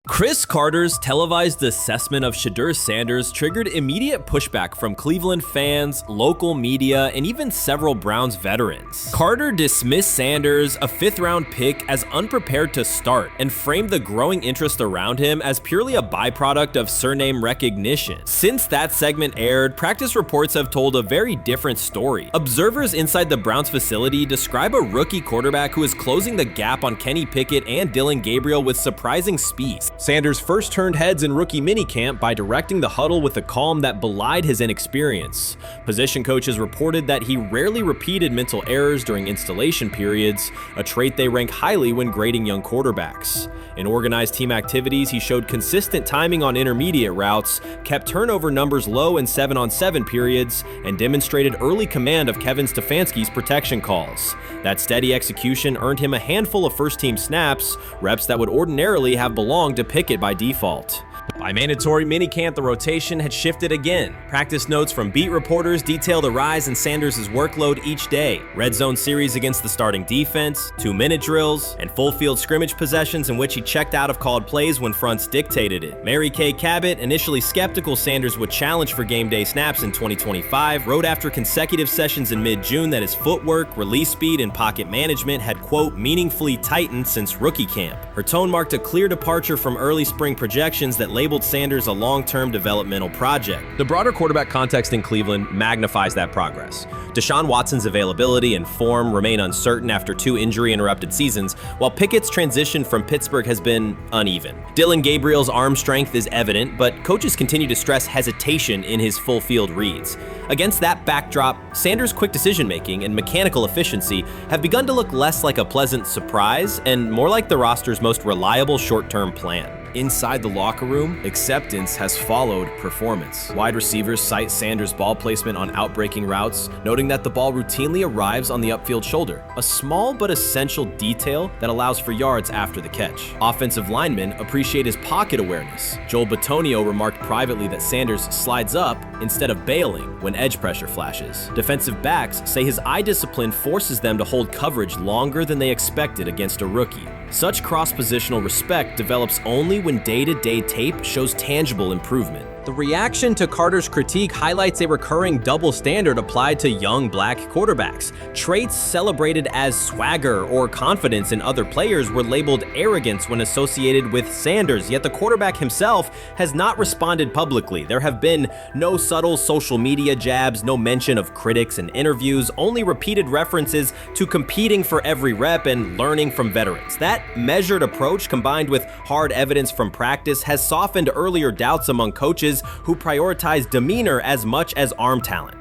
Cris Carter's televised assessment of Shedeur Sanders triggered immediate pushback from Cleveland fans, local media, and even several Browns veterans. Carter dismissed Sanders, a fifth-round pick, as unprepared to start and framed the growing interest around him as purely a byproduct of surname recognition. Since that segment aired, practice reports have told a very different story. Observers inside the Browns facility describe a rookie quarterback who is closing the gap on Kenny Pickett and Dillon Gabriel with surprising speed. Sanders first turned heads in rookie minicamp by directing the huddle with a calm that belied his inexperience. Position coaches reported that he rarely repeated mental errors during installation periods, a trait they rank highly when grading young quarterbacks. In organized team activities, he showed consistent timing on intermediate routes, kept turnover numbers low in 7-on-7 periods, and demonstrated early command of Kevin Stefanski's protection calls. That steady execution earned him a handful of first-team snaps, reps that would ordinarily have belonged to Pickett by default. By mandatory minicamp, the rotation had shifted again. Practice notes from beat reporters detailed a rise in Sanders' workload each day. Red zone series against the starting defense, 2-minute drills, and full field scrimmage possessions in which he checked out of called plays when fronts dictated it. Mary Kay Cabot, initially skeptical Sanders would challenge for game day snaps in 2025, wrote after consecutive sessions in mid-June that his footwork, release speed, and pocket management had, quote, meaningfully tightened since rookie camp. Her tone marked a clear departure from early spring projections that labeled Sanders a long-term developmental project. The broader quarterback context in Cleveland magnifies that progress. Deshaun Watson's availability and form remain uncertain after 2 injury-interrupted seasons, while Pickett's transition from Pittsburgh has been uneven. Dillon Gabriel's arm strength is evident, but coaches continue to stress hesitation in his full-field reads. Against that backdrop, Sanders' quick decision-making and mechanical efficiency have begun to look less like a pleasant surprise and more like the roster's most reliable short-term plan. Inside the locker room, acceptance has followed performance. Wide receivers cite Sanders' ball placement on outbreaking routes, noting that the ball routinely arrives on the upfield shoulder, a small but essential detail that allows for yards after the catch. Offensive linemen appreciate his pocket awareness. Joel Bitonio remarked privately that Sanders slides up instead of bailing when edge pressure flashes. Defensive backs say his eye discipline forces them to hold coverage longer than they expected against a rookie. Such cross-positional respect develops only when day-to-day tape shows tangible improvement. The reaction to Carter's critique highlights a recurring double standard applied to young black quarterbacks. Traits celebrated as swagger or confidence in other players were labeled arrogance when associated with Sanders, yet the quarterback himself has not responded publicly. There have been no subtle social media jabs, no mention of critics and interviews, only repeated references to competing for every rep and learning from veterans. That measured approach, combined with hard evidence from practice, has softened earlier doubts among coaches who prioritize demeanor as much as arm talent.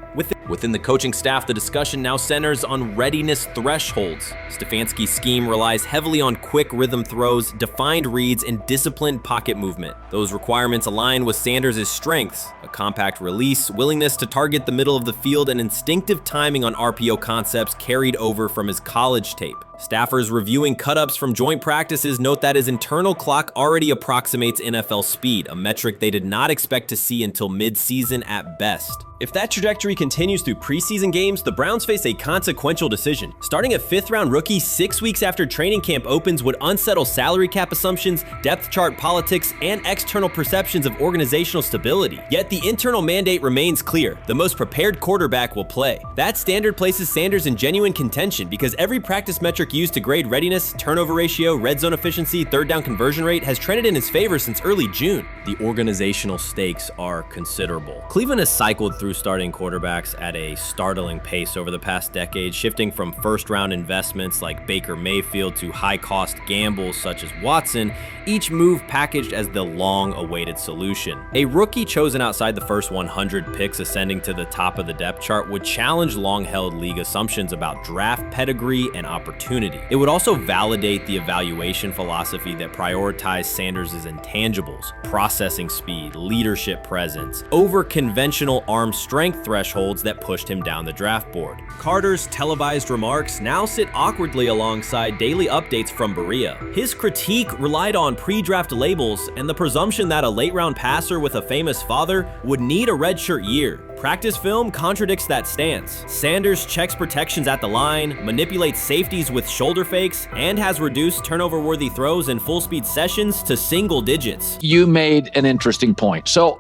Within the coaching staff, the discussion now centers on readiness thresholds. Stefanski's scheme relies heavily on quick rhythm throws, defined reads, and disciplined pocket movement. Those requirements align with Sanders' strengths: a compact release, willingness to target the middle of the field, and instinctive timing on RPO concepts carried over from his college tape. Staffers reviewing cut-ups from joint practices note that his internal clock already approximates NFL speed, a metric they did not expect to see until mid-season at best. If that trajectory continues through preseason games, the Browns face a consequential decision. Starting a 5th-round rookie 6 weeks after training camp opens would unsettle salary cap assumptions, depth chart politics, and external perceptions of organizational stability. Yet the internal mandate remains clear: the most prepared quarterback will play. That standard places Sanders in genuine contention because every practice metric used to grade readiness, turnover ratio, red zone efficiency, third down conversion rate has trended in his favor since early June. The organizational stakes are considerable. Cleveland has cycled through starting quarterbacks at a startling pace over the past decade, shifting from first-round investments like Baker Mayfield to high-cost gambles such as Watson, each move packaged as the long-awaited solution. A rookie chosen outside the first 100 picks ascending to the top of the depth chart would challenge long-held league assumptions about draft pedigree and opportunity. It would also validate the evaluation philosophy that prioritized Sanders' intangibles: processing speed, leadership presence, over conventional arm strength thresholds that pushed him down the draft board. Carter's televised remarks now sit awkwardly alongside daily updates from Berea. His critique relied on pre-draft labels and the presumption that a late-round passer with a famous father would need a redshirt year. Practice film contradicts that stance. Sanders checks protections at the line, manipulates safeties with shoulder fakes, and has reduced turnover-worthy throws in full-speed sessions to single digits. You made an interesting point. So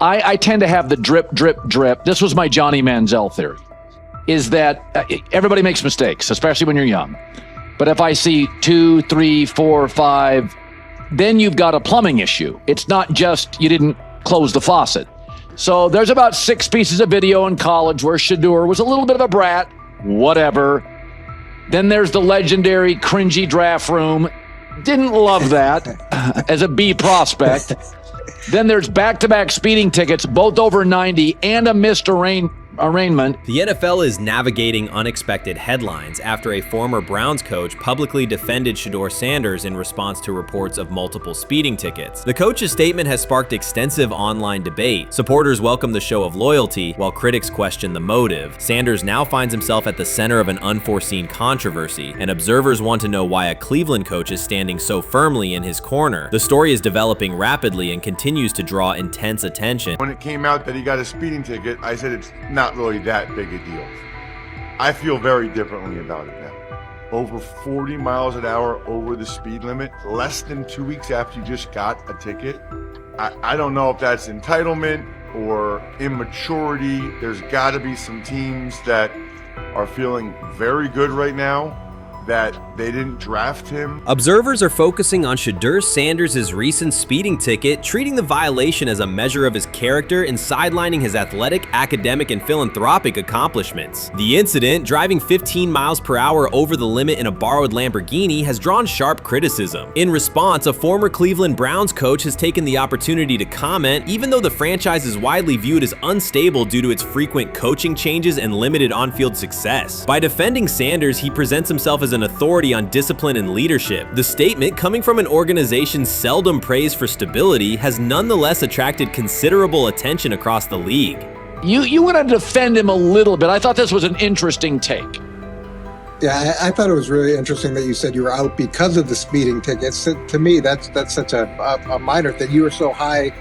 I tend to have the drip, drip, drip. This was my Johnny Manziel theory, is that everybody makes mistakes, especially when you're young. But if I see 2, 3, 4, 5, then you've got a plumbing issue. It's not just you didn't close the faucet. So there's about 6 pieces of video in college where Shedeur was a little bit of a brat, whatever. Then there's the legendary cringy draft room. Didn't love that as a B prospect. Then there's back-to-back speeding tickets, both over 90, and a missed arraignment. The NFL is navigating unexpected headlines after a former Browns coach publicly defended Shedeur Sanders in response to reports of multiple speeding tickets. The coach's statement has sparked extensive online debate. Supporters welcome the show of loyalty, while critics question the motive. Sanders now finds himself at the center of an unforeseen controversy, and observers want to know why a Cleveland coach is standing so firmly in his corner. The story is developing rapidly and continues to draw intense attention. When it came out that he got a speeding ticket, I said it's not really that big a deal. I feel very differently about it now. Over 40 miles an hour over the speed limit, less than 2 weeks after you just got a ticket. I don't know if that's entitlement or immaturity. There's got to be some teams that are feeling very good right now that they didn't draft him. Observers are focusing on Shedeur Sanders' recent speeding ticket, treating the violation as a measure of his character and sidelining his athletic, academic, and philanthropic accomplishments. The incident, driving 15 miles per hour over the limit in a borrowed Lamborghini, has drawn sharp criticism. In response, a former Cleveland Browns coach has taken the opportunity to comment, even though the franchise is widely viewed as unstable due to its frequent coaching changes and limited on-field success. By defending Sanders, he presents himself as an authority on discipline and leadership. The statement, coming from an organization seldom praised for stability, has nonetheless attracted considerable attention across the league. You want to defend him a little bit. I thought this was an interesting take. Yeah, I thought it was really interesting that you said you were out because of the speeding tickets. To me, that's such a minor thing. You were so high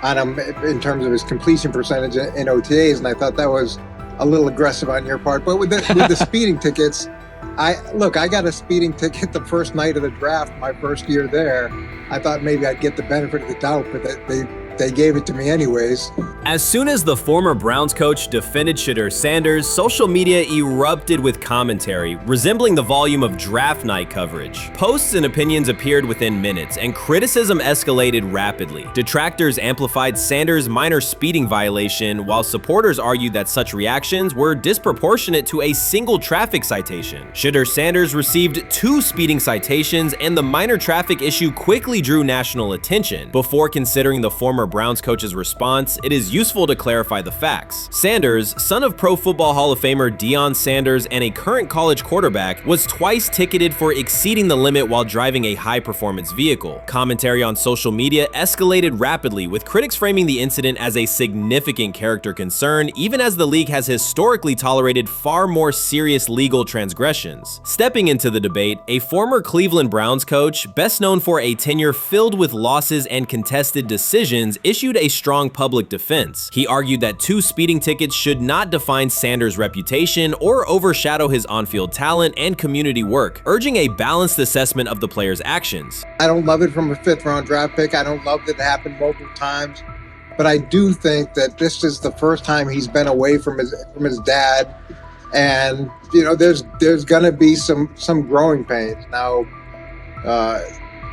on him in terms of his completion percentage in OTAs, and I thought that was a little aggressive on your part. But with the speeding tickets, I got a speeding ticket the first night of the draft, my first year there. I thought maybe I'd get the benefit of the doubt, but they gave it to me anyways. As soon as the former Browns coach defended Shedeur Sanders, social media erupted with commentary, resembling the volume of draft night coverage. Posts and opinions appeared within minutes, and criticism escalated rapidly. Detractors amplified Sanders' minor speeding violation, while supporters argued that such reactions were disproportionate to a single traffic citation. Shedeur Sanders received 2 speeding citations, and the minor traffic issue quickly drew national attention. Before considering the former Browns coach's response, it is useful to clarify the facts. Sanders, son of Pro Football Hall of Famer Deion Sanders and a current college quarterback, was twice ticketed for exceeding the limit while driving a high-performance vehicle. Commentary on social media escalated rapidly, with critics framing the incident as a significant character concern, even as the league has historically tolerated far more serious legal transgressions. Stepping into the debate, a former Cleveland Browns coach, best known for a tenure filled with losses and contested decisions, issued a strong public defense. He argued that 2 speeding tickets should not define Sanders' reputation or overshadow his on-field talent and community work, urging a balanced assessment of the player's actions. I don't love it from a 5th-round draft pick. I don't love that it happened multiple times, but I do think that this is the first time he's been away from his dad, and there's gonna be some growing pains now.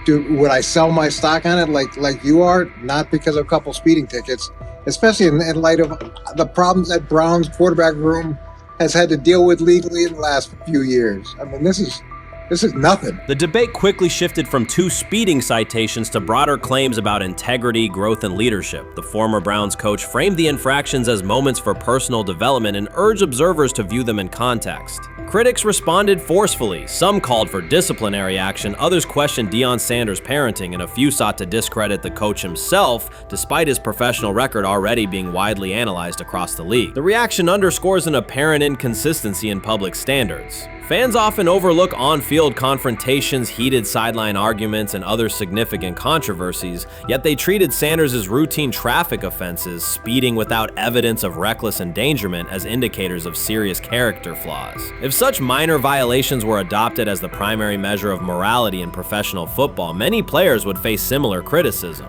Would I sell my stock on it like you are? Not because of a couple speeding tickets, especially in light of the problems that Brown's quarterback room has had to deal with legally in the last few years. I mean, this is nothing. The debate quickly shifted from 2 speeding citations to broader claims about integrity, growth, and leadership. The former Browns coach framed the infractions as moments for personal development and urged observers to view them in context. Critics responded forcefully. Some called for disciplinary action, others questioned Deion Sanders' parenting, and a few sought to discredit the coach himself, despite his professional record already being widely analyzed across the league. The reaction underscores an apparent inconsistency in public standards. Fans often overlook on-field confrontations, heated sideline arguments, and other significant controversies, yet they treated Sanders' routine traffic offenses, speeding without evidence of reckless endangerment, as indicators of serious character flaws. If such minor violations were adopted as the primary measure of morality in professional football, many players would face similar criticism.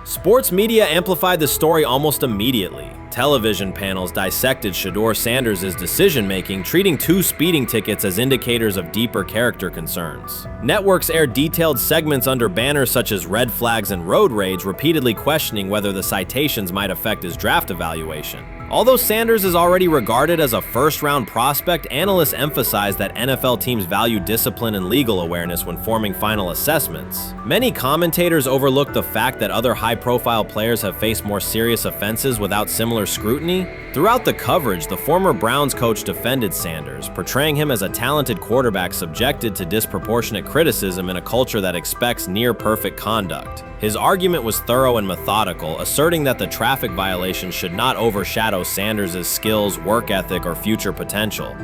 Sports media amplified the story almost immediately. Television panels dissected Shedeur Sanders' decision-making, treating 2 speeding tickets as indicators of deeper character concerns. Networks aired detailed segments under banners such as red flags and road rage, repeatedly questioning whether the citations might affect his draft evaluation. Although Sanders is already regarded as a first-round prospect, analysts emphasize that NFL teams value discipline and legal awareness when forming final assessments. Many commentators overlook the fact that other high-profile players have faced more serious offenses without similar scrutiny. Throughout the coverage, the former Browns coach defended Sanders, portraying him as a talented quarterback subjected to disproportionate criticism in a culture that expects near-perfect conduct. His argument was thorough and methodical, asserting that the traffic violations should not overshadow Sanders' skills, work ethic, or future potential.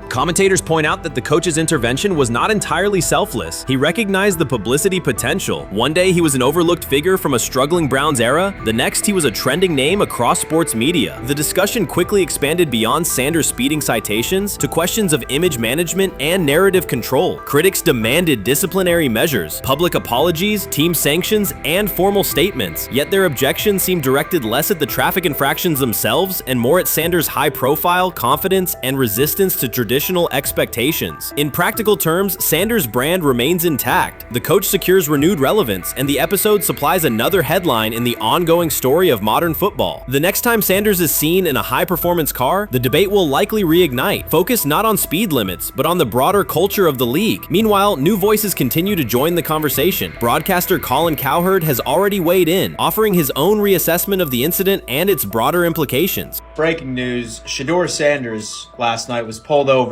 Commentators point out that the coach's intervention was not entirely selfless. He recognized the publicity potential. One day he was an overlooked figure from a struggling Browns era, the next he was a trending name across sports media. The discussion quickly expanded beyond Sanders' speeding citations to questions of image management and narrative control. Critics demanded disciplinary measures, public apologies, team sanctions, and formal statements, yet their objections seemed directed less at the traffic infractions themselves and more at Sanders' high profile, confidence, and resistance to traditional expectations. In practical terms, Sanders' brand remains intact. The coach secures renewed relevance, and the episode supplies another headline in the ongoing story of modern football. The next time Sanders is seen in a high-performance car, the debate will likely reignite, focused not on speed limits, but on the broader culture of the league. Meanwhile, new voices continue to join the conversation. Broadcaster Colin Cowherd has already weighed in, offering his own reassessment of the incident and its broader implications. Breaking news, Shedeur Sanders last night was pulled over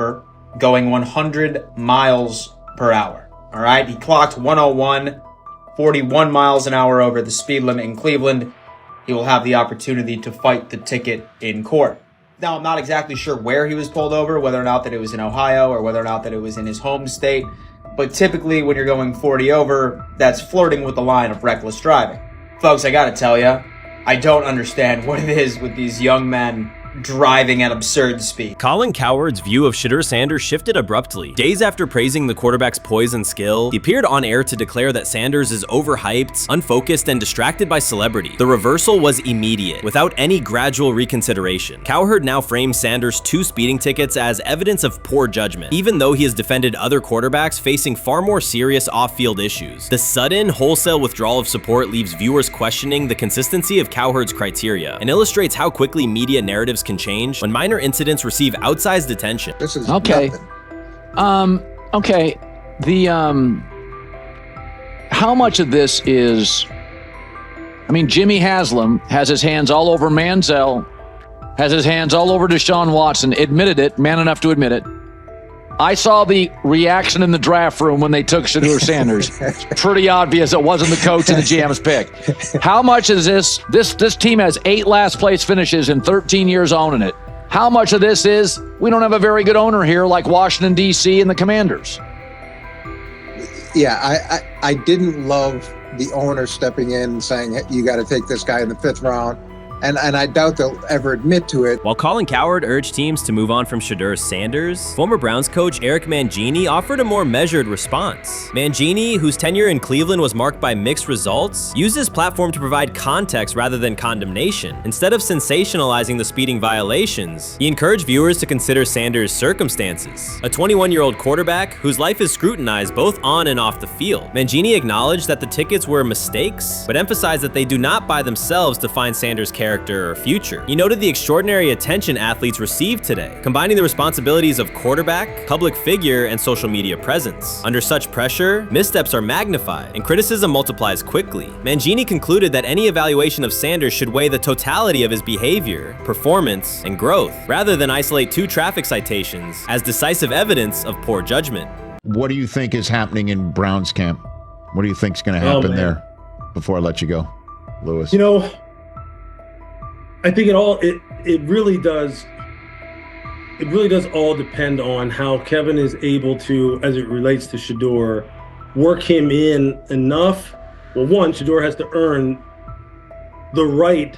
going 100 miles per hour. All right, he clocked 101, 41 miles an hour over the speed limit in Cleveland. He will have the opportunity to fight the ticket in court. Now, I'm not exactly sure where he was pulled over, whether or not that it was in Ohio or whether or not that it was in his home state. But typically when you're going 40 over, that's flirting with the line of reckless driving. Folks, I gotta tell you, I don't understand what it is with these young men driving at absurd speed. Colin Cowherd's view of Shedeur Sanders shifted abruptly. Days after praising the quarterback's poise and skill, he appeared on air to declare that Sanders is overhyped, unfocused, and distracted by celebrity. The reversal was immediate, without any gradual reconsideration. Cowherd now frames Sanders' 2 speeding tickets as evidence of poor judgment, even though he has defended other quarterbacks facing far more serious off-field issues. The sudden, wholesale withdrawal of support leaves viewers questioning the consistency of Cowherd's criteria and illustrates how quickly media narratives can change when minor incidents receive outsized attention. This is Okay. nothing. Okay. How much of this is, Jimmy Haslam has his hands all over Manziel, has his hands all over Deshaun Watson, admitted it, man enough to admit it. I saw the reaction in the draft room when they took Shedeur Sanders. It's pretty obvious it wasn't the coach and the GM's pick. How much is this team has 8 last place finishes in 13 years owning it. How much of this is we don't have a very good owner here like Washington, D.C. and the Commanders? Yeah, I didn't love the owner stepping in and saying, hey, you got to take this guy in the 5th round. And I doubt they'll ever admit to it. While Colin Cowherd urged teams to move on from Shedeur Sanders, former Browns coach Eric Mangini offered a more measured response. Mangini, whose tenure in Cleveland was marked by mixed results, used his platform to provide context rather than condemnation. Instead of sensationalizing the speeding violations, he encouraged viewers to consider Sanders' circumstances. A 21-year-old quarterback whose life is scrutinized both on and off the field. Mangini acknowledged that the tickets were mistakes, but emphasized that they do not by themselves define Sanders' character or future. He noted the extraordinary attention athletes receive today, combining the responsibilities of quarterback, public figure, and social media presence. Under such pressure, missteps are magnified, and criticism multiplies quickly. Mangini concluded that any evaluation of Sanders should weigh the totality of his behavior, performance, and growth, rather than isolate 2 traffic citations as decisive evidence of poor judgment. What do you think is happening in Browns camp? What do you think is going to happen there before I let you go, Lewis? I think it really does it really does all depend on how Kevin is able to, as it relates to Shedeur, work him in enough. Well, one, Shedeur has to earn the right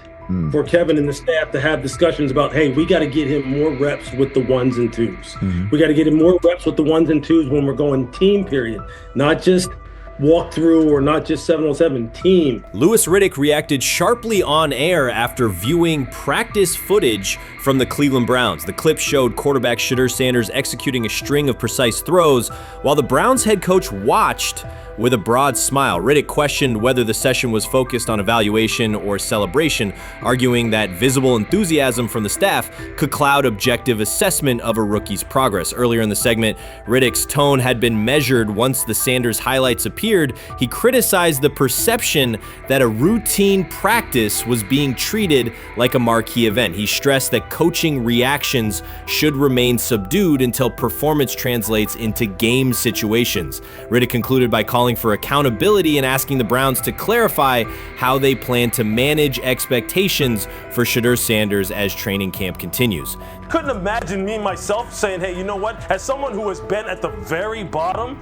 for Kevin and the staff to have discussions about, hey, we got to get him more reps with the ones and twos. We got to get him more reps with the ones and twos when we're going team period, not just walk through or not just 7-on-7 team. Louis Riddick reacted sharply on air after viewing practice footage from the Cleveland Browns. The clip showed quarterback Shedeur Sanders executing a string of precise throws while the Browns head coach watched with a broad smile. Riddick questioned whether the session was focused on evaluation or celebration, arguing that visible enthusiasm from the staff could cloud objective assessment of a rookie's progress. Earlier in the segment, Riddick's tone had been measured once the Sanders highlights appeared. He criticized the perception that a routine practice was being treated like a marquee event. He stressed that coaching reactions should remain subdued until performance translates into game situations. Riddick concluded by calling for accountability and asking the Browns to clarify how they plan to manage expectations for Shedeur Sanders as training camp continues. Couldn't imagine me myself saying, hey, you know what, as someone who has been at the very bottom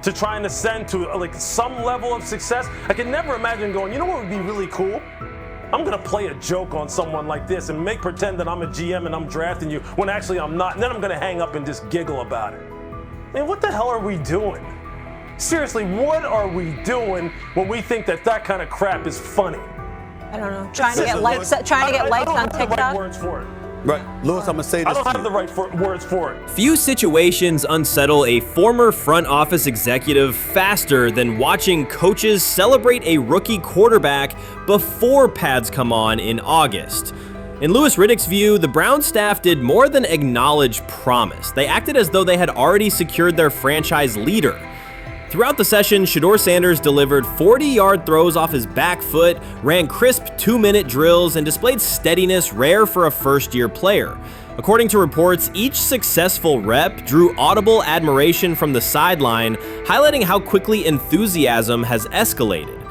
to try and ascend to like some level of success, I could never imagine going, you know what would be really cool? I'm gonna play a joke on someone like this and make pretend that I'm a GM and I'm drafting you when actually I'm not, and then I'm gonna hang up and just giggle about it. Man, what the hell are we doing? Seriously, what are we doing when we think that that kind of crap is funny? I don't know. Trying to get likes on TikTok. I don't have the right words for it. Right, Louis, I'm gonna say this. I don't have the right words for it. Few situations unsettle a former front office executive faster than watching coaches celebrate a rookie quarterback before pads come on in August. In Louis Riddick's view, the Browns staff did more than acknowledge promise. They acted as though they had already secured their franchise leader. Throughout the session, Shedeur Sanders delivered 40-yard throws off his back foot, ran crisp 2-minute drills, and displayed steadiness rare for a first-year player. According to reports, each successful rep drew audible admiration from the sideline, highlighting how quickly enthusiasm has escalated.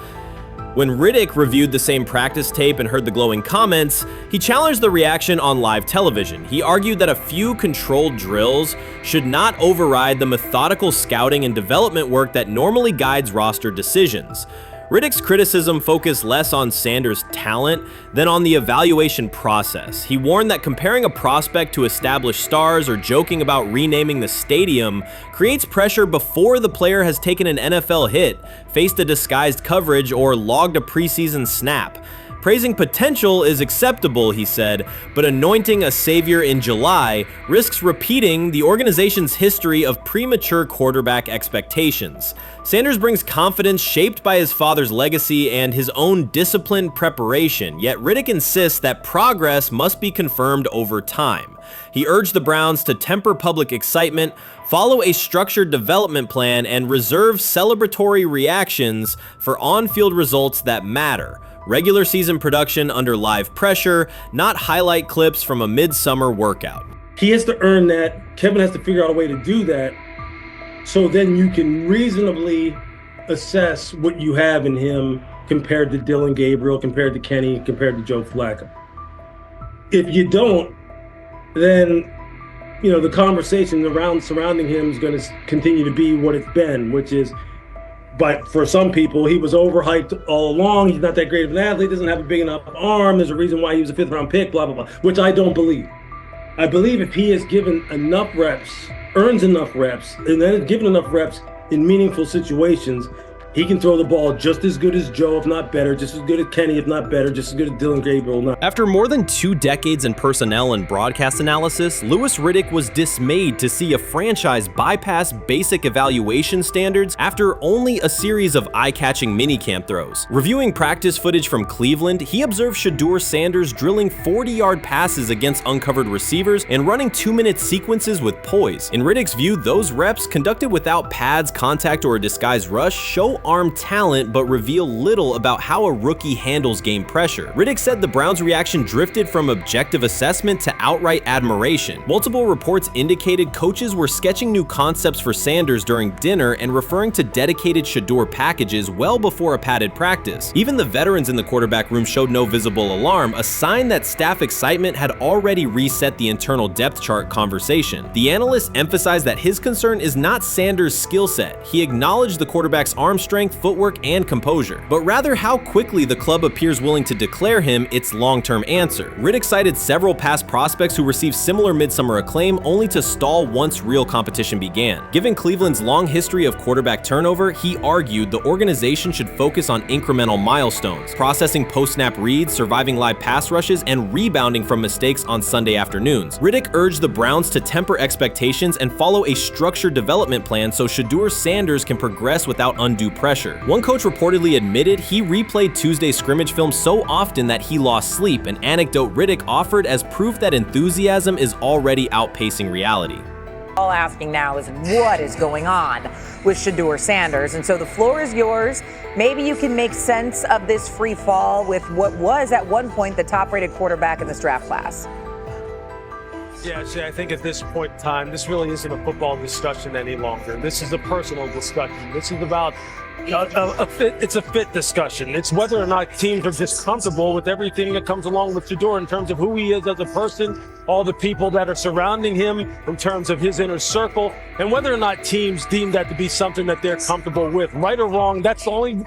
When Riddick reviewed the same practice tape and heard the glowing comments, he challenged the reaction on live television. He argued that a few controlled drills should not override the methodical scouting and development work that normally guides roster decisions. Riddick's criticism focused less on Sanders' talent than on the evaluation process. He warned that comparing a prospect to established stars or joking about renaming the stadium creates pressure before the player has taken an NFL hit, faced a disguised coverage, or logged a preseason snap. Praising potential is acceptable, he said, but anointing a savior in July risks repeating the organization's history of premature quarterback expectations. Sanders brings confidence shaped by his father's legacy and his own disciplined preparation, yet Riddick insists that progress must be confirmed over time. He urged the Browns to temper public excitement, follow a structured development plan, and reserve celebratory reactions for on-field results that matter. Regular season production under live pressure, not highlight clips from a midsummer workout. He has to earn that. Kevin has to figure out a way to do that, so then you can reasonably assess what you have in him compared to Dylan Gabriel, compared to Kenny, compared to Joe Flacco. If you don't, then the conversation surrounding him is going to continue to be what it's been, which is, but for some people, he was overhyped all along. He's not that great of an athlete, doesn't have a big enough arm. There's a reason why he was a 5th-round pick, blah, blah, blah, which I don't believe. I believe if he is given enough reps, earns enough reps, and then is given enough reps in meaningful situations, he can throw the ball just as good as Joe, if not better, just as good as Kenny, if not better, just as good as Dylan Gabriel. After more than 2 decades in personnel and broadcast analysis, Louis Riddick was dismayed to see a franchise bypass basic evaluation standards after only a series of eye-catching minicamp throws. Reviewing practice footage from Cleveland, he observed Shedeur Sanders drilling 40-yard passes against uncovered receivers and running 2-minute sequences with poise. In Riddick's view, those reps, conducted without pads, contact, or a disguised rush, show arm talent but reveal little about how a rookie handles game pressure. Riddick said the Browns' reaction drifted from objective assessment to outright admiration. Multiple reports indicated coaches were sketching new concepts for Sanders during dinner and referring to dedicated Shedeur packages well before a padded practice. Even the veterans in the quarterback room showed no visible alarm, a sign that staff excitement had already reset the internal depth chart conversation. The analyst emphasized that his concern is not Sanders' skill set. He acknowledged the quarterback's arm strength, footwork, and composure, but rather how quickly the club appears willing to declare him its long-term answer. Riddick cited several past prospects who received similar midsummer acclaim only to stall once real competition began. Given Cleveland's long history of quarterback turnover, he argued the organization should focus on incremental milestones, processing post-snap reads, surviving live pass rushes, and rebounding from mistakes on Sunday afternoons. Riddick urged the Browns to temper expectations and follow a structured development plan so Shedeur Sanders can progress without undue pressure. One coach reportedly admitted he replayed Tuesday's scrimmage film so often that he lost sleep, an anecdote Riddick offered as proof that enthusiasm is already outpacing reality. All asking now is what is going on with Shedeur Sanders, and so the floor is yours. Maybe you can make sense of this free fall with what was at one point the top-rated quarterback in this draft class. Yeah, see, I think at this point in time, this really isn't a football discussion any longer. This is a personal discussion. This is about it's a fit discussion. It's whether or not teams are just comfortable with everything that comes along with Shedeur in terms of who he is as a person, all the people that are surrounding him in terms of his inner circle, and whether or not teams deem that to be something that they're comfortable with. Right or wrong, that's the only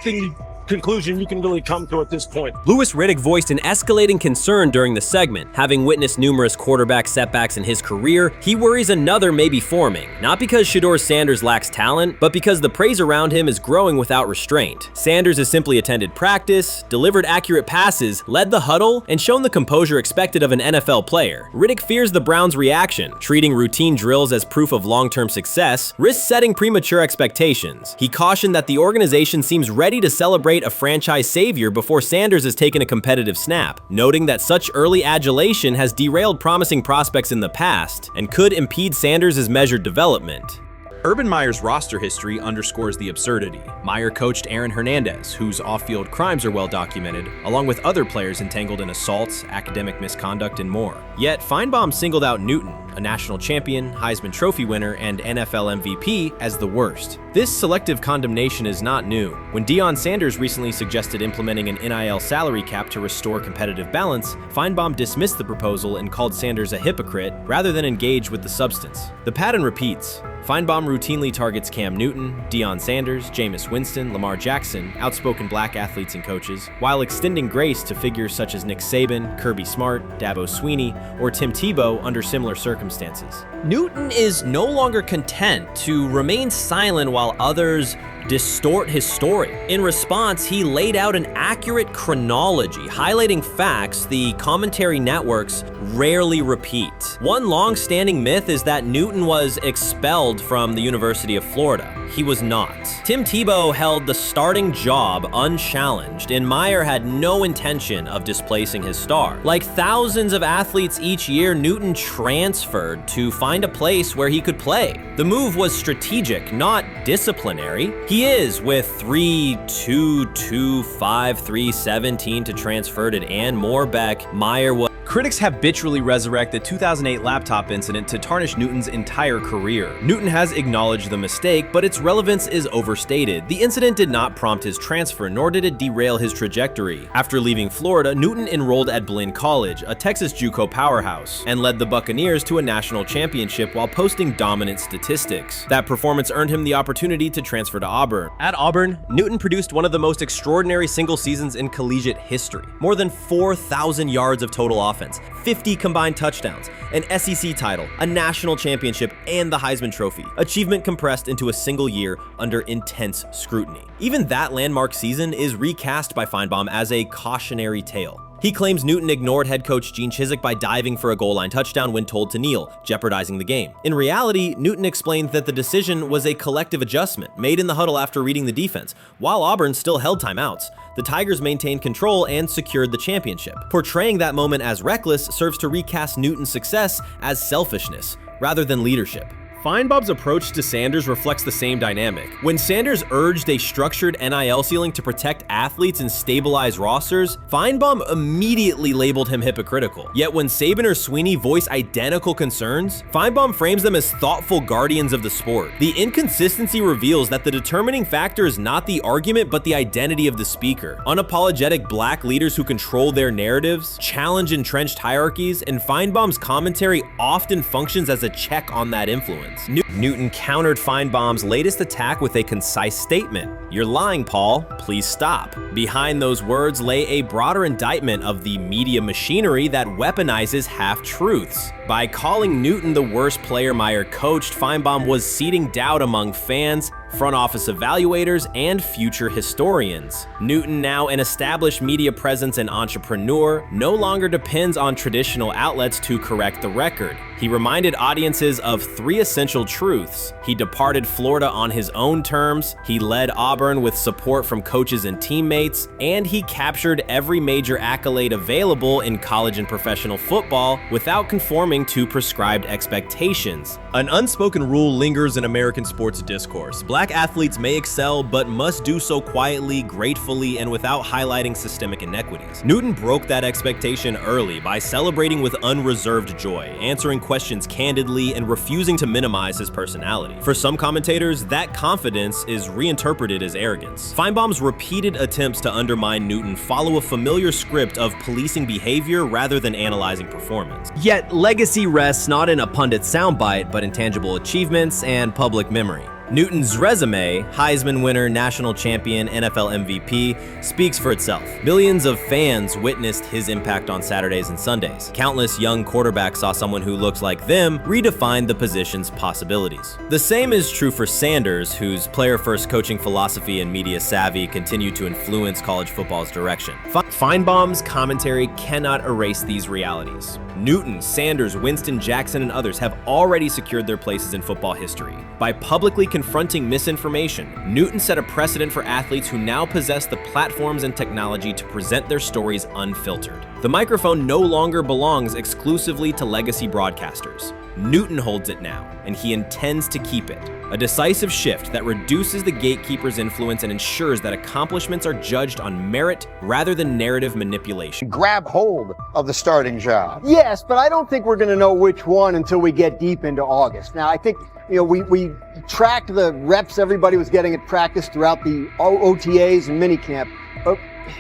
conclusion you can really come to at this point. Louis Riddick voiced an escalating concern during the segment. Having witnessed numerous quarterback setbacks in his career, he worries another may be forming, not because Shedeur Sanders lacks talent, but because the praise around him is growing without restraint. Sanders has simply attended practice, delivered accurate passes, led the huddle, and shown the composure expected of an NFL player. Riddick fears the Browns' reaction, treating routine drills as proof of long-term success, risks setting premature expectations. He cautioned that the organization seems ready to celebrate a franchise savior before Sanders has taken a competitive snap, noting that such early adulation has derailed promising prospects in the past and could impede Sanders' measured development. Urban Meyer's roster history underscores the absurdity. Meyer coached Aaron Hernandez, whose off-field crimes are well documented, along with other players entangled in assaults, academic misconduct, and more. Yet Feinbaum singled out Newton, a national champion, Heisman Trophy winner, and NFL MVP, as the worst. This selective condemnation is not new. When Deion Sanders recently suggested implementing an NIL salary cap to restore competitive balance, Feinbaum dismissed the proposal and called Sanders a hypocrite rather than engage with the substance. The pattern repeats. Feinbaum routinely targets Cam Newton, Deion Sanders, Jameis Winston, Lamar Jackson, outspoken black athletes and coaches, while extending grace to figures such as Nick Saban, Kirby Smart, Dabo Swinney, or Tim Tebow under similar circumstances. Newton is no longer content to remain silent while others distort his story. In response, he laid out an accurate chronology, highlighting facts the commentary networks rarely repeat. One long-standing myth is that Newton was expelled from the University of Florida. He was not. Tim Tebow held the starting job unchallenged, and Meyer had no intention of displacing his star. Like thousands of athletes each year, Newton transferred to find a place where he could play. The move was strategic, not disciplinary. He is with 3-2-2-5-3-17 to transfer to and Moorbeck. Meyer was. Critics habitually resurrect the 2008 laptop incident to tarnish Newton's entire career. Newton has acknowledged the mistake, but its relevance is overstated. The incident did not prompt his transfer, nor did it derail his trajectory. After leaving Florida, Newton enrolled at Blinn College, a Texas JUCO powerhouse, and led the Buccaneers to a national championship while posting dominant statistics. That performance earned him the opportunity to transfer to Auburn. At Auburn, Newton produced one of the most extraordinary single seasons in collegiate history. More than 4,000 yards of total offense, 50 combined touchdowns, an SEC title, a national championship, and the Heisman Trophy. Achievement compressed into a single year under intense scrutiny. Even that landmark season is recast by Feinbaum as a cautionary tale. He claims Newton ignored head coach Gene Chizik by diving for a goal line touchdown when told to kneel, jeopardizing the game. In reality, Newton explained that the decision was a collective adjustment made in the huddle after reading the defense, while Auburn still held timeouts. The Tigers maintained control and secured the championship. Portraying that moment as reckless serves to recast Newton's success as selfishness rather than leadership. Feinbaum's approach to Sanders reflects the same dynamic. When Sanders urged a structured NIL ceiling to protect athletes and stabilize rosters, Feinbaum immediately labeled him hypocritical. Yet when Saban or Sweeney voice identical concerns, Feinbaum frames them as thoughtful guardians of the sport. The inconsistency reveals that the determining factor is not the argument but the identity of the speaker. Unapologetic black leaders who control their narratives, challenge entrenched hierarchies, and Feinbaum's commentary often functions as a check on that influence. Newton countered Feinbaum's latest attack with a concise statement. "You're lying, Paul. Please stop." Behind those words lay a broader indictment of the media machinery that weaponizes half-truths. By calling Newton the worst player Meyer coached, Feinbaum was seeding doubt among fans, front office evaluators, and future historians. Newton, now an established media presence and entrepreneur, no longer depends on traditional outlets to correct the record. He reminded audiences of 3 essential truths. He departed Florida on his own terms, he led Auburn with support from coaches and teammates, and he captured every major accolade available in college and professional football without conforming to prescribed expectations. An unspoken rule lingers in American sports discourse. Black athletes may excel, but must do so quietly, gratefully, and without highlighting systemic inequities. Newton broke that expectation early by celebrating with unreserved joy, answering questions candidly, and refusing to minimize his personality. For some commentators, that confidence is reinterpreted as arrogance. Feinbaum's repeated attempts to undermine Newton follow a familiar script of policing behavior rather than analyzing performance. Yet, legacy rests not in a pundit's soundbite, but in tangible achievements and public memory. Newton's resume, Heisman winner, national champion, NFL MVP, speaks for itself. Millions of fans witnessed his impact on Saturdays and Sundays. Countless young quarterbacks saw someone who looked like them redefine the position's possibilities. The same is true for Sanders, whose player-first coaching philosophy and media savvy continue to influence college football's direction. Feinbaum's commentary cannot erase these realities. Newton, Sanders, Winston, Jackson, and others have already secured their places in football history. By publicly confronting misinformation, Newton set a precedent for athletes who now possess the platforms and technology to present their stories unfiltered. The microphone no longer belongs exclusively to legacy broadcasters. Newton holds it now, and he intends to keep it. A decisive shift that reduces the gatekeeper's influence and ensures that accomplishments are judged on merit rather than narrative manipulation. Grab hold of the starting job. Yes, but I don't think we're going to know which one until we get deep into August. Now, I think, we tracked the reps everybody was getting at practice throughout the OTAs and minicamp. But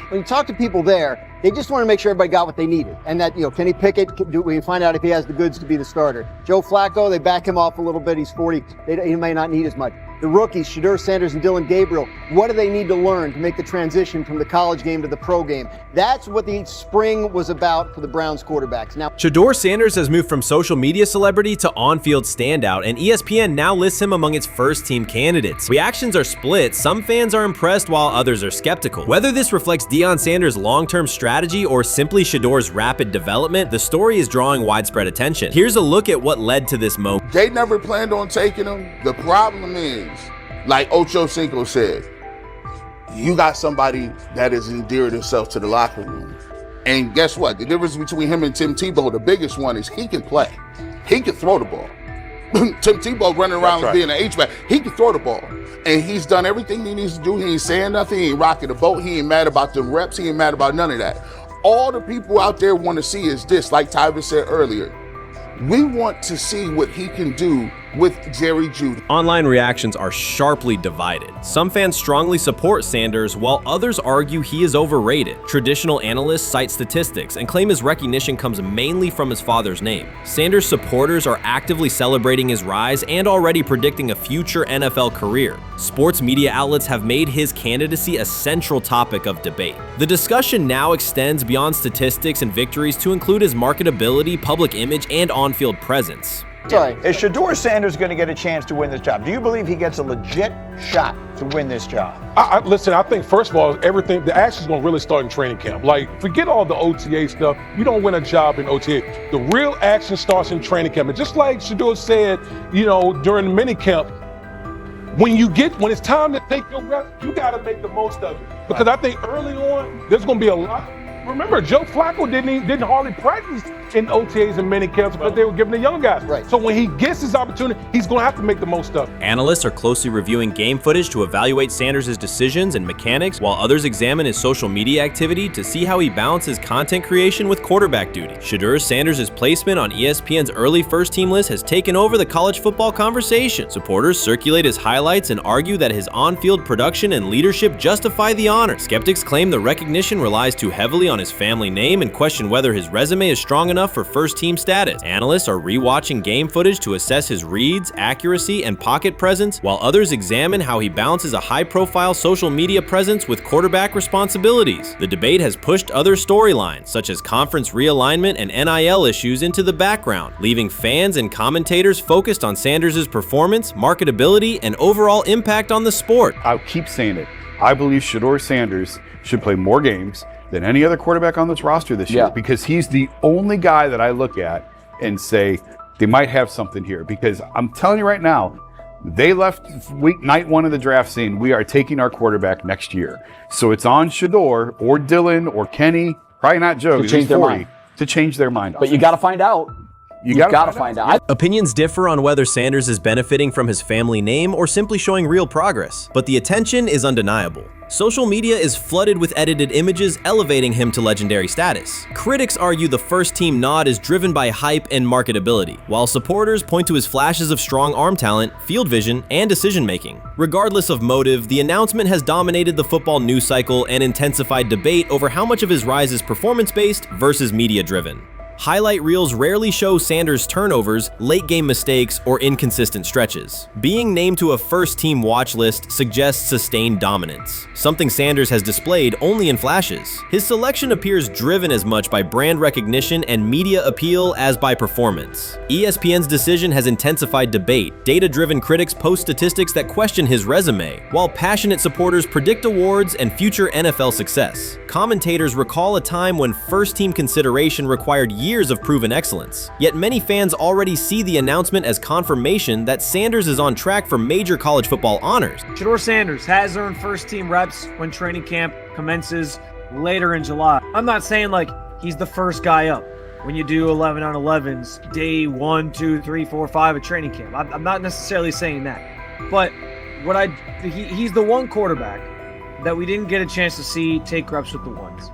when you talk to people there, they just want to make sure everybody got what they needed. And that, Kenny Pickett, we find out if he has the goods to be the starter. Joe Flacco, they back him off a little bit. He's 40. He may not need as much. The rookies, Shedeur, Sanders, and Dillon Gabriel, what do they need to learn to make the transition from the college game to the pro game? That's what the spring was about for the Browns quarterbacks. Now, Shedeur Sanders has moved from social media celebrity to on-field standout, and ESPN now lists him among its first-team candidates. Reactions are split. Some fans are impressed while others are skeptical. Whether this reflects Deion Sanders' long-term strategy or simply Shedeur's rapid development, the story is drawing widespread attention. Here's a look at what led to this moment. They never planned on taking him. The problem is, like Ocho Cinco said, you got somebody that has endeared himself to the locker room. And guess what? The difference between him and Tim Tebow, the biggest one, is he can play. He can throw the ball. Tim Tebow running around being an H-back, he can throw the ball. And he's done everything he needs to do. He ain't saying nothing. He ain't rocking the boat. He ain't mad about them reps. He ain't mad about none of that. All the people out there want to see is this, like Tyver said earlier. We want to see what he can do with Jerry Jeudy. Online reactions are sharply divided. Some fans strongly support Sanders, while others argue he is overrated. Traditional analysts cite statistics and claim his recognition comes mainly from his father's name. Sanders supporters are actively celebrating his rise and already predicting a future NFL career. Sports media outlets have made his candidacy a central topic of debate. The discussion now extends beyond statistics and victories to include his marketability, public image, and on-field presence. Sorry, is Shedeur Sanders going to get a chance to win this job? Do you believe he gets a legit shot to win this job? Listen, I think, first of all, the action's going to really start in training camp. Like, forget all the OTA stuff. You don't win a job in OTA. The real action starts in training camp. And just like Shedeur said, during the mini camp, when it's time to take your reps, you got to make the most of it. Because I think early on, there's going to be a lot of Remember, Joe Flacco didn't hardly practice in OTAs and mini camps because they were giving the young guys. Right. So when he gets his opportunity, he's going to have to make the most of it. Analysts are closely reviewing game footage to evaluate Sanders' decisions and mechanics, while others examine his social media activity to see how he balances content creation with quarterback duty. Shedeur Sanders' placement on ESPN's early first-team list has taken over the college football conversation. Supporters circulate his highlights and argue that his on-field production and leadership justify the honor. Skeptics claim the recognition relies too heavily on his family name and question whether his resume is strong enough for first-team status. Analysts are rewatching game footage to assess his reads, accuracy, and pocket presence, while others examine how he balances a high-profile social media presence with quarterback responsibilities. The debate has pushed other storylines, such as conference realignment and NIL issues, into the background, leaving fans and commentators focused on Sanders' performance, marketability, and overall impact on the sport. I'll keep saying it. I believe Shedeur Sanders should play more games than any other quarterback on this roster this year, because he's the only guy that I look at and say they might have something here. Because I'm telling you right now, they left night one of the draft saying we are taking our quarterback next year. So it's on Shedeur or Dylan or Kenny, probably not Joe, to change their mind. To change their mind. But you got to find out. You gotta find out. Opinions differ on whether Sanders is benefiting from his family name or simply showing real progress, but the attention is undeniable. Social media is flooded with edited images elevating him to legendary status. Critics argue the first-team nod is driven by hype and marketability, while supporters point to his flashes of strong arm talent, field vision, and decision-making. Regardless of motive, the announcement has dominated the football news cycle and intensified debate over how much of his rise is performance-based versus media-driven. Highlight reels rarely show Sanders' turnovers, late-game mistakes, or inconsistent stretches. Being named to a first-team watch list suggests sustained dominance, something Sanders has displayed only in flashes. His selection appears driven as much by brand recognition and media appeal as by performance. ESPN's decision has intensified debate. Data-driven critics post statistics that question his resume, while passionate supporters predict awards and future NFL success. Commentators recall a time when first-team consideration required years of proven excellence. Yet many fans already see the announcement as confirmation that Sanders is on track for major college football honors. Shedeur Sanders has earned first-team reps when training camp commences later in July. I'm not saying like he's the first guy up when you do 11 on 11s day 1, 2, 3, 4, 5 at training camp. I'm not necessarily saying that, but he's the one quarterback that we didn't get a chance to see take reps with the ones.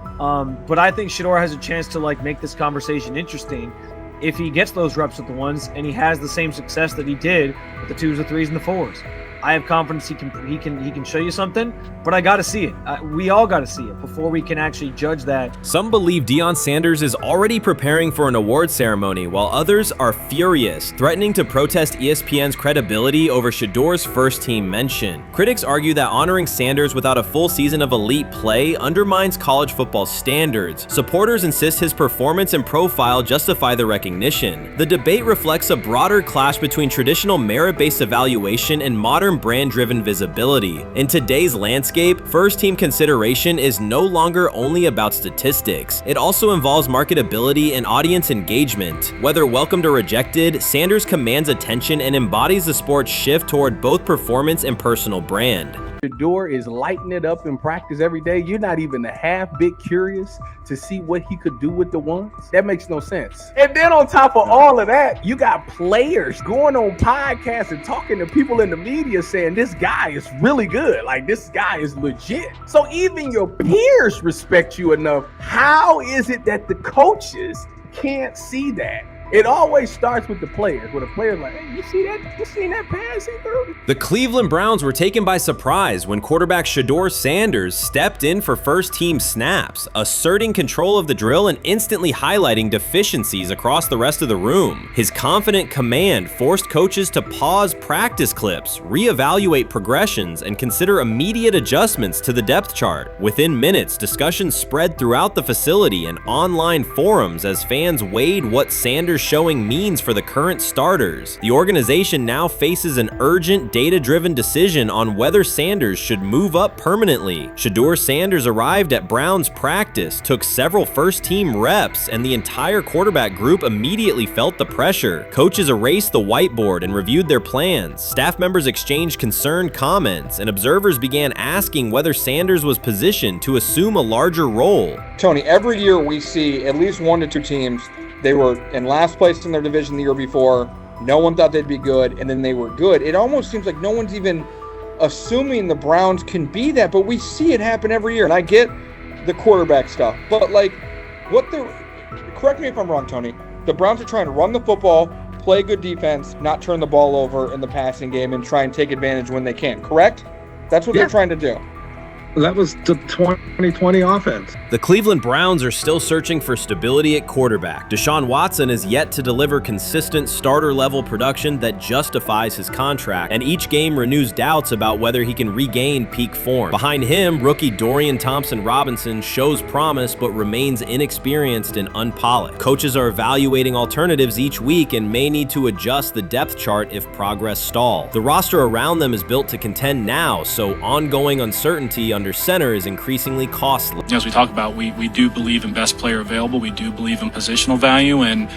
But I think Shedeur has a chance to like make this conversation interesting if he gets those reps with the ones and he has the same success that he did with the 2s, the 3s, and the 4s. I have confidence he can show you something, but I got to see it. We all got to see it before we can actually judge that. Some believe Deion Sanders is already preparing for an award ceremony, while others are furious, threatening to protest ESPN's credibility over Shedeur's first-team mention. Critics argue that honoring Sanders without a full season of elite play undermines college football standards. Supporters insist his performance and profile justify the recognition. The debate reflects a broader clash between traditional merit-based evaluation and modern brand-driven visibility. In today's landscape, first-team consideration is no longer only about statistics. It also involves marketability and audience engagement. Whether welcomed or rejected, Sanders commands attention and embodies the sport's shift toward both performance and personal brand. Shedeur is lighting it up in practice every day. You're not even a half bit curious to see what he could do with the ones. That makes no sense. And then on top of all of that, you got players going on podcasts and talking to people in the media saying this guy is really good. Like this guy is legit. So even your peers respect you enough. How is it that the coaches can't see that? It always starts with the players, where the player's like, hey, you see that? You seen that pass he threw? The Cleveland Browns were taken by surprise when quarterback Shedeur Sanders stepped in for first-team snaps, asserting control of the drill and instantly highlighting deficiencies across the rest of the room. His confident command forced coaches to pause practice clips, reevaluate progressions, and consider immediate adjustments to the depth chart. Within minutes, discussions spread throughout the facility and online forums as fans weighed what Sanders showing means for the current starters. The organization now faces an urgent, data-driven decision on whether Sanders should move up permanently. Shedeur Sanders arrived at Browns practice, took several first-team reps, and the entire quarterback group immediately felt the pressure. Coaches erased the whiteboard and reviewed their plans. Staff members exchanged concerned comments, and observers began asking whether Sanders was positioned to assume a larger role. Tony, every year we see at least 1 to 2 teams, they were in last place in their division the year before, no one thought they'd be good, and then they were good. It almost seems like no one's even assuming the Browns can be that, but we see it happen every year. And I get the quarterback stuff, but correct me if I'm wrong, Tony, the Browns are trying to run the football, play good defense, not turn the ball over in the passing game, and try and take advantage when they can, correct? That's what they're trying to do. That was the 2020 offense. The Cleveland Browns are still searching for stability at quarterback. Deshaun Watson is yet to deliver consistent starter-level production that justifies his contract, and each game renews doubts about whether he can regain peak form. Behind him, rookie Dorian Thompson-Robinson shows promise but remains inexperienced and unpolished. Coaches are evaluating alternatives each week and may need to adjust the depth chart if progress stalls. The roster around them is built to contend now, so ongoing uncertainty under center is increasingly costly. As we talk about, we do believe in best player available. We do believe in positional value, and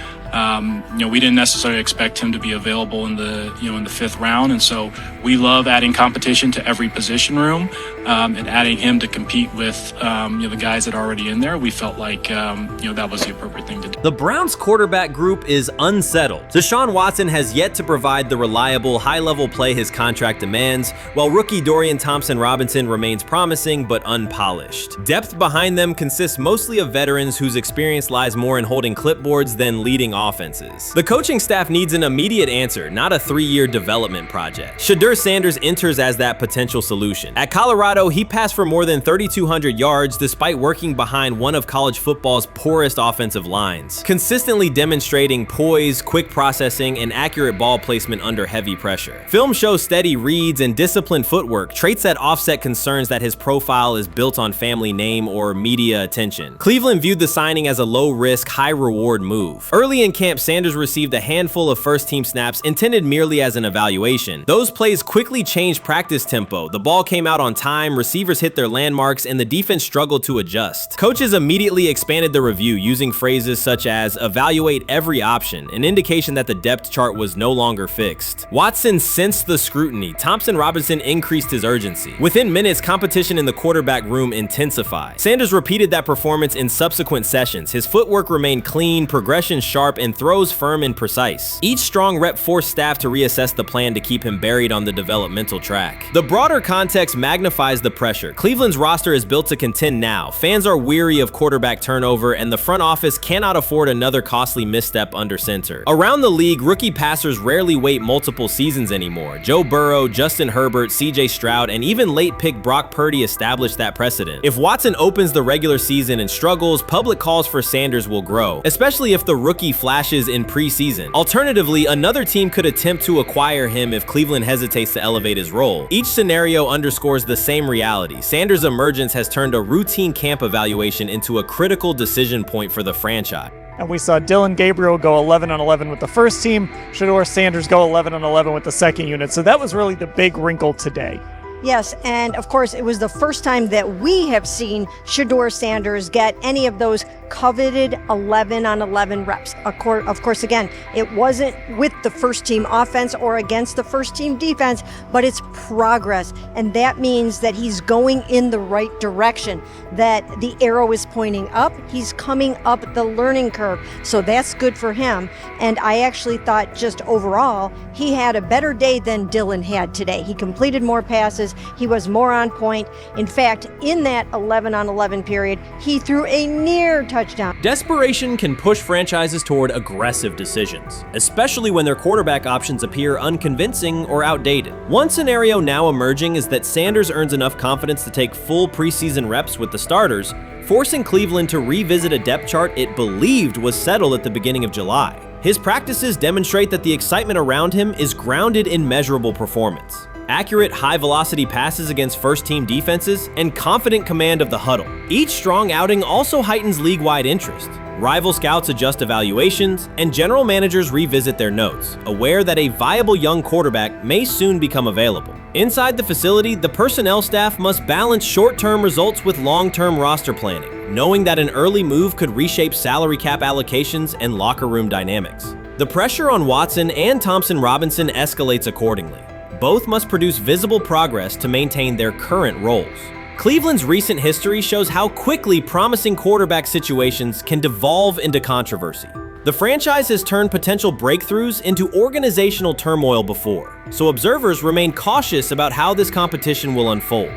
we didn't necessarily expect him to be available in the in the 5th round, and so we love adding competition to every position room and adding him to compete with the guys that are already in there. We felt like that was the appropriate thing to do. The Browns quarterback group is unsettled. Deshaun Watson has yet to provide the reliable, high-level play his contract demands, while rookie Dorian Thompson-Robinson remains promising but unpolished. Depth behind them consists mostly of veterans whose experience lies more in holding clipboards than leading offenses. The coaching staff needs an immediate answer, not a 3-year development project. Shedeur Sanders enters as that potential solution. At Colorado, he passed for more than 3,200 yards despite working behind one of college football's poorest offensive lines, consistently demonstrating poise, quick processing, and accurate ball placement under heavy pressure. Film shows steady reads and disciplined footwork, traits that offset concerns that his profile is built on family name or media attention. Cleveland viewed the signing as a low-risk, high-reward move. Early in camp, Sanders received a handful of first-team snaps intended merely as an evaluation. Those plays quickly changed practice tempo. The ball came out on time, receivers hit their landmarks, and the defense struggled to adjust. Coaches immediately expanded the review using phrases such as evaluate every option, an indication that the depth chart was no longer fixed. Watson sensed the scrutiny. Thompson-Robinson increased his urgency. Within minutes, competition in the quarterback room intensified. Sanders repeated that performance in subsequent sessions. His footwork remained clean, progression sharp, and throws firm and precise. Each strong rep forced staff to reassess the plan to keep him buried on the developmental track. The broader context magnifies the pressure. Cleveland's roster is built to contend now. Fans are weary of quarterback turnover, and the front office cannot afford another costly misstep under center. Around the league, rookie passers rarely wait multiple seasons anymore. Joe Burrow, Justin Herbert, CJ Stroud, and even late pick Brock Purdy established that precedent. If Watson opens the regular season and struggles, public calls for Sanders will grow, especially if the rookie flashes in preseason. Alternatively, another team could attempt to acquire him if Cleveland hesitates to elevate his role. Each scenario underscores the same reality. Sanders' emergence has turned a routine camp evaluation into a critical decision point for the franchise. And we saw Dillon Gabriel go 11-11 with the first team, Shedeur Sanders go 11-11 with the second unit. So that was really the big wrinkle today. Yes, and of course, it was the first time that we have seen Shedeur Sanders get any of those coveted 11-on-11 reps. Of course, again, it wasn't with the first-team offense or against the first-team defense, but it's progress, and that means that he's going in the right direction, that the arrow is pointing up, he's coming up the learning curve, so that's good for him. And I actually thought just overall, he had a better day than Dillon had today. He completed more passes, he was more on point. In fact, in that 11-on-11 period, he threw a near touchdown. Desperation can push franchises toward aggressive decisions, especially when their quarterback options appear unconvincing or outdated. One scenario now emerging is that Sanders earns enough confidence to take full preseason reps with the starters, forcing Cleveland to revisit a depth chart it believed was settled at the beginning of July. His practices demonstrate that the excitement around him is grounded in measurable performance. accurate high-velocity passes against first-team defenses, and confident command of the huddle. Each strong outing also heightens league-wide interest. Rival scouts adjust evaluations, and general managers revisit their notes, aware that a viable young quarterback may soon become available. Inside the facility, the personnel staff must balance short-term results with long-term roster planning, knowing that an early move could reshape salary cap allocations and locker room dynamics. The pressure on Watson and Thompson Robinson escalates accordingly. Both must produce visible progress to maintain their current roles. Cleveland's recent history shows how quickly promising quarterback situations can devolve into controversy. The franchise has turned potential breakthroughs into organizational turmoil before, so observers remain cautious about how this competition will unfold.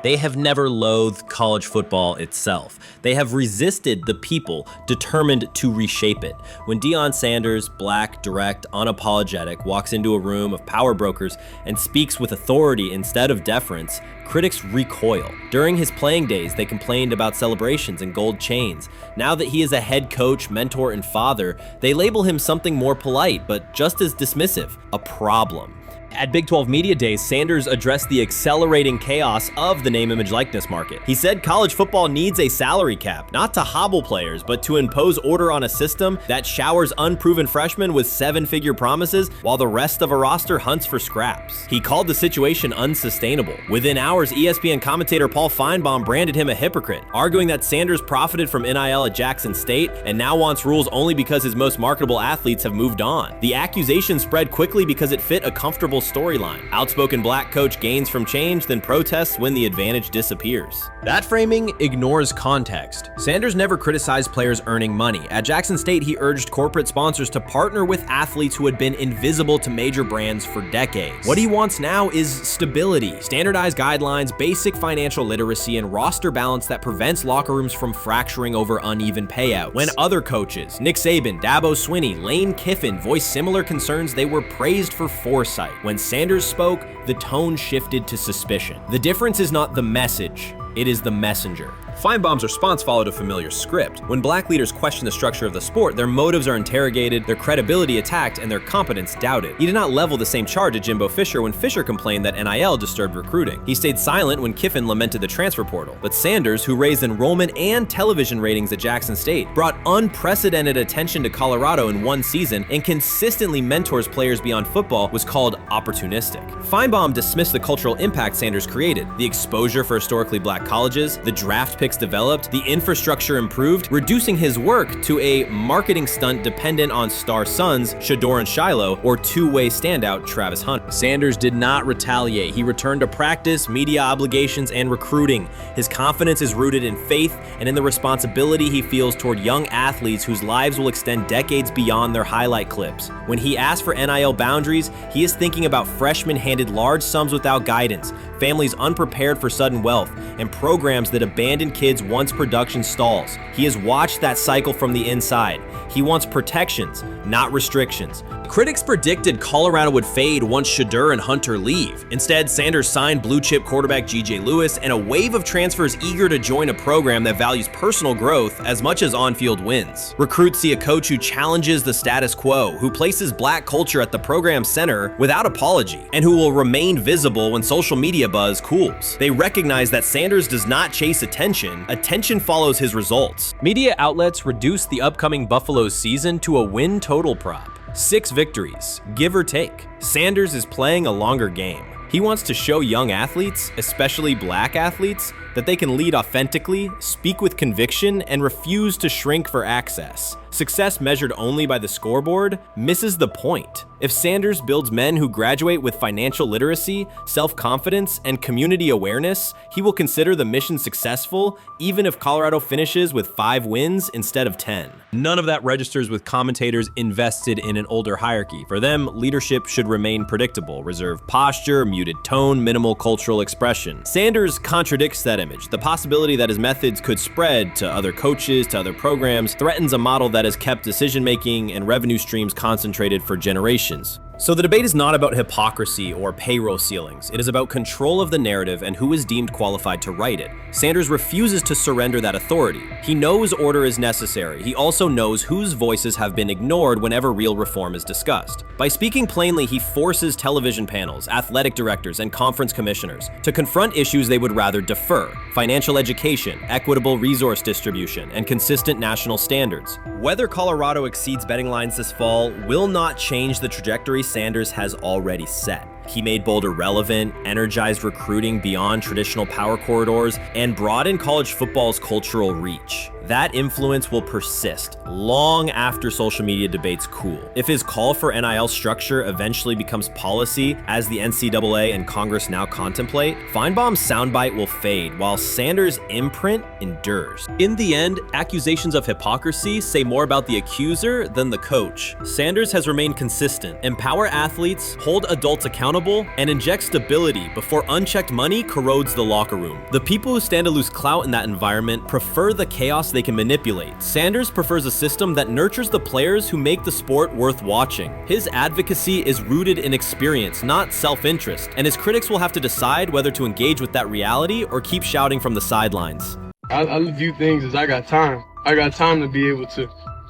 They have never loathed college football itself. They have resisted the people determined to reshape it. When Deion Sanders, black, direct, unapologetic, walks into a room of power brokers and speaks with authority instead of deference, critics recoil. During his playing days, they complained about celebrations and gold chains. Now that he is a head coach, mentor, and father, they label him something more polite, but just as dismissive, a problem. At Big 12 Media Days, Sanders addressed the accelerating chaos of the name, image, likeness market. He said college football needs a salary cap, not to hobble players, but to impose order on a system that showers unproven freshmen with seven-figure promises while the rest of a roster hunts for scraps. He called the situation unsustainable. Within hours, ESPN commentator Paul Feinbaum branded him a hypocrite, arguing that Sanders profited from NIL at Jackson State and now wants rules only because his most marketable athletes have moved on. The accusation spread quickly because it fit a comfortable storyline. Outspoken black coach gains from change, then protests when the advantage disappears. That framing ignores context. Sanders never criticized players earning money. At Jackson State, he urged corporate sponsors to partner with athletes who had been invisible to major brands for decades. What he wants now is stability, standardized guidelines, basic financial literacy, and roster balance that prevents locker rooms from fracturing over uneven payouts. When other coaches, Nick Saban, Dabo Swinney, Lane Kiffin, voiced similar concerns, they were praised for foresight. When Sanders spoke, the tone shifted to suspicion. The difference is not the message, it is the messenger. Feinbaum's response followed a familiar script. When black leaders question the structure of the sport, their motives are interrogated, their credibility attacked, and their competence doubted. He did not level the same charge at Jimbo Fisher when Fisher complained that NIL disturbed recruiting. He stayed silent when Kiffin lamented the transfer portal. But Sanders, who raised enrollment and television ratings at Jackson State, brought unprecedented attention to Colorado in one season and consistently mentors players beyond football, was called opportunistic. Feinbaum dismissed the cultural impact Sanders created, the exposure for historically black colleges, the draft pick developed, the infrastructure improved, reducing his work to a marketing stunt dependent on star sons Shedeur and Shiloh or two-way standout Travis Hunter. Sanders did not retaliate. He returned to practice, media obligations, and recruiting. His confidence is rooted in faith and in the responsibility he feels toward young athletes whose lives will extend decades beyond their highlight clips. When he asks for NIL boundaries, he is thinking about freshmen handed large sums without guidance, families unprepared for sudden wealth, and programs that abandon kids once production stalls. He has watched that cycle from the inside. He wants protections, not restrictions. Critics predicted Colorado would fade once Shedeur and Hunter leave. Instead, Sanders signed blue-chip quarterback G.J. Lewis and a wave of transfers eager to join a program that values personal growth as much as on-field wins. Recruits see a coach who challenges the status quo, who places black culture at the program's center without apology, and who will remain visible when social media buzz cools. They recognize that Sanders does not chase attention. Attention follows his results. Media outlets reduced the upcoming Buffalo season to a win total prop. 6 victories, give or take. Sanders is playing a longer game. He wants to show young athletes, especially black athletes, that they can lead authentically, speak with conviction, and refuse to shrink for access. Success measured only by the scoreboard misses the point. If Sanders builds men who graduate with financial literacy, self-confidence, and community awareness, he will consider the mission successful, even if Colorado finishes with 5 wins instead of 10. None of that registers with commentators invested in an older hierarchy. For them, leadership should remain predictable, reserved posture, muted tone, minimal cultural expression. Sanders contradicts that image. The possibility that his methods could spread to other coaches, to other programs, threatens a model that has kept decision-making and revenue streams concentrated for generations. So the debate is not about hypocrisy or payroll ceilings. It is about control of the narrative and who is deemed qualified to write it. Sanders refuses to surrender that authority. He knows order is necessary. He also knows whose voices have been ignored whenever real reform is discussed. By speaking plainly, he forces television panels, athletic directors, and conference commissioners to confront issues they would rather defer: financial education, equitable resource distribution, and consistent national standards. Whether Colorado exceeds betting lines this fall will not change the trajectory Sanders has already set. He made Boulder relevant, energized recruiting beyond traditional power corridors, and broadened college football's cultural reach. That influence will persist long after social media debates cool. If his call for NIL structure eventually becomes policy, as the NCAA and Congress now contemplate, Feinbaum's soundbite will fade while Sanders' imprint endures. In the end, accusations of hypocrisy say more about the accuser than the coach. Sanders has remained consistent: empower athletes, hold adults accountable, and inject stability before unchecked money corrodes the locker room. The people who stand to lose clout in that environment prefer the chaos they can manipulate. Sanders prefers a system that nurtures the players who make the sport worth watching. His advocacy is rooted in experience, not self-interest, and his critics will have to decide whether to engage with that reality or keep shouting from the sidelines. I view things as I got time. I got time to be able to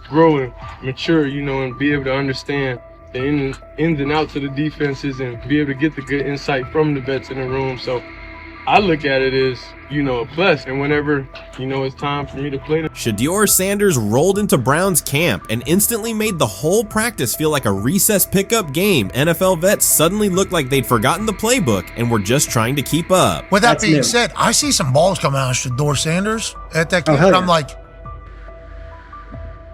grow and mature, and be able to understand the ins and outs of the defenses and be able to get the good insight from the vets in the room. So I look at it as, a plus, and whenever, it's time for me to play. Shedeur Sanders rolled into Browns camp and instantly made the whole practice feel like a recess pickup game. NFL vets suddenly looked like they'd forgotten the playbook and were just trying to keep up. With that being said, I see some balls coming out of Shedeur Sanders at that camp, and I'm like,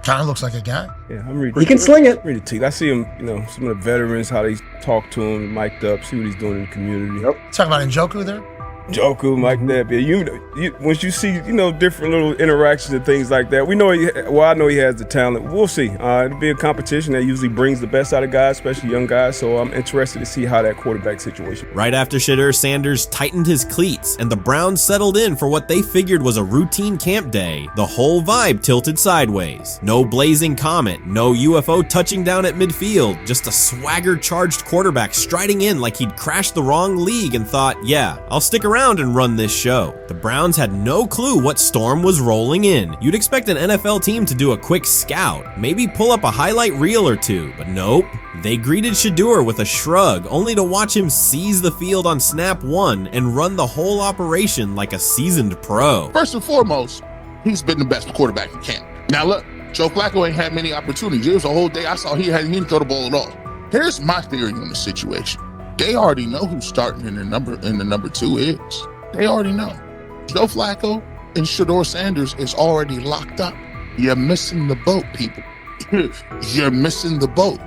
kind of looks like a guy. Yeah, I'm ready. He can sling it. Ready to. I see him, some of the veterans, how they talk to him, mic'd up, see what he's doing in the community. Yep. Talking about Njoku there? Njoku, Mike that. Yeah, once you see, different little interactions and things like that, I know he has the talent. We'll see. It'll be a competition that usually brings the best out of guys, especially young guys. So I'm interested to see how that quarterback situation. Right after Shedeur Sanders tightened his cleats and the Browns settled in for what they figured was a routine camp day, the whole vibe tilted sideways. No blazing comet, no UFO touching down at midfield, just a swagger-charged quarterback striding in like he'd crashed the wrong league and thought, yeah, I'll stick around and run this show. The Browns had no clue what storm was rolling in. You'd expect an NFL team to do a quick scout, maybe pull up a highlight reel or two, but nope. They greeted Shedeur with a shrug, only to watch him seize the field on snap one and run the whole operation like a seasoned pro. First and foremost, he's been the best quarterback in camp. Now look, Joe Flacco ain't had many opportunities. There was a whole day I saw he didn't throw the ball at all. Here's my theory on the situation. They already know who's starting in the number 2 is. They already know. Joe Flacco and Shedeur Sanders is already locked up. You're missing the boat, people. You're missing the boat.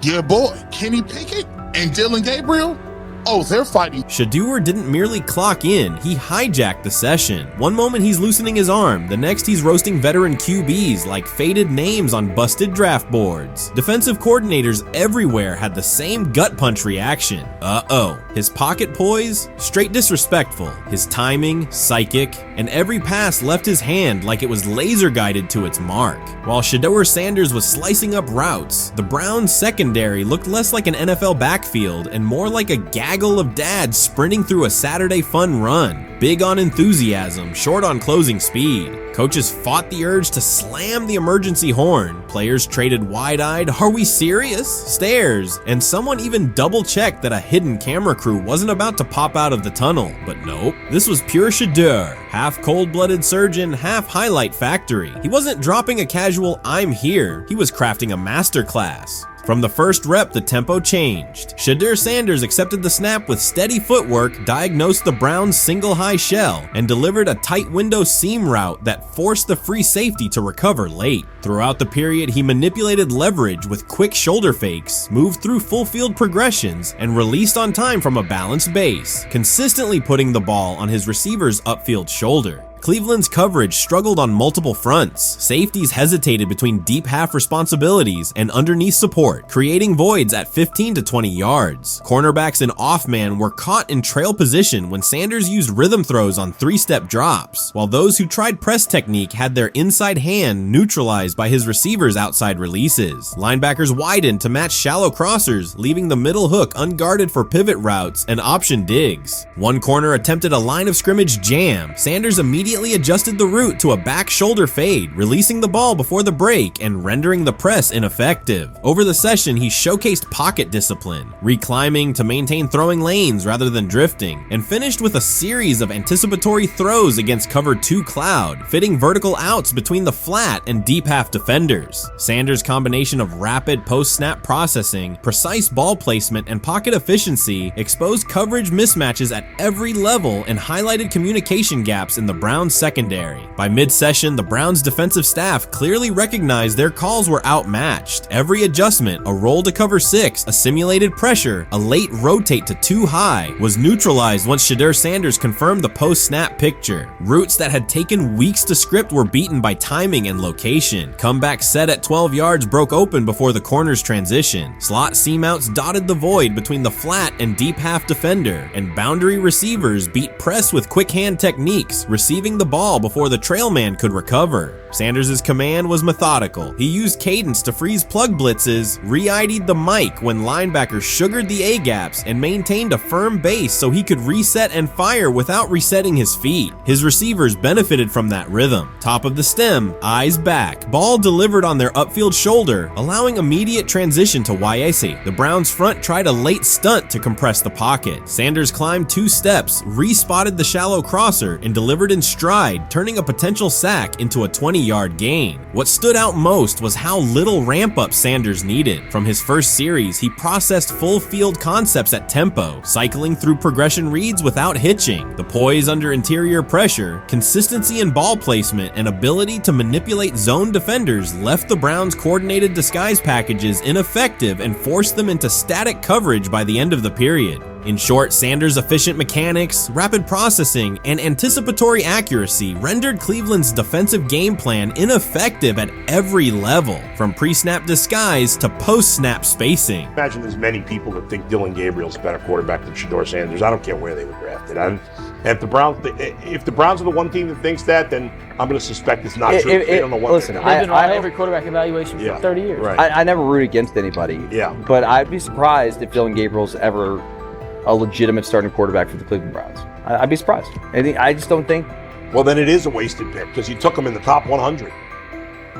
Your boy, Kenny Pickett and Dylan Gabriel, oh, they're fighting. Shedeur didn't merely clock in, he hijacked the session. One moment he's loosening his arm, the next he's roasting veteran QBs like faded names on busted draft boards. Defensive coordinators everywhere had the same gut punch reaction. Uh-oh. His pocket poise? Straight disrespectful. His timing? Psychic. And every pass left his hand like it was laser guided to its mark. While Shedeur Sanders was slicing up routes, the Browns secondary looked less like an NFL backfield and more like a gaggle of dads sprinting through a Saturday fun run. Big on enthusiasm, short on closing speed. Coaches fought the urge to slam the emergency horn. Players traded wide-eyed, "Are we serious?" stares, and someone even double-checked that a hidden camera crew wasn't about to pop out of the tunnel. But nope, this was pure Shedeur. Half cold-blooded surgeon, half highlight factory. He wasn't dropping a casual "I'm here," he was crafting a masterclass. From the first rep, the tempo changed. Shedeur Sanders accepted the snap with steady footwork, diagnosed the Browns' single high shell, and delivered a tight window seam route that forced the free safety to recover late. Throughout the period, he manipulated leverage with quick shoulder fakes, moved through full field progressions, and released on time from a balanced base, consistently putting the ball on his receiver's upfield shoulder. Cleveland's coverage struggled on multiple fronts. Safeties hesitated between deep half responsibilities and underneath support, creating voids at 15 to 20 yards. Cornerbacks and off-man were caught in trail position when Sanders used rhythm throws on 3-step drops, while those who tried press technique had their inside hand neutralized by his receivers' outside releases. Linebackers widened to match shallow crossers, leaving the middle hook unguarded for pivot routes and option digs. One corner attempted a line of scrimmage jam. Sanders immediately adjusted the route to a back shoulder fade, releasing the ball before the break and rendering the press ineffective. Over the session, he showcased pocket discipline, reclimbing to maintain throwing lanes rather than drifting, and finished with a series of anticipatory throws against cover 2 cloud, fitting vertical outs between the flat and deep half defenders. Sanders' combination of rapid post-snap processing, precise ball placement, and pocket efficiency exposed coverage mismatches at every level and highlighted communication gaps in the Browns secondary. By mid-session, the Browns defensive staff clearly recognized their calls were outmatched. Every adjustment, a roll to cover 6, a simulated pressure, a late rotate to 2 high, was neutralized once Shedeur Sanders confirmed the post-snap picture. Routes that had taken weeks to script were beaten by timing and location. Comeback set at 12 yards broke open before the corner's transition. Slot seam outs dotted the void between the flat and deep half defender, and boundary receivers beat press with quick hand techniques, receiving the ball before the trail man could recover. Sanders' command was methodical. He used cadence to freeze plug blitzes, re-ID'd the mic when linebackers sugared the A-gaps, and maintained a firm base so he could reset and fire without resetting his feet. His receivers benefited from that rhythm. Top of the stem, eyes back. Ball delivered on their upfield shoulder, allowing immediate transition to YAC. The Browns front tried a late stunt to compress the pocket. Sanders climbed 2 steps, re-spotted the shallow crosser, and delivered in stride, turning a potential sack into a 20-yard gain. What stood out most was how little ramp-up Sanders needed. From his first series, he processed full field concepts at tempo, cycling through progression reads without hitching. The poise under interior pressure, consistency in ball placement, and ability to manipulate zone defenders left the Browns' coordinated disguise packages ineffective and forced them into static coverage by the end of the period. In short, Sanders' efficient mechanics, rapid processing, and anticipatory accuracy rendered Cleveland's defensive game plan ineffective at every level, from pre-snap disguise to post-snap spacing. Imagine there's many people that think Dylan Gabriel's a better quarterback than Shedeur Sanders. I don't care where they were drafted. And if the Browns are the one team that thinks that, then I'm going to suspect it's not true. They don't know what listen, they're doing. I have every quarterback evaluation for 30 years. Right. I never root against anybody. Yeah. But I'd be surprised if Dylan Gabriel's ever a legitimate starting quarterback for the Cleveland Browns. I'd be surprised. I just don't think. Well, then it is a wasted pick because you took him in the top 100.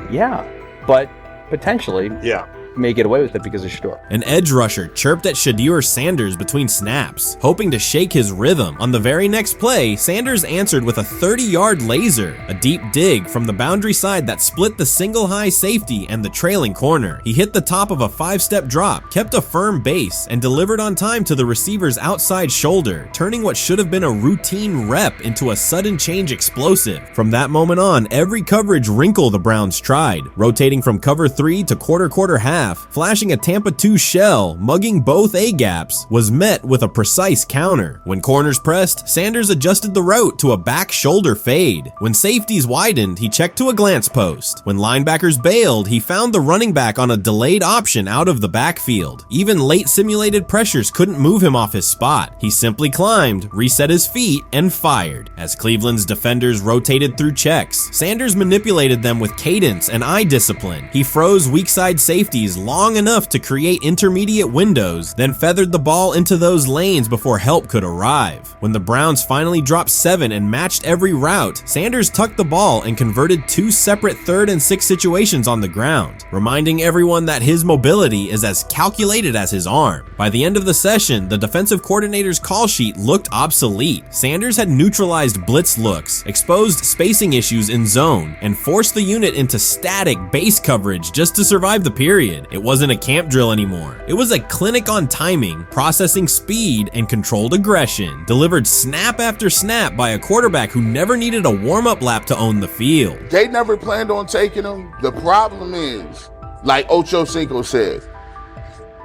Yeah, but potentially. Yeah. May get away with it because of Shedeur. An edge rusher chirped at Shedeur Sanders between snaps, hoping to shake his rhythm. On the very next play, Sanders answered with a 30-yard laser, a deep dig from the boundary side that split the single high safety and the trailing corner. He hit the top of a 5-step drop, kept a firm base, and delivered on time to the receiver's outside shoulder, turning what should have been a routine rep into a sudden change explosive. From that moment on, every coverage wrinkle the Browns tried, rotating from cover 3 to quarter half, flashing a Tampa 2 shell, mugging both A-gaps, was met with a precise counter. When corners pressed, Sanders adjusted the route to a back shoulder fade. When safeties widened, he checked to a glance post. When linebackers bailed, he found the running back on a delayed option out of the backfield. Even late simulated pressures couldn't move him off his spot. He simply climbed, reset his feet, and fired. As Cleveland's defenders rotated through checks, Sanders manipulated them with cadence and eye discipline. He froze weak side safeties long enough to create intermediate windows, then feathered the ball into those lanes before help could arrive. When the Browns finally dropped 7 and matched every route, Sanders tucked the ball and converted 2 separate 3rd and 6 situations on the ground, reminding everyone that his mobility is as calculated as his arm. By the end of the session, the defensive coordinator's call sheet looked obsolete. Sanders had neutralized blitz looks, exposed spacing issues in zone, and forced the unit into static base coverage just to survive the period. It wasn't a camp drill anymore. It was a clinic on timing, processing speed, and controlled aggression, delivered snap after snap by a quarterback who never needed a warm-up lap to own the field. They never planned on taking him. The problem is, like Ocho Cinco said,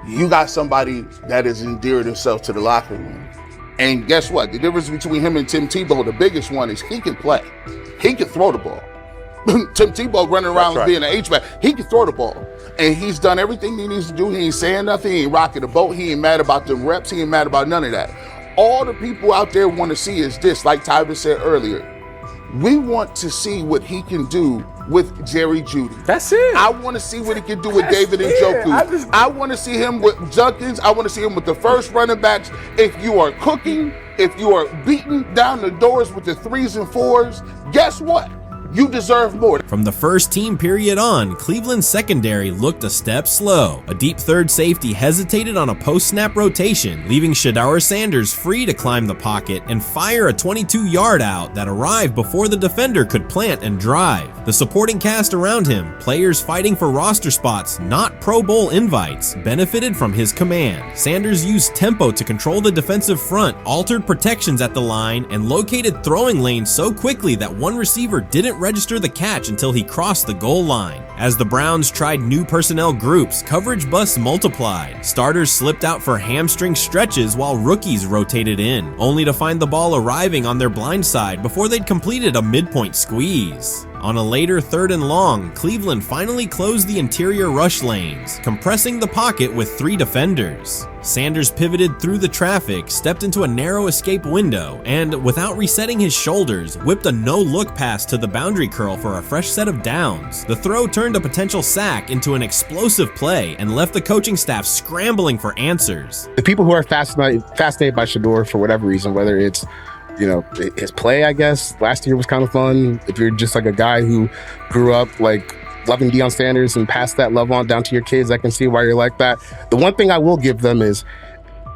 you got somebody that has endeared himself to the locker room. And guess what? The difference between him and Tim Tebow, the biggest one, is he can play. He can throw the ball. Tim Tebow running around being an H-back. He can throw the ball. And he's done everything he needs to do. He ain't saying nothing. He ain't rocking the boat. He ain't mad about the reps. He ain't mad about none of that. All the people out there want to see is this, like Tyler said earlier. We want to see what he can do with Jerry Jeudy. That's it. I want to see what he can do with David Njoku. I want to see him with Junkins. I want to see him with the first running backs. If you are cooking, if you are beating down the doors with the 3s and 4s, guess what? You deserve more. From the first team period on, Cleveland's secondary looked a step slow. A deep third safety hesitated on a post-snap rotation, leaving Shedeur Sanders free to climb the pocket and fire a 22-yard out that arrived before the defender could plant and drive. The supporting cast around him, players fighting for roster spots, not Pro Bowl invites, benefited from his command. Sanders used tempo to control the defensive front, altered protections at the line, and located throwing lanes so quickly that one receiver didn't register the catch until he crossed the goal line. As the Browns tried new personnel groups, coverage busts multiplied. Starters slipped out for hamstring stretches while rookies rotated in, only to find the ball arriving on their blind side before they'd completed a midpoint squeeze. On a later 3rd and long, Cleveland finally closed the interior rush lanes, compressing the pocket with 3 defenders. Sanders pivoted through the traffic, stepped into a narrow escape window, and without resetting his shoulders, whipped a no-look pass to the boundary curl for a fresh set of downs. The throw turned a potential sack into an explosive play and left the coaching staff scrambling for answers. The people who are fascinated by Shedeur for whatever reason, whether it's his play, I guess, last year was kind of fun. If you're just like a guy who grew up like loving Deion Sanders and passed that love on down to your kids, I can see why you're like that. The one thing I will give them is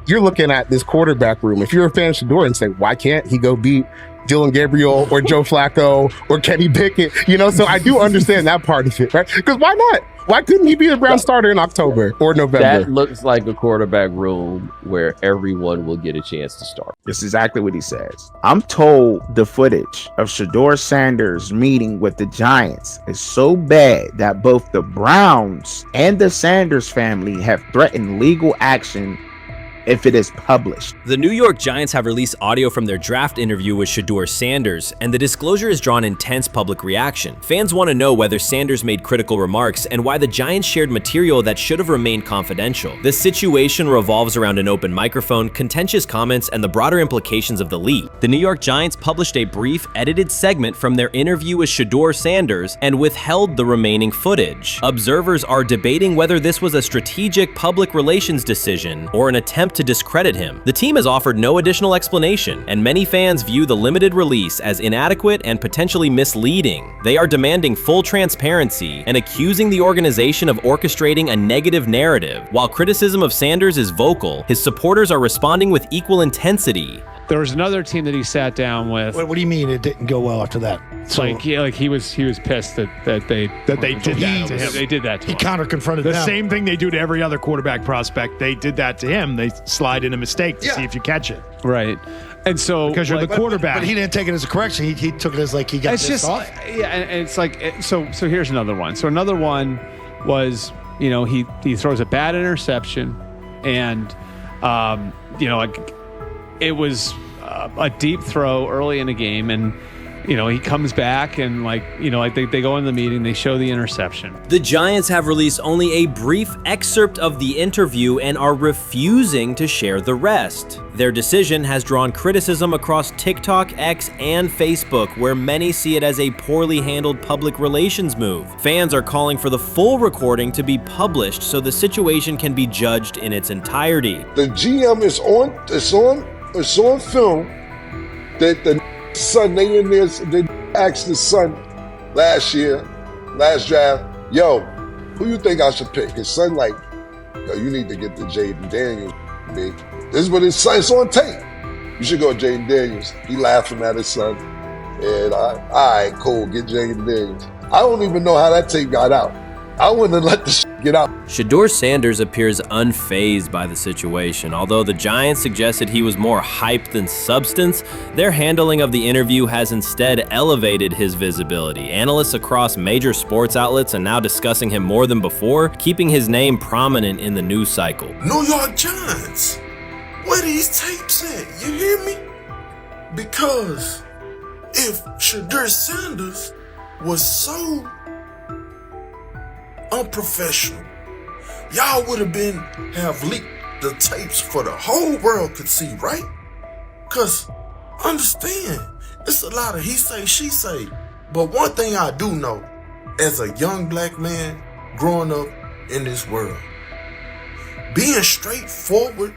you're looking at this quarterback room. If you're a fan of Shedeur and say, why can't he go beat Dylan Gabriel or Joe Flacco or Kenny Pickett? So I do understand that part of it, right? Because why not? Why couldn't he be a Brown starter in October or November? That looks like a quarterback room where everyone will get a chance to start. That's exactly what he says. I'm told the footage of Shedeur Sanders meeting with the Giants is so bad that both the Browns and the Sanders family have threatened legal action if it is published. The New York Giants have released audio from their draft interview with Shedeur Sanders, and the disclosure has drawn intense public reaction. Fans want to know whether Sanders made critical remarks and why the Giants shared material that should have remained confidential. The situation revolves around an open microphone, contentious comments, and the broader implications of the leak. The New York Giants published a brief, edited segment from their interview with Shedeur Sanders and withheld the remaining footage. Observers are debating whether this was a strategic public relations decision or an attempt to discredit him. The team has offered no additional explanation, and many fans view the limited release as inadequate and potentially misleading. They are demanding full transparency and accusing the organization of orchestrating a negative narrative. While criticism of Sanders is vocal, his supporters are responding with equal intensity. There was another team that he sat down with. What do you mean it didn't go well after that? So, he was pissed that they did that to him. They did that to him. He counter-confronted the them. same thing they do to every other quarterback prospect. They did that to him. They slide in a mistake to see if you catch it. Right. And so because you're the quarterback. But he didn't take it as a correction. He took it as like he got pissed off. Yeah, and it's like so here's another one. So another one was, he throws a bad interception, and it was a deep throw early in the game, and he comes back and they go in the meeting, they show the interception. The Giants have released only a brief excerpt of the interview and are refusing to share the rest. Their decision has drawn criticism across TikTok, X, and Facebook, where many see it as a poorly handled public relations move. Fans are calling for the full recording to be published so the situation can be judged in its entirety. The GM is on film that the son, they asked the son last draft, yo, who you think I should pick? His son yo, you need to get the Jaden Daniels, big. This is what his son, it's on tape. You should go Jaden Daniels. He laughing at his son. And all right, cool, get Jaden Daniels. I don't even know how that tape got out. I wouldn't have let the get out. Shedeur Sanders appears unfazed by the situation. Although the Giants suggested he was more hype than substance, their handling of the interview has instead elevated his visibility. Analysts across major sports outlets are now discussing him more than before, keeping his name prominent in the news cycle. New York Giants. where these tapes at? You hear me? Because if Shedeur Sanders was so unprofessional, y'all would have leaked the tapes for the whole world could see, right? Cause understand, it's a lot of he say, she say. But one thing I do know, as a young black man growing up in this world, being straightforward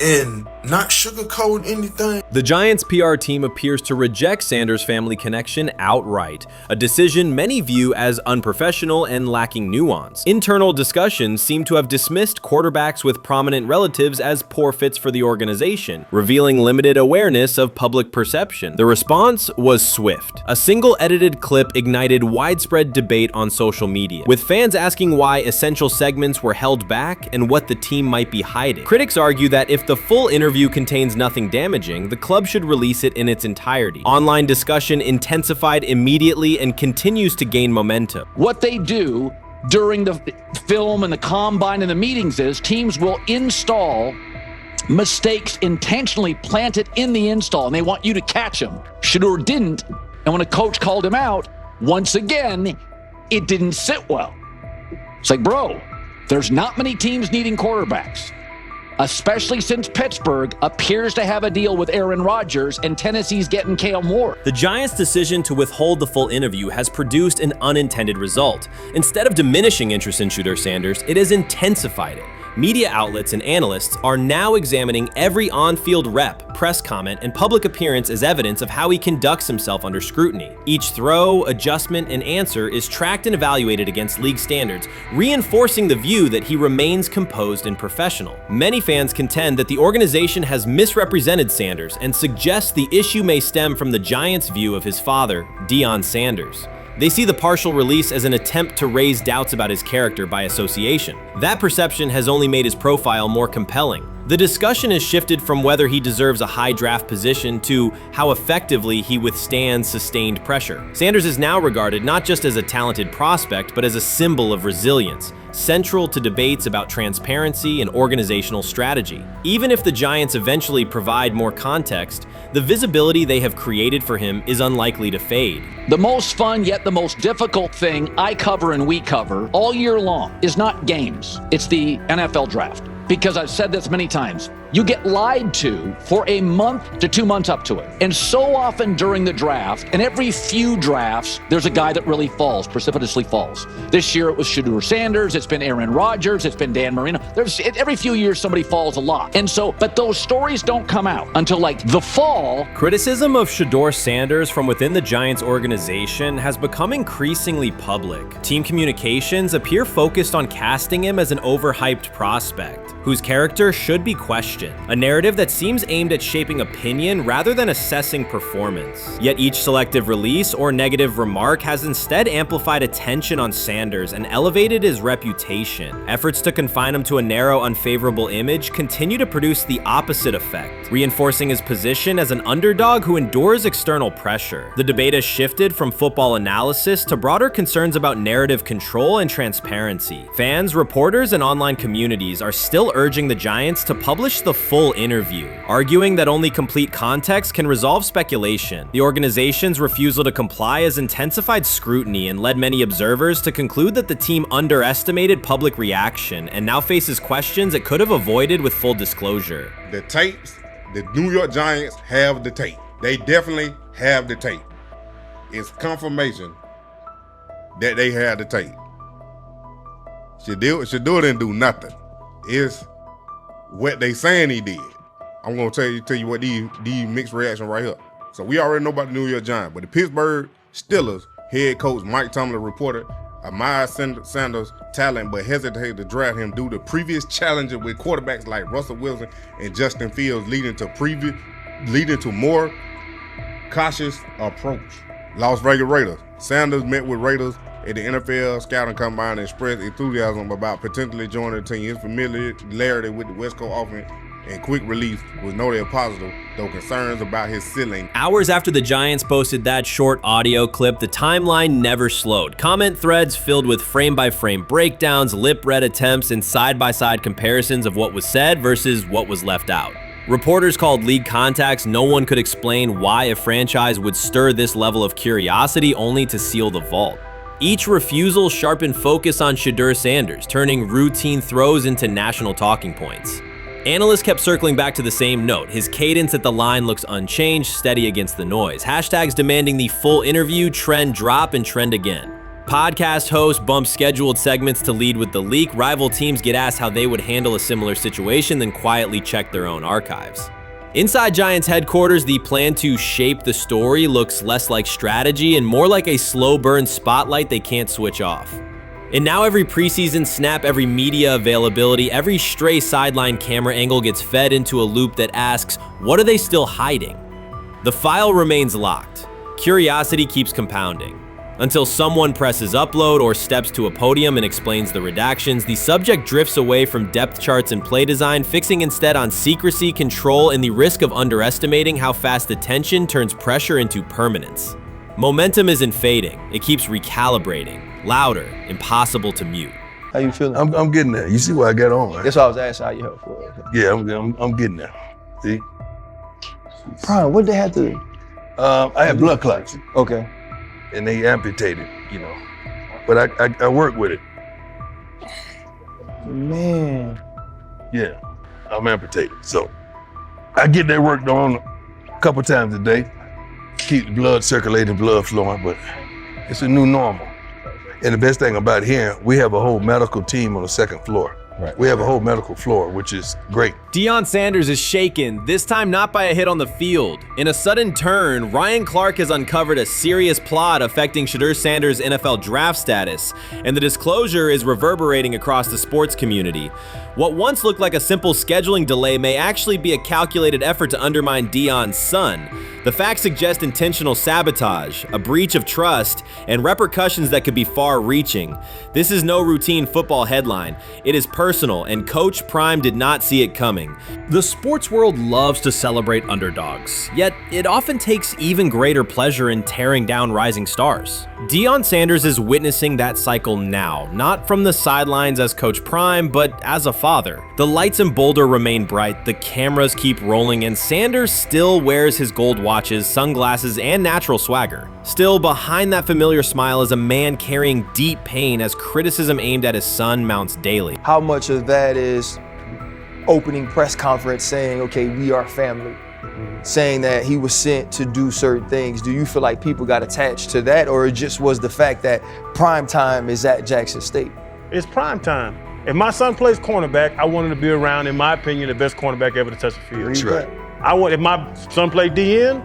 and not sugarcoat anything. The Giants' PR team appears to reject Sanders' family connection outright, a decision many view as unprofessional and lacking nuance. Internal discussions seem to have dismissed quarterbacks with prominent relatives as poor fits for the organization, revealing limited awareness of public perception. The response was swift. A single edited clip ignited widespread debate on social media, with fans asking why essential segments were held back and what the team might be hiding. Critics argue that if the full interview contains nothing damaging, the club should release it in its entirety. Online discussion intensified immediately and continues to gain momentum. What they do during the film and the combine and the meetings is teams will install mistakes intentionally planted in the install, and they want you to catch them. Shedeur didn't, and when a coach called him out, once again, it didn't sit well. It's like, bro, there's not many teams needing quarterbacks, especially since Pittsburgh appears to have a deal with Aaron Rodgers and Tennessee's getting Kale Moore. The Giants' decision to withhold the full interview has produced an unintended result. Instead of diminishing interest in Shedeur Sanders, it has intensified it. Media outlets and analysts are now examining every on-field rep, press comment, and public appearance as evidence of how he conducts himself under scrutiny. Each throw, adjustment, and answer is tracked and evaluated against league standards, reinforcing the view that he remains composed and professional. Many fans contend that the organization has misrepresented Sanders and suggest the issue may stem from the Giants' view of his father, Deion Sanders. They see the partial release as an attempt to raise doubts about his character by association. That perception has only made his profile more compelling. The discussion has shifted from whether he deserves a high draft position to how effectively he withstands sustained pressure. Sanders is now regarded not just as a talented prospect, but as a symbol of resilience, central to debates about transparency and organizational strategy. Even if the Giants eventually provide more context, the visibility they have created for him is unlikely to fade. The most fun yet the most difficult thing I cover and we cover all year long is not games, it's the NFL draft. Because I've said this many times, you get lied to for a month to 2 months up to it. And so often during the draft, and every few drafts, there's a guy that really falls, precipitously falls. This year it was Shedeur Sanders, it's been Aaron Rodgers, it's been Dan Marino. Every few years somebody falls a lot. And so, but those stories don't come out until like the fall. Criticism of Shedeur Sanders from within the Giants organization has become increasingly public. Team communications appear focused on casting him as an overhyped prospect, whose character should be questioned, a narrative that seems aimed at shaping opinion rather than assessing performance. Yet each selective release or negative remark has instead amplified attention on Sanders and elevated his reputation. Efforts to confine him to a narrow, unfavorable image continue to produce the opposite effect, reinforcing his position as an underdog who endures external pressure. The debate has shifted from football analysis to broader concerns about narrative control and transparency. Fans, reporters, and online communities are still urging the Giants to publish the full interview, arguing that only complete context can resolve speculation. The organization's refusal to comply has intensified scrutiny and led many observers to conclude that the team underestimated public reaction and now faces questions it could have avoided with full disclosure. The tapes, the New York Giants have the tape. They definitely have the tape. It's confirmation that they had the tape. Shedeur didn't do nothing. It's what they saying he did. I'm gonna tell you what these mixed reaction right here. So we already know about the New York Giants, but the Pittsburgh Steelers head coach Mike Tomlin reported admired Sanders' talent, but hesitated to draft him due to previous challenges with quarterbacks like Russell Wilson and Justin Fields, leading to more cautious approach. Las Vegas Raiders. Sanders met with Raiders at the NFL scouting combine and expressed enthusiasm about potentially joining the team. His familiarity with the West Coast offense and quick release was noted positive, though concerns about his ceiling. Hours after the Giants posted that short audio clip, the timeline never slowed. Comment threads filled with frame-by-frame breakdowns, lip-read attempts, and side-by-side comparisons of what was said versus what was left out. Reporters called league contacts. No one could explain why a franchise would stir this level of curiosity only to seal the vault. Each refusal sharpened focus on Shedeur Sanders, turning routine throws into national talking points. Analysts kept circling back to the same note. His cadence at the line looks unchanged, steady against the noise. Hashtags demanding the full interview, trend drop, and trend again. Podcast hosts bump scheduled segments to lead with the leak. Rival teams get asked how they would handle a similar situation, then quietly check their own archives. Inside Giants headquarters, the plan to shape the story looks less like strategy and more like a slow burn spotlight they can't switch off. And now every preseason snap, every media availability, every stray sideline camera angle gets fed into a loop that asks, what are they still hiding? The file remains locked. Curiosity keeps compounding. Until someone presses upload or steps to a podium and explains the redactions, the subject drifts away from depth charts and play design, fixing instead on secrecy, control, and the risk of underestimating how fast attention turns pressure into permanence. Momentum isn't fading, it keeps recalibrating. Louder, impossible to mute. How you feeling? I'm getting there. You see what I got on, right? That's why I was asking how you help for it. Yeah, I'm getting there. See? Prime, what they had to? I had blood clots. Okay. And they amputated, But I work with it. Man. Yeah, I'm amputated. So I get that work done a couple times a day. Keep the blood circulating, blood flowing, but it's a new normal. And the best thing about here, we have a whole medical team on the second floor. Right. We have a whole medical floor, which is great. Deion Sanders is shaken, this time not by a hit on the field. In a sudden turn, Ryan Clark has uncovered a serious plot affecting Shedeur Sanders' NFL draft status, and the disclosure is reverberating across the sports community. What once looked like a simple scheduling delay may actually be a calculated effort to undermine Deion's son. The facts suggest intentional sabotage, a breach of trust, and repercussions that could be far-reaching. This is no routine football headline. It is personal, and Coach Prime did not see it coming. The sports world loves to celebrate underdogs, yet it often takes even greater pleasure in tearing down rising stars. Deion Sanders is witnessing that cycle now, not from the sidelines as Coach Prime, but as a father. The lights in Boulder remain bright, the cameras keep rolling, and Sanders still wears his gold watches, sunglasses, and natural swagger. Still, behind that familiar smile is a man carrying deep pain as criticism aimed at his son mounts daily. How much of that is opening press conference saying, okay, we are family, saying that he was sent to do certain things? Do you feel like people got attached to that, or it just was the fact that prime time is at Jackson State? It's prime time. If my son plays cornerback, I want him to be around, in my opinion, the best cornerback ever to touch the field. That's right. If my son played DN,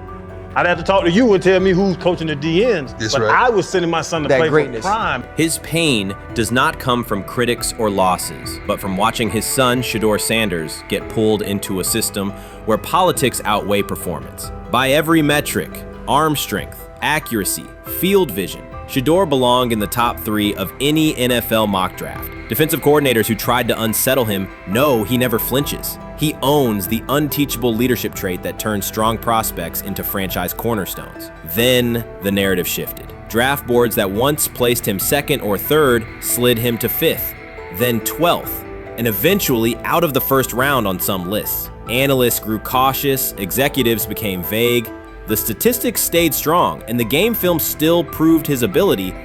I'd have to talk to you and tell me who's coaching the DNs. That's but right. I was sending my son to play for prime. His pain does not come from critics or losses, but from watching his son, Shedeur Sanders, get pulled into a system where politics outweigh performance. By every metric, arm strength, accuracy, field vision, Shedeur belonged in the top 3 of any NFL mock draft. Defensive coordinators who tried to unsettle him know he never flinches. He owns the unteachable leadership trait that turns strong prospects into franchise cornerstones. Then the narrative shifted. Draft boards that once placed him 2nd or 3rd slid him to 5th, then 12th, and eventually out of the 1st round on some lists. Analysts grew cautious, executives became vague. The statistics stayed strong, and the game film still proved his ability,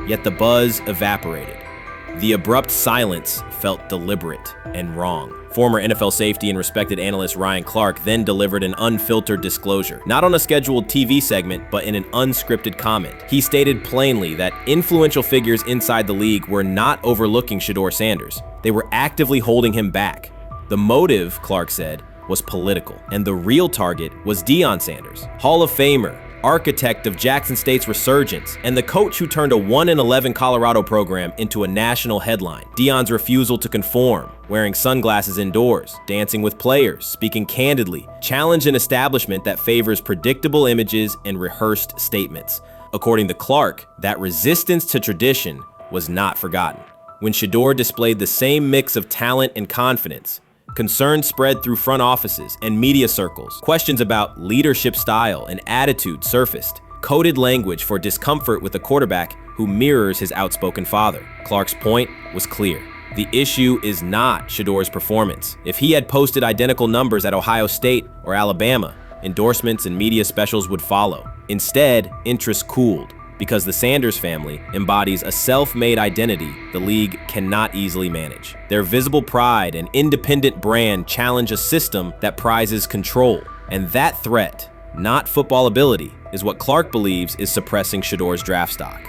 yet the buzz evaporated. The abrupt silence felt deliberate and wrong. Former NFL safety and respected analyst Ryan Clark then delivered an unfiltered disclosure, not on a scheduled TV segment, but in an unscripted comment. He stated plainly that influential figures inside the league were not overlooking Shedeur Sanders. They were actively holding him back. The motive, Clark said, was political, and the real target was Deion Sanders, Hall of Famer, architect of Jackson State's resurgence, and the coach who turned a 1-11 Colorado program into a national headline. Deion's refusal to conform, wearing sunglasses indoors, dancing with players, speaking candidly, challenged an establishment that favors predictable images and rehearsed statements. According to Clark, that resistance to tradition was not forgotten. When Shedeur displayed the same mix of talent and confidence, Concerns spread through front offices and media circles. Questions about leadership style and attitude surfaced. Coded language for discomfort with a quarterback who mirrors his outspoken father. Clark's point was clear. The issue is not Shedeur's performance. If he had posted identical numbers at Ohio State or Alabama, endorsements and media specials would follow. Instead, interest cooled because the Sanders family embodies a self-made identity the league cannot easily manage. Their visible pride and independent brand challenge a system that prizes control. And that threat, not football ability, is what Clark believes is suppressing Shedeur's draft stock.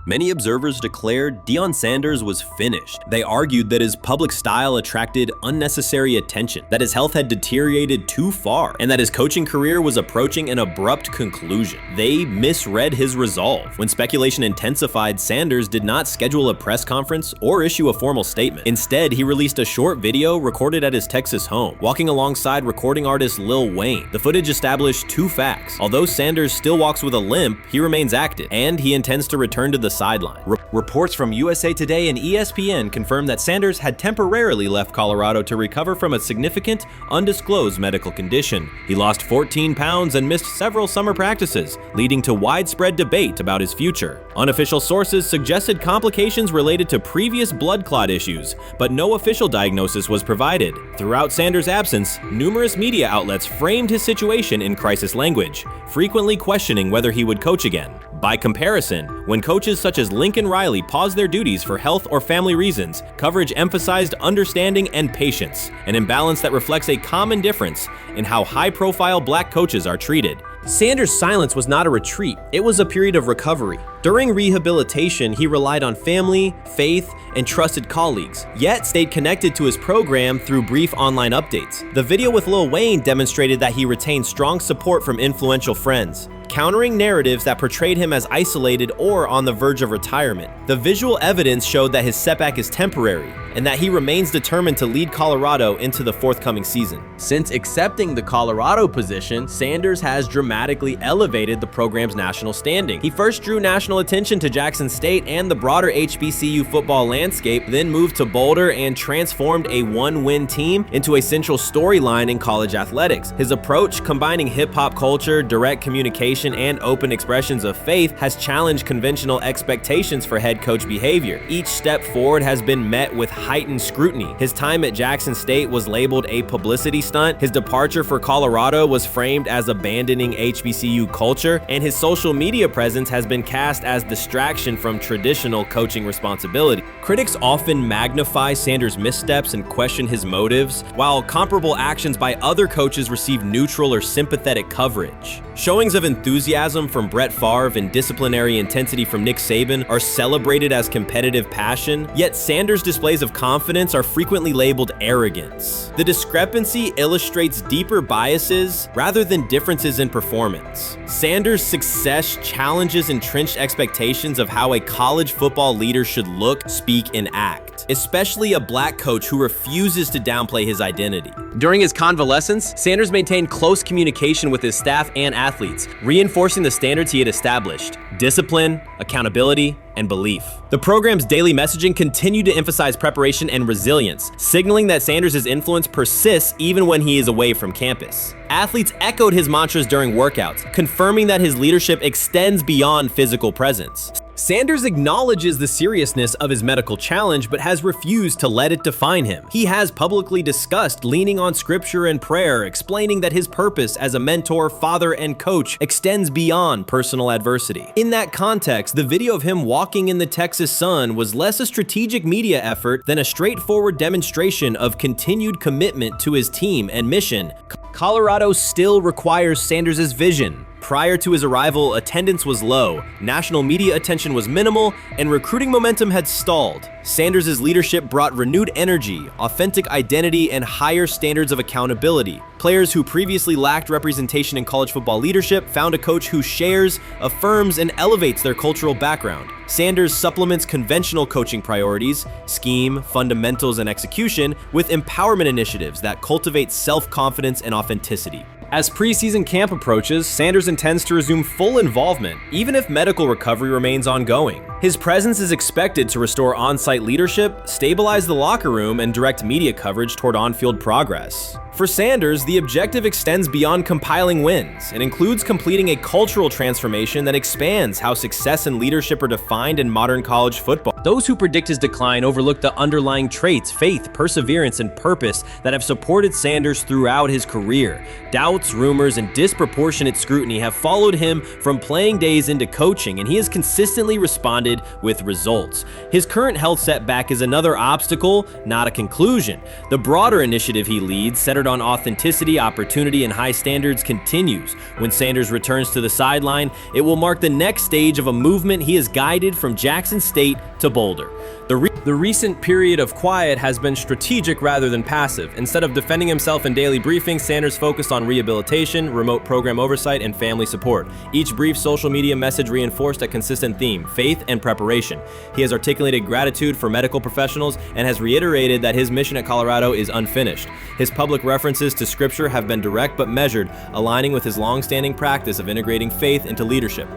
Many observers declared Deion Sanders was finished. They argued that his public style attracted unnecessary attention, that his health had deteriorated too far, and that his coaching career was approaching an abrupt conclusion. They misread his resolve. When speculation intensified, Sanders did not schedule a press conference or issue a formal statement. Instead, he released a short video recorded at his Texas home, walking alongside recording artist Lil Wayne. The footage established two facts. Although Sanders still walks with a limp, he remains active, and he intends to return to the sideline. Reports from USA Today and ESPN confirm that Sanders had temporarily left Colorado to recover from a significant, undisclosed medical condition. He lost 14 pounds and missed several summer practices, leading to widespread debate about his future. Unofficial sources suggested complications related to previous blood clot issues, but no official diagnosis was provided. Throughout Sanders' absence, numerous media outlets framed his situation in crisis language, frequently questioning whether he would coach again. By comparison, when coaches such as Lincoln Riley paused their duties for health or family reasons, coverage emphasized understanding and patience, an imbalance that reflects a common difference in how high-profile black coaches are treated. Sanders' silence was not a retreat, it was a period of recovery. During rehabilitation, he relied on family, faith, and trusted colleagues, yet stayed connected to his program through brief online updates. The video with Lil Wayne demonstrated that he retained strong support from influential friends, countering narratives that portrayed him as isolated or on the verge of retirement. The visual evidence showed that his setback is temporary, and that he remains determined to lead Colorado into the forthcoming season. Since accepting the Colorado position, Sanders has dramatically elevated the program's national standing. He first drew national attention to Jackson State and the broader HBCU football landscape, then moved to Boulder and transformed a one-win team into a central storyline in college athletics. His approach, combining hip-hop culture, direct communication, and open expressions of faith, has challenged conventional expectations for head coach behavior. Each step forward has been met with heightened scrutiny. His time at Jackson State was labeled a publicity stunt, his departure for Colorado was framed as abandoning HBCU culture, and his social media presence has been cast as distraction from traditional coaching responsibility. Critics often magnify Sanders' missteps and question his motives, while comparable actions by other coaches receive neutral or sympathetic coverage. Showings of enthusiasm from Brett Favre and disciplinary intensity from Nick Saban are celebrated as competitive passion, yet Sanders' displays of confidence are frequently labeled arrogance. The discrepancy illustrates deeper biases rather than differences in performance. Sanders' success challenges entrenched expectations of how a college football leader should look, speak, and act, especially a black coach who refuses to downplay his identity. During his convalescence, Sanders maintained close communication with his staff and athletes, reinforcing the standards he had established: discipline, accountability, and belief. The program's daily messaging continued to emphasize preparation and resilience, signaling that Sanders' influence persists even when he is away from campus. Athletes echoed his mantras during workouts, confirming that his leadership extends beyond physical presence. Sanders acknowledges the seriousness of his medical challenge, but has refused to let it define him. He has publicly discussed leaning on scripture and prayer, explaining that his purpose as a mentor, father, and coach extends beyond personal adversity. In that context, the video of him walking in the Texas sun was less a strategic media effort than a straightforward demonstration of continued commitment to his team and mission. Colorado still requires Sanders' vision. Prior to his arrival, attendance was low, national media attention was minimal, and recruiting momentum had stalled. Sanders' leadership brought renewed energy, authentic identity, and higher standards of accountability. Players who previously lacked representation in college football leadership found a coach who shares, affirms, and elevates their cultural background. Sanders supplements conventional coaching priorities, scheme, fundamentals, and execution with empowerment initiatives that cultivate self-confidence and authenticity. As preseason camp approaches, Sanders intends to resume full involvement, even if medical recovery remains ongoing. His presence is expected to restore on-site leadership, stabilize the locker room, and direct media coverage toward on-field progress. For Sanders, the objective extends beyond compiling wins. It includes completing a cultural transformation that expands how success and leadership are defined in modern college football. Those who predict his decline overlook the underlying traits, faith, perseverance, and purpose that have supported Sanders throughout his career. Doubts, rumors, and disproportionate scrutiny have followed him from playing days into coaching, and he has consistently responded with results. His current health setback is another obstacle, not a conclusion. The broader initiative he leads, centered on authenticity, opportunity, and high standards, continues. When Sanders returns to the sideline, it will mark the next stage of a movement he has guided from Jackson State to Boulder. The recent period of quiet has been strategic rather than passive. Instead of defending himself in daily briefings, Sanders focused on rehabilitation, remote program oversight, and family support. Each brief social media message reinforced a consistent theme: faith and preparation. He has articulated gratitude for medical professionals and has reiterated that his mission at Colorado is unfinished. His public references to scripture have been direct but measured, aligning with his long-standing practice of integrating faith into leadership.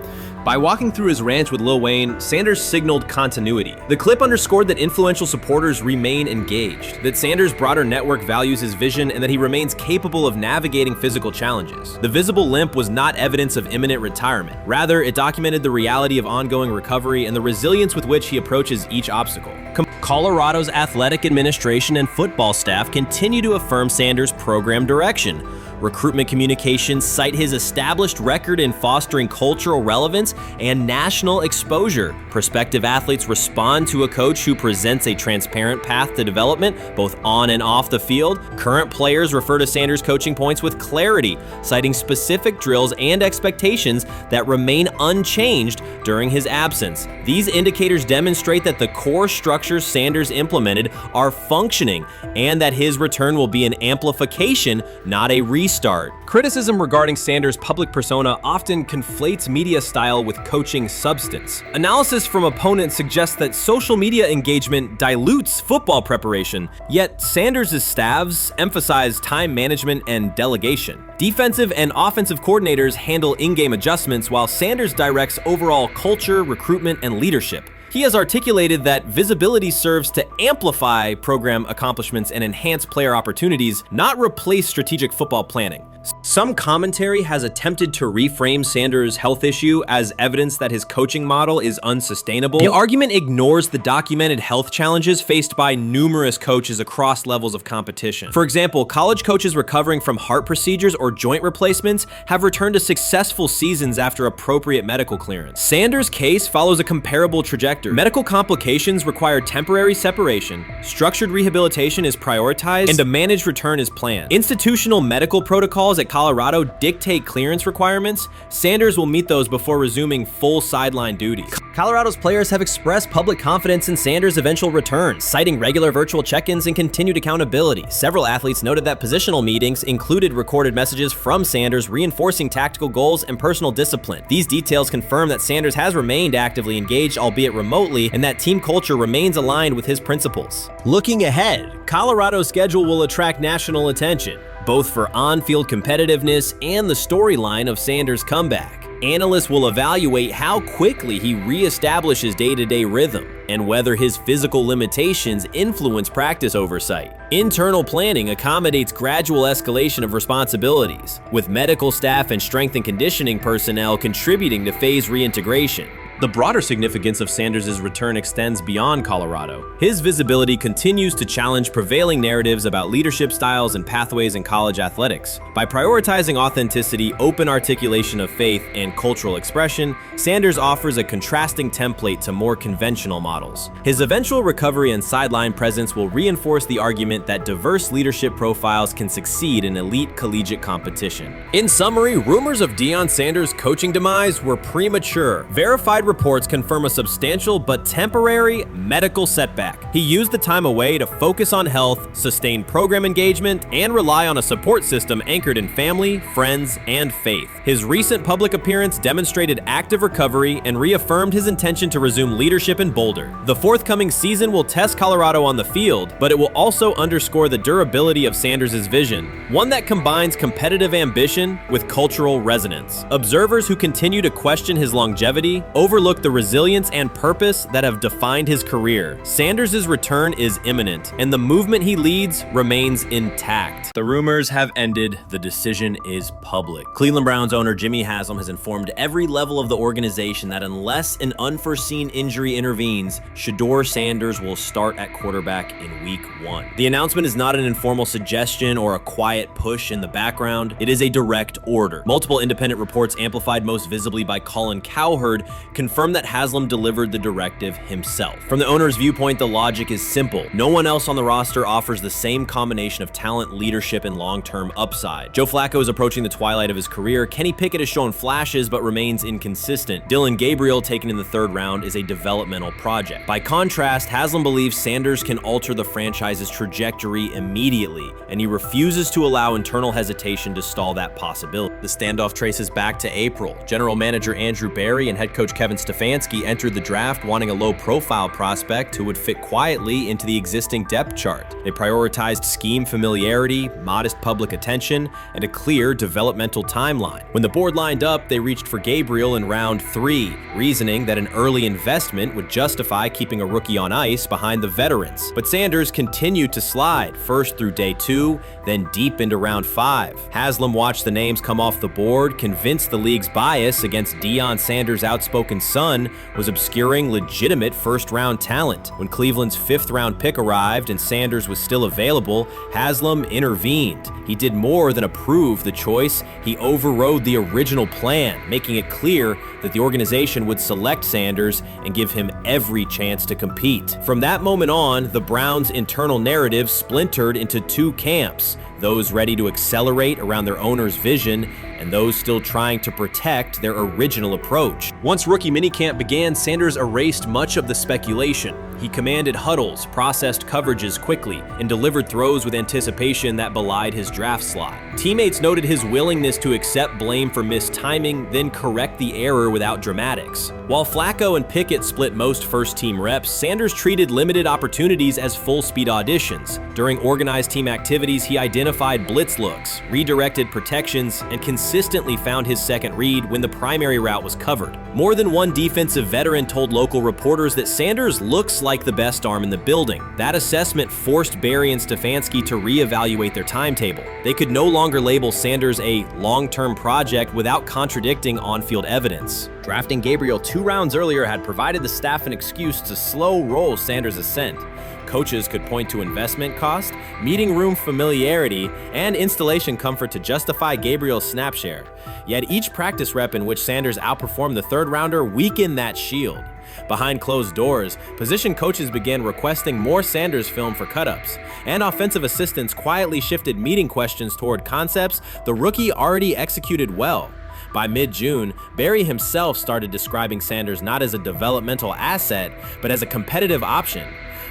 By walking through his ranch with Lil Wayne, Sanders signaled continuity. The clip underscored that influential supporters remain engaged, that Sanders' broader network values his vision, and that he remains capable of navigating physical challenges. The visible limp was not evidence of imminent retirement. Rather, it documented the reality of ongoing recovery and the resilience with which he approaches each obstacle. Colorado's athletic administration and football staff continue to affirm Sanders' program direction. Recruitment communications cite his established record in fostering cultural relevance and national exposure. Prospective athletes respond to a coach who presents a transparent path to development, both on and off the field. Current players refer to Sanders' coaching points with clarity, citing specific drills and expectations that remain unchanged during his absence. These indicators demonstrate that the core structures Sanders implemented are functioning, and that his return will be an amplification, not a restart. Criticism regarding Sanders' public persona often conflates media style with coaching substance. Analysis from opponents suggests that social media engagement dilutes football preparation, yet Sanders' staffs emphasize time management and delegation. Defensive and offensive coordinators handle in-game adjustments, while Sanders directs overall culture, recruitment, and leadership. He has articulated that visibility serves to amplify program accomplishments and enhance player opportunities, not replace strategic football planning. Some commentary has attempted to reframe Sanders' health issue as evidence that his coaching model is unsustainable. The argument ignores the documented health challenges faced by numerous coaches across levels of competition. For example, college coaches recovering from heart procedures or joint replacements have returned to successful seasons after appropriate medical clearance. Sanders' case follows a comparable trajectory. Medical complications require temporary separation, structured rehabilitation is prioritized, and a managed return is planned. Institutional medical protocols at Colorado dictate clearance requirements. Sanders will meet those before resuming full sideline duties. Colorado's players have expressed public confidence in Sanders' eventual return, citing regular virtual check-ins and continued accountability. Several athletes noted that positional meetings included recorded messages from Sanders reinforcing tactical goals and personal discipline. These details confirm that Sanders has remained actively engaged, albeit remotely, and that team culture remains aligned with his principles. Looking ahead, Colorado's schedule will attract national attention, both for on-field competitiveness and the storyline of Sanders' comeback. Analysts will evaluate how quickly he reestablishes day-to-day rhythm and whether his physical limitations influence practice oversight. Internal planning accommodates gradual escalation of responsibilities, with medical staff and strength and conditioning personnel contributing to phase reintegration. The broader significance of Sanders' return extends beyond Colorado. His visibility continues to challenge prevailing narratives about leadership styles and pathways in college athletics. By prioritizing authenticity, open articulation of faith, and cultural expression, Sanders offers a contrasting template to more conventional models. His eventual recovery and sideline presence will reinforce the argument that diverse leadership profiles can succeed in elite collegiate competition. In summary, rumors of Deion Sanders' coaching demise were premature. Verified reports confirm a substantial but temporary medical setback. He used the time away to focus on health, sustain program engagement, and rely on a support system anchored in family, friends, and faith. His recent public appearance demonstrated active recovery and reaffirmed his intention to resume leadership in Boulder. The forthcoming season will test Colorado on the field, but it will also underscore the durability of Sanders' vision, one that combines competitive ambition with cultural resonance. Observers who continue to question his longevity, over overlook the resilience and purpose that have defined his career. Sanders' return is imminent, and the movement he leads remains intact. The rumors have ended. The decision is public. Cleveland Browns owner Jimmy Haslam has informed every level of the organization that unless an unforeseen injury intervenes, Shedeur Sanders will start at quarterback in week 1. The announcement is not an informal suggestion or a quiet push in the background. It is a direct order. Multiple independent reports, amplified most visibly by Colin Cowherd, confirm that Haslam delivered the directive himself. From the owner's viewpoint, the logic is simple. No one else on the roster offers the same combination of talent, leadership, and long-term upside. Joe Flacco is approaching the twilight of his career. Kenny Pickett has shown flashes but remains inconsistent. Dillon Gabriel, taken in the 3rd round, is a developmental project. By contrast, Haslam believes Sanders can alter the franchise's trajectory immediately, and he refuses to allow internal hesitation to stall that possibility. The standoff traces back to April. General manager Andrew Barry and head coach Kevin Stefanski entered the draft wanting a low-profile prospect who would fit quietly into the existing depth chart. They prioritized scheme familiarity, modest public attention, and a clear developmental timeline. When the board lined up, they reached for Gabriel in round 3, reasoning that an early investment would justify keeping a rookie on ice behind the veterans. But Sanders continued to slide, first through day 2, then deep into round 5. Haslam watched the names come off the board, convinced the league's bias against Deion Sanders' outspoken son was obscuring legitimate first-round talent. When Cleveland's 5th-round pick arrived and Sanders was still available, Haslam intervened. He did more than approve the choice. He overrode the original plan, making it clear that the organization would select Sanders and give him every chance to compete. From that moment on, the Browns' internal narrative splintered into 2 camps: those ready to accelerate around their owner's vision, and those still trying to protect their original approach. Once rookie minicamp began, Sanders erased much of the speculation. He commanded huddles, processed coverages quickly, and delivered throws with anticipation that belied his draft slot. Teammates noted his willingness to accept blame for missed timing, then correct the error without dramatics. While Flacco and Pickett split most first-team reps, Sanders treated limited opportunities as full-speed auditions. During organized team activities, he identified blitz looks, redirected protections, and consistently found his second read when the primary route was covered. More than one defensive veteran told local reporters that Sanders looks like the best arm in the building. That assessment forced Barry and Stefanski to reevaluate their timetable. They could no longer label Sanders a long-term project without contradicting on-field evidence. Drafting Gabriel 2 rounds earlier had provided the staff an excuse to slow roll Sanders' ascent. Coaches could point to investment cost, meeting room familiarity, and installation comfort to justify Gabriel's snap share. Yet each practice rep in which Sanders outperformed the 3rd rounder weakened that shield. Behind closed doors, position coaches began requesting more Sanders film for cut-ups, and offensive assistants quietly shifted meeting questions toward concepts the rookie already executed well. By mid-June, Barry himself started describing Sanders not as a developmental asset, but as a competitive option.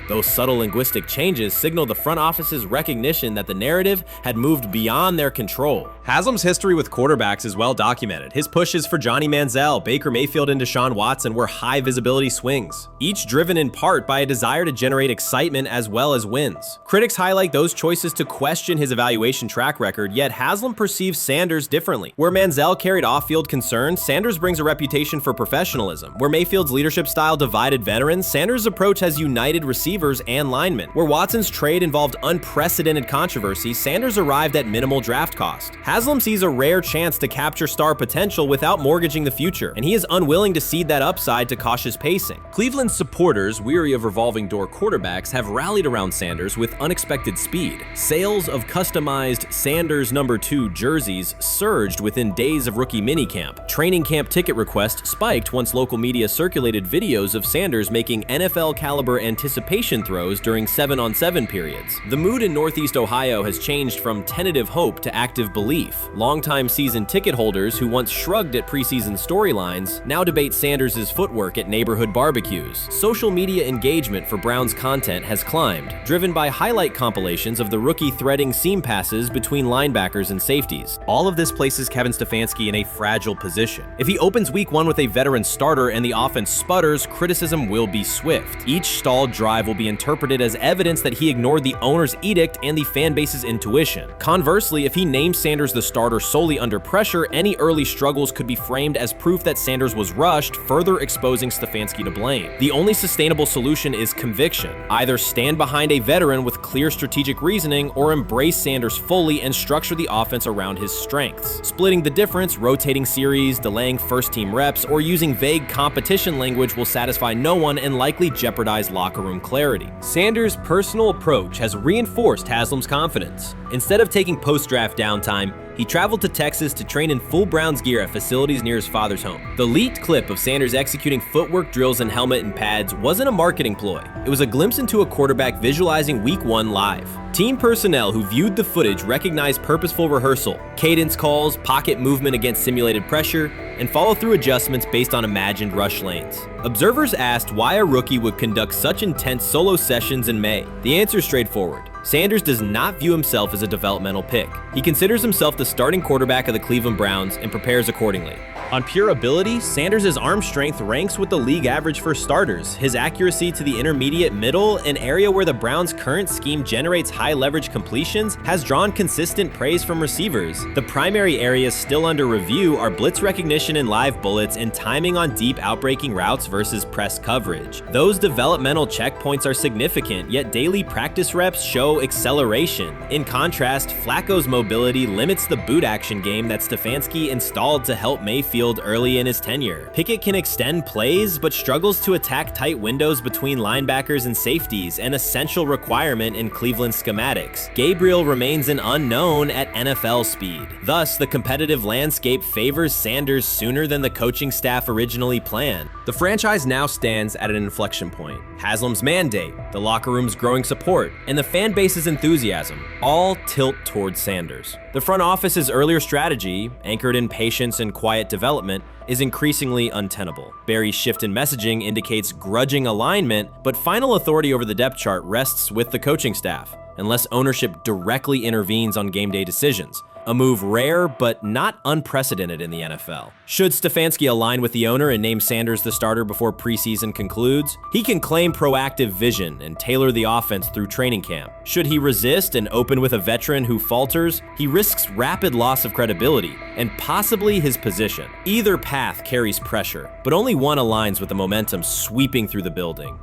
Those subtle linguistic changes signaled the front office's recognition that the narrative had moved beyond their control. Haslam's history with quarterbacks is well documented. His pushes for Johnny Manziel, Baker Mayfield, and Deshaun Watson were high-visibility swings, each driven in part by a desire to generate excitement as well as wins. Critics highlight those choices to question his evaluation track record, yet Haslam perceives Sanders differently. Where Manziel carried off-field concerns, Sanders brings a reputation for professionalism. Where Mayfield's leadership style divided veterans, Sanders' approach has united receivers and linemen. Where Watson's trade involved unprecedented controversy, Sanders arrived at minimal draft cost. Haslam sees a rare chance to capture star potential without mortgaging the future, and he is unwilling to cede that upside to cautious pacing. Cleveland supporters, weary of revolving door quarterbacks, have rallied around Sanders with unexpected speed. Sales of customized Sanders number 2 jerseys surged within days of rookie minicamp. Training camp ticket requests spiked once local media circulated videos of Sanders making NFL-caliber anticipation throws during 7-on-7 periods. The mood in Northeast Ohio has changed from tentative hope to active belief. Longtime season ticket holders who once shrugged at preseason storylines now debate Sanders' footwork at neighborhood barbecues. Social media engagement for Browns content has climbed, driven by highlight compilations of the rookie threading seam passes between linebackers and safeties. All of this places Kevin Stefanski in a fragile position. If he opens week 1 with a veteran starter and the offense sputters, criticism will be swift. Each stalled drive will be interpreted as evidence that he ignored the owner's edict and the fan base's intuition. Conversely, if he names Sanders the starter solely under pressure, any early struggles could be framed as proof that Sanders was rushed, further exposing Stefanski to blame. The only sustainable solution is conviction. Either stand behind a veteran with clear strategic reasoning or embrace Sanders fully and structure the offense around his strengths. Splitting the difference, rotating series, delaying first-team reps, or using vague competition language will satisfy no one and likely jeopardize locker room clarity. Sanders' personal approach has reinforced Haslam's confidence. Instead of taking post-draft downtime, he traveled to Texas to train in full Browns gear at facilities near his father's home. The leaked clip of Sanders executing footwork drills in helmet and pads wasn't a marketing ploy. It was a glimpse into a quarterback visualizing Week 1 live. Team personnel who viewed the footage recognized purposeful rehearsal, cadence calls, pocket movement against simulated pressure, and follow-through adjustments based on imagined rush lanes. Observers asked why a rookie would conduct such intense solo sessions in May. The answer is straightforward. Sanders does not view himself as a developmental pick. He considers himself the starting quarterback of the Cleveland Browns and prepares accordingly. On pure ability, Sanders' arm strength ranks with the league average for starters. His accuracy to the intermediate middle, an area where the Browns' current scheme generates high leverage completions, has drawn consistent praise from receivers. The primary areas still under review are blitz recognition and live bullets and timing on deep outbreaking routes versus press coverage. Those developmental checkpoints are significant, yet daily practice reps show acceleration. In contrast, Flacco's mobility limits the boot action game that Stefanski installed to help Mayfield early in his tenure. Pickett can extend plays, but struggles to attack tight windows between linebackers and safeties, an essential requirement in Cleveland schematics. Gabriel remains an unknown at NFL speed. Thus, the competitive landscape favors Sanders sooner than the coaching staff originally planned. The franchise now stands at an inflection point. Haslam's mandate, the locker room's growing support, and the fan base's enthusiasm all tilt towards Sanders. The front office's earlier strategy, anchored in patience and quiet development, is increasingly untenable. Barry's shift in messaging indicates grudging alignment, but final authority over the depth chart rests with the coaching staff, unless ownership directly intervenes on game day decisions. A move rare but not unprecedented in the NFL. Should Stefanski align with the owner and name Sanders the starter before preseason concludes, he can claim proactive vision and tailor the offense through training camp. Should he resist and open with a veteran who falters, he risks rapid loss of credibility and possibly his position. Either path carries pressure, but only one aligns with the momentum sweeping through the building.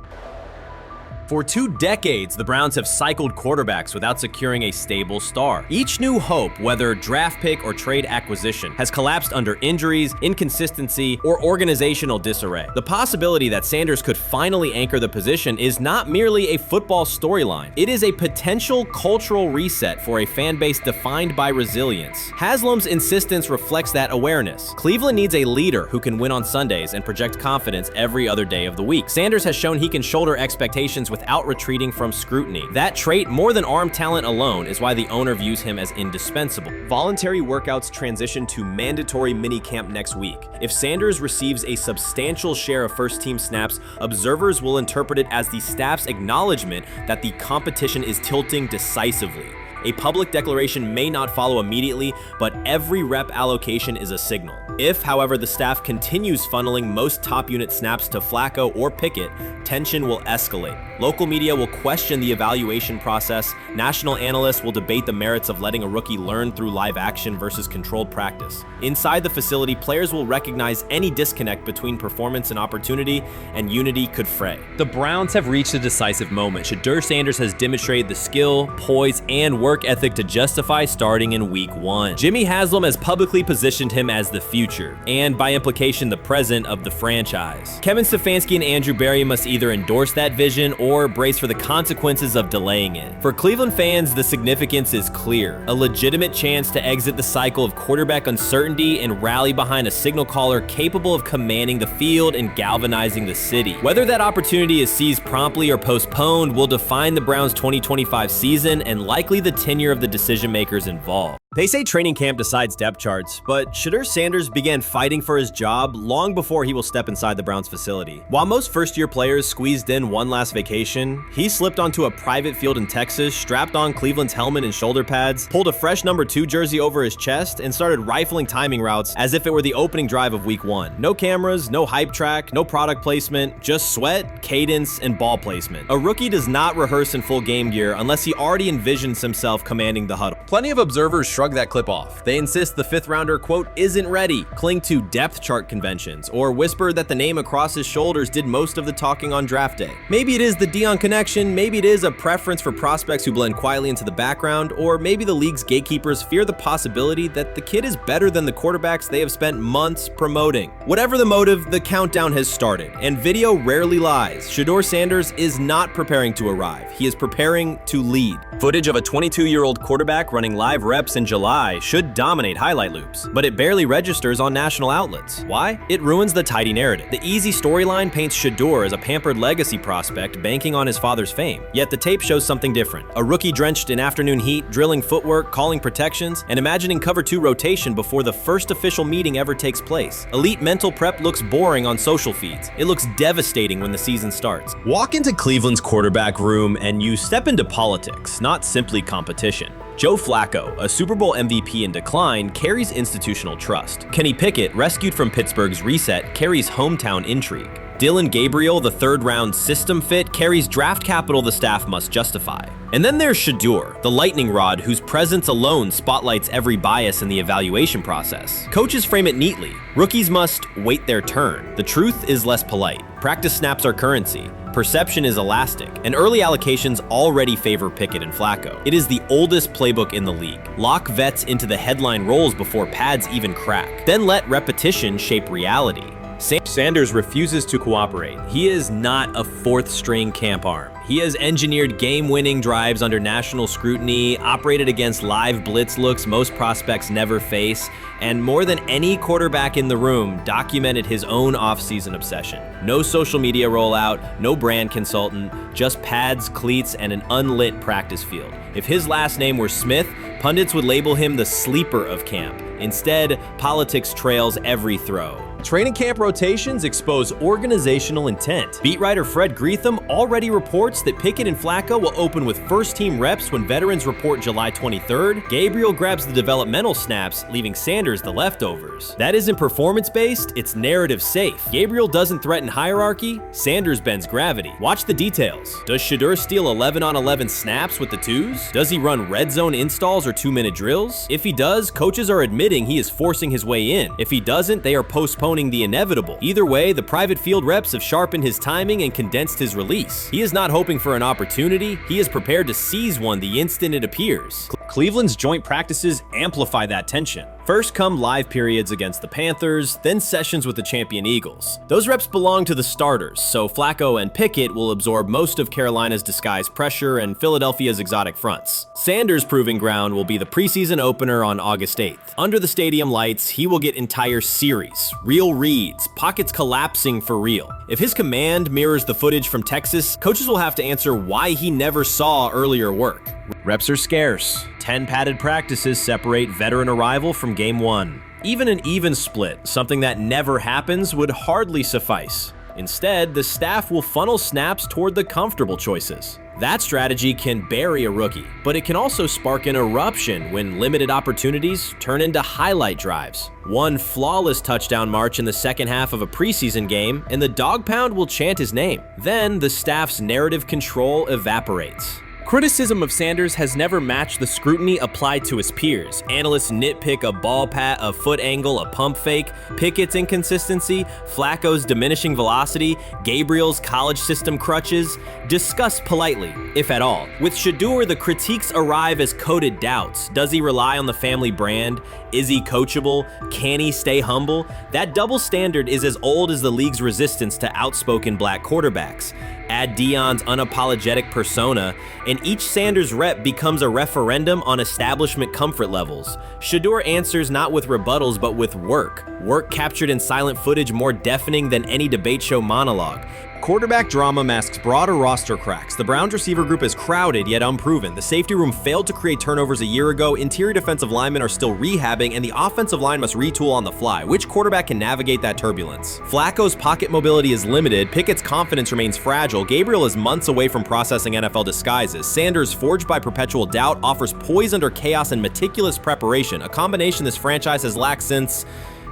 For 2 decades, the Browns have cycled quarterbacks without securing a stable star. Each new hope, whether draft pick or trade acquisition, has collapsed under injuries, inconsistency, or organizational disarray. The possibility that Sanders could finally anchor the position is not merely a football storyline. It is a potential cultural reset for a fan base defined by resilience. Haslam's insistence reflects that awareness. Cleveland needs a leader who can win on Sundays and project confidence every other day of the week. Sanders has shown he can shoulder expectations without retreating from scrutiny. That trait, more than arm talent alone, is why the owner views him as indispensable. Voluntary workouts transition to mandatory minicamp next week. If Sanders receives a substantial share of first-team snaps, observers will interpret it as the staff's acknowledgement that the competition is tilting decisively. A public declaration may not follow immediately, but every rep allocation is a signal. If, however, the staff continues funneling most top unit snaps to Flacco or Pickett, tension will escalate. Local media will question the evaluation process. National analysts will debate the merits of letting a rookie learn through live action versus controlled practice. Inside the facility, players will recognize any disconnect between performance and opportunity, and unity could fray. The Browns have reached a decisive moment. Shedeur Sanders has demonstrated the skill, poise, and work ethic to justify starting in Week 1. Jimmy Haslam has publicly positioned him as the future, and by implication the present of the franchise. Kevin Stefanski and Andrew Barry must either endorse that vision or brace for the consequences of delaying it. For Cleveland fans, the significance is clear. A legitimate chance to exit the cycle of quarterback uncertainty and rally behind a signal caller capable of commanding the field and galvanizing the city. Whether that opportunity is seized promptly or postponed will define the Browns' 2025 season and likely the tenure of the decision makers involved. They say training camp decides depth charts, but Shedeur Sanders began fighting for his job long before he will step inside the Browns facility. While most first-year players squeezed in one last vacation, he slipped onto a private field in Texas, strapped on Cleveland's helmet and shoulder pads, pulled a fresh number 2 jersey over his chest, and started rifling timing routes as if it were the opening drive of week 1. No cameras, no hype track, no product placement, just sweat, cadence, and ball placement. A rookie does not rehearse in full game gear unless he already envisions himself commanding the huddle. Plenty of observers shrug that clip off. They insist the 5th rounder, quote, isn't ready, cling to depth chart conventions, or whisper that the name across his shoulders did most of the talking on draft day. Maybe it is the Deion connection, maybe it is a preference for prospects who blend quietly into the background, or maybe the league's gatekeepers fear the possibility that the kid is better than the quarterbacks they have spent months promoting. Whatever the motive, the countdown has started, and video rarely lies. Shedeur Sanders is not preparing to arrive. He is preparing to lead. Footage of a 22-year-old quarterback running live reps in July should dominate highlight loops, but it barely registers on national outlets. Why? It ruins the tidy narrative. The easy storyline paints Shedeur as a pampered legacy prospect banking on his father's fame. Yet the tape shows something different. A rookie drenched in afternoon heat, drilling footwork, calling protections, and imagining cover 2 rotation before the first official meeting ever takes place. Elite mental prep looks boring on social feeds. It looks devastating when the season starts. Walk into Cleveland's quarterback room and you step into politics, not simply competition. Joe Flacco, a Super Bowl MVP in decline, carries institutional trust. Kenny Pickett, rescued from Pittsburgh's reset, carries hometown intrigue. Dylan Gabriel, the 3rd-round system fit, carries draft capital the staff must justify. And then there's Shedeur, the lightning rod whose presence alone spotlights every bias in the evaluation process. Coaches frame it neatly. Rookies must wait their turn. The truth is less polite. Practice snaps are currency. Perception is elastic, and early allocations already favor Pickett and Flacco. It is the oldest playbook in the league. Lock vets into the headline roles before pads even crack. Then let repetition shape reality. Sanders refuses to cooperate. He is not a 4th-string camp arm. He has engineered game-winning drives under national scrutiny, operated against live blitz looks most prospects never face, and more than any quarterback in the room, documented his own offseason obsession. No social media rollout, no brand consultant, just pads, cleats, and an unlit practice field. If his last name were Smith, pundits would label him the sleeper of camp. Instead, politics trails every throw. Training camp rotations expose organizational intent. Beat writer Fred Greetham already reports that Pickett and Flacco will open with first-team reps when veterans report July 23rd. Gabriel grabs the developmental snaps, leaving Sanders the leftovers. That isn't performance-based, it's narrative-safe. Gabriel doesn't threaten hierarchy, Sanders bends gravity. Watch the details. Does Shedeur steal 11-on-11 snaps with the 2s? Does he run red zone installs or 2-minute drills? If he does, coaches are admitting he is forcing his way in. If he doesn't, they are postponing the inevitable. Either way, the private field reps have sharpened his timing and condensed his release. He is not hoping for an opportunity, he is prepared to seize one the instant it appears. Cleveland's joint practices amplify that tension. First come live periods against the Panthers, then sessions with the champion Eagles. Those reps belong to the starters, so Flacco and Pickett will absorb most of Carolina's disguised pressure and Philadelphia's exotic fronts. Sanders' proving ground will be the preseason opener on August 8th. Under the stadium lights, he will get entire series, real reads, pockets collapsing for real. If his command mirrors the footage from Texas, coaches will have to answer why he never saw earlier work. Reps are scarce. 10 padded practices separate veteran arrival from game 1. Even an even split, something that never happens, would hardly suffice. Instead, the staff will funnel snaps toward the comfortable choices. That strategy can bury a rookie, but it can also spark an eruption when limited opportunities turn into highlight drives. One flawless touchdown march in the second half of a preseason game, and the dog pound will chant his name. Then the staff's narrative control evaporates. Criticism of Sanders has never matched the scrutiny applied to his peers. Analysts nitpick a ball pat, a foot angle, a pump fake, Pickett's inconsistency, Flacco's diminishing velocity, Gabriel's college system crutches. Discuss politely, if at all. With Shedeur, the critiques arrive as coded doubts. Does he rely on the family brand? Is he coachable? Can he stay humble? That double standard is as old as the league's resistance to outspoken black quarterbacks. Add Deion's unapologetic persona, and each Sanders rep becomes a referendum on establishment comfort levels. Shedeur answers not with rebuttals, but with work. Work captured in silent footage more deafening than any debate show monologue. quarterback drama masks broader roster cracks. The Browns receiver group is crowded yet unproven. The safety room failed to create turnovers a year ago, interior defensive linemen are still rehabbing, and the offensive line must retool on the fly. Which quarterback can navigate that turbulence? Flacco's pocket mobility is limited, Pickett's confidence remains fragile, Gabriel is months away from processing NFL disguises, Sanders, forged by perpetual doubt, offers poise under chaos and meticulous preparation, a combination this franchise has lacked since,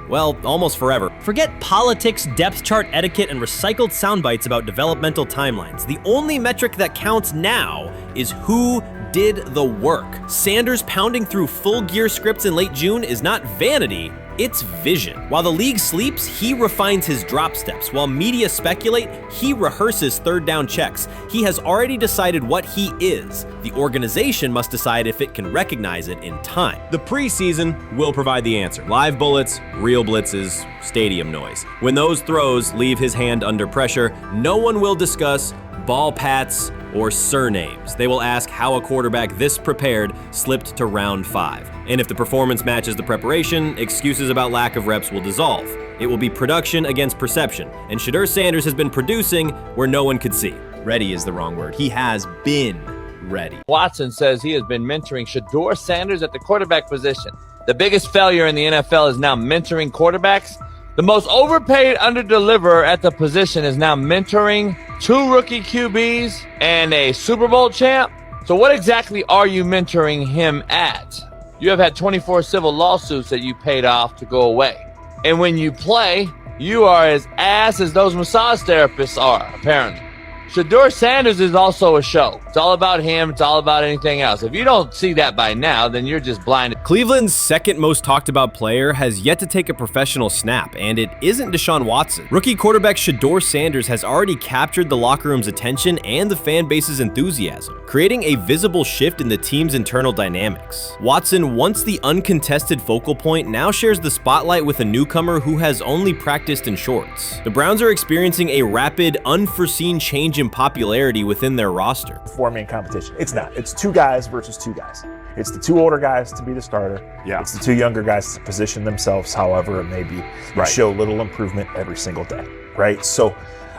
well, almost forever. Forget politics, depth chart etiquette, and recycled sound bites about developmental timelines. The only metric that counts now is who did the work. Sanders pounding through full gear scripts in late June is not vanity, it's vision. While the league sleeps, he refines his drop steps. While media speculate, he rehearses third down checks. He has already decided what he is. The organization must decide if it can recognize it in time. The preseason will provide the answer. Live bullets, real blitzes, stadium noise. When those throws leave his hand under pressure, no one will discuss ball pats or surnames. They will ask how a quarterback this prepared slipped to round 5. And if the performance matches the preparation, excuses about lack of reps will dissolve. It will be production against perception, and Shedeur Sanders has been producing where no one could see. Ready is the wrong word. He has been ready. Watson says he has been mentoring Shedeur Sanders at the quarterback position. The biggest failure in the NFL is now mentoring quarterbacks. The most overpaid underdeliverer at the position is now mentoring 2 rookie QBs and a Super Bowl champ. So what exactly are you mentoring him at? You have had 24 civil lawsuits that you paid off to go away. And when you play, you are as ass as those massage therapists are, apparently. Shedeur Sanders is also a show. It's all about him. It's all about anything else. If you don't see that by now, then you're just blinded. Cleveland's second most talked about player has yet to take a professional snap, and it isn't Deshaun Watson. Rookie quarterback Shedeur Sanders has already captured the locker room's attention and the fan base's enthusiasm, creating a visible shift in the team's internal dynamics. Watson, once the uncontested focal point, now shares the spotlight with a newcomer who has only practiced in shorts. The Browns are experiencing a rapid, unforeseen change in popularity within their roster. Four-man competition. It's not. It's 2 guys versus 2 guys. It's the 2 older guys to be the starter. Yeah. It's the 2 younger guys to position themselves however it may be and show little improvement every single day, right? So,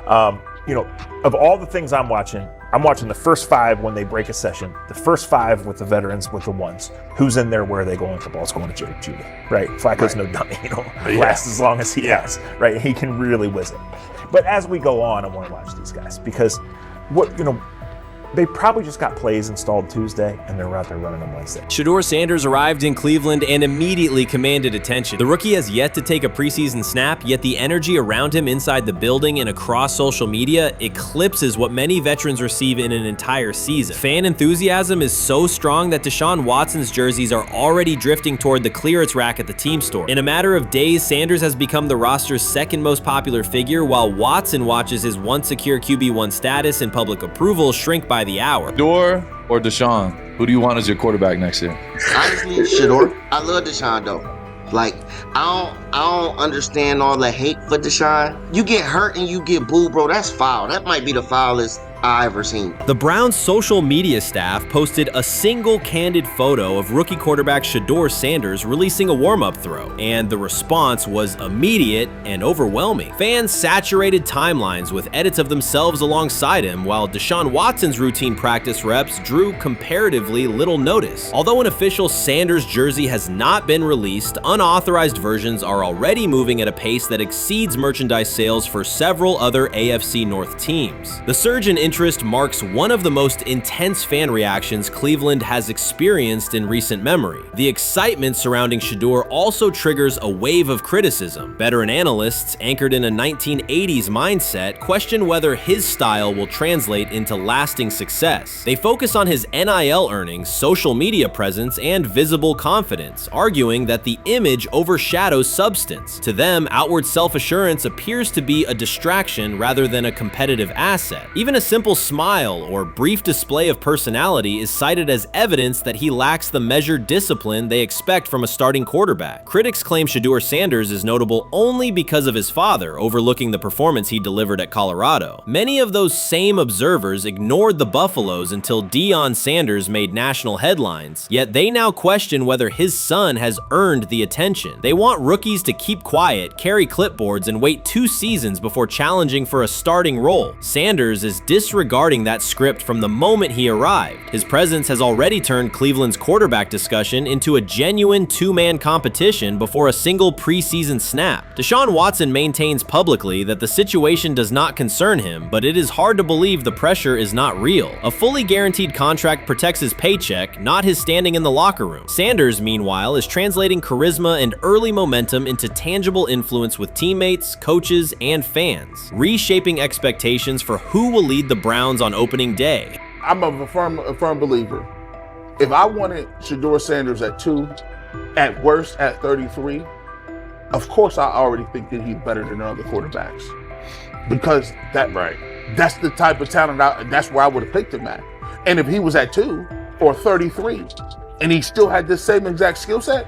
of all the things I'm watching the first 5 when they break a session, the first 5 with the veterans, with the ones. Who's in there, where are they going? The ball's going to Judy, right? Flacco's no dummy, lasts as long as he has, right? He can really whiz it. But as we go on, I want to watch these guys because they probably just got plays installed Tuesday and they're out there running on Wednesday. Shedeur Sanders arrived in Cleveland and immediately commanded attention. The rookie has yet to take a preseason snap, yet the energy around him inside the building and across social media eclipses what many veterans receive in an entire season. Fan enthusiasm is so strong that Deshaun Watson's jerseys are already drifting toward the clearance rack at the team store. In a matter of days, Sanders has become the roster's second most popular figure, while Watson watches his once secure QB1 status and public approval shrink by the hour. Shedeur or Deshaun? Who do you want as your quarterback next year? Honestly, Shedeur. I love Deshaun though. Like, I don't understand all the hate for Deshaun. You get hurt and you get booed, bro. That's foul. That might be the foulest I ever seen. The Browns' social media staff posted a single candid photo of rookie quarterback Shedeur Sanders releasing a warm-up throw, and the response was immediate and overwhelming. Fans saturated timelines with edits of themselves alongside him, while Deshaun Watson's routine practice reps drew comparatively little notice. Although an official Sanders jersey has not been released, unauthorized versions are already moving at a pace that exceeds merchandise sales for several other AFC North teams. The surge in interest marks one of the most intense fan reactions Cleveland has experienced in recent memory. The excitement surrounding Shedeur also triggers a wave of criticism. Veteran analysts, anchored in a 1980s mindset, question whether his style will translate into lasting success. They focus on his NIL earnings, social media presence, and visible confidence, arguing that the image overshadows substance. To them, outward self-assurance appears to be a distraction rather than a competitive asset. Even a simple simple smile or brief display of personality is cited as evidence that he lacks the measured discipline they expect from a starting quarterback. Critics claim Shedeur Sanders is notable only because of his father overlooking the performance he delivered at Colorado. Many of those same observers ignored the Buffaloes until Deion Sanders made national headlines, yet they now question whether his son has earned the attention. They want rookies to keep quiet, carry clipboards, and wait 2 seasons before challenging for a starting role. Sanders is disregarding that script from the moment he arrived. His presence has already turned Cleveland's quarterback discussion into a genuine 2-man competition before a single preseason snap. Deshaun Watson maintains publicly that the situation does not concern him, but it is hard to believe the pressure is not real. A fully guaranteed contract protects his paycheck, not his standing in the locker room. Sanders, meanwhile, is translating charisma and early momentum into tangible influence with teammates, coaches, and fans, reshaping expectations for who will lead the Browns on opening day. I'm a firm believer. If I wanted Shedeur Sanders at 2, at worst at 33, of course I already think that he's better than other quarterbacks. Because that's the type of talent, that's where I would have picked him at. And if he was at 2 or 33, and he still had the same exact skill set,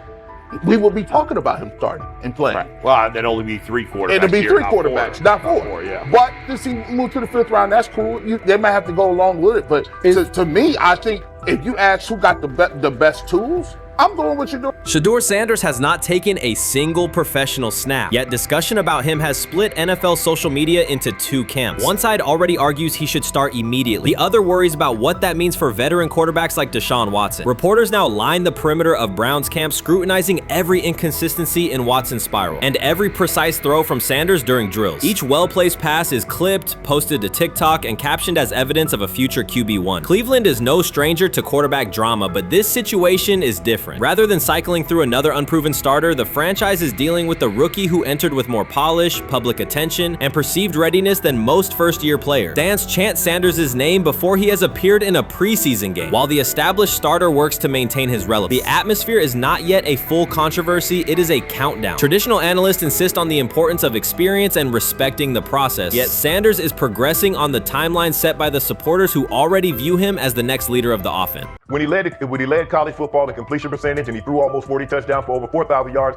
we would be talking about him starting and playing. Right. Well, there'd only be 3 quarterbacks. It'd be here, 3 quarterbacks, not 4. Yeah. But since he moved to the 5th round, that's cool. They might have to go along with it. But to me, I think if you ask who got the best tools, I'm going with Shedeur. Shedeur Sanders has not taken a single professional snap, yet discussion about him has split NFL social media into 2 camps. One side already argues he should start immediately. The other worries about what that means for veteran quarterbacks like Deshaun Watson. Reporters now line the perimeter of Browns camp, scrutinizing every inconsistency in Watson's spiral and every precise throw from Sanders during drills. Each well-placed pass is clipped, posted to TikTok, and captioned as evidence of a future QB1. Cleveland is no stranger to quarterback drama, but this situation is different. Rather than cycling through another unproven starter, the franchise is dealing with a rookie who entered with more polish, public attention, and perceived readiness than most first-year players. Fans chant Sanders' name before he has appeared in a preseason game, while the established starter works to maintain his relevance. The atmosphere is not yet a full controversy, it is a countdown. Traditional analysts insist on the importance of experience and respecting the process, yet Sanders is progressing on the timeline set by the supporters who already view him as the next leader of the offense. When he led college football in completion percentage and he threw almost 40 touchdowns for over 4,000 yards,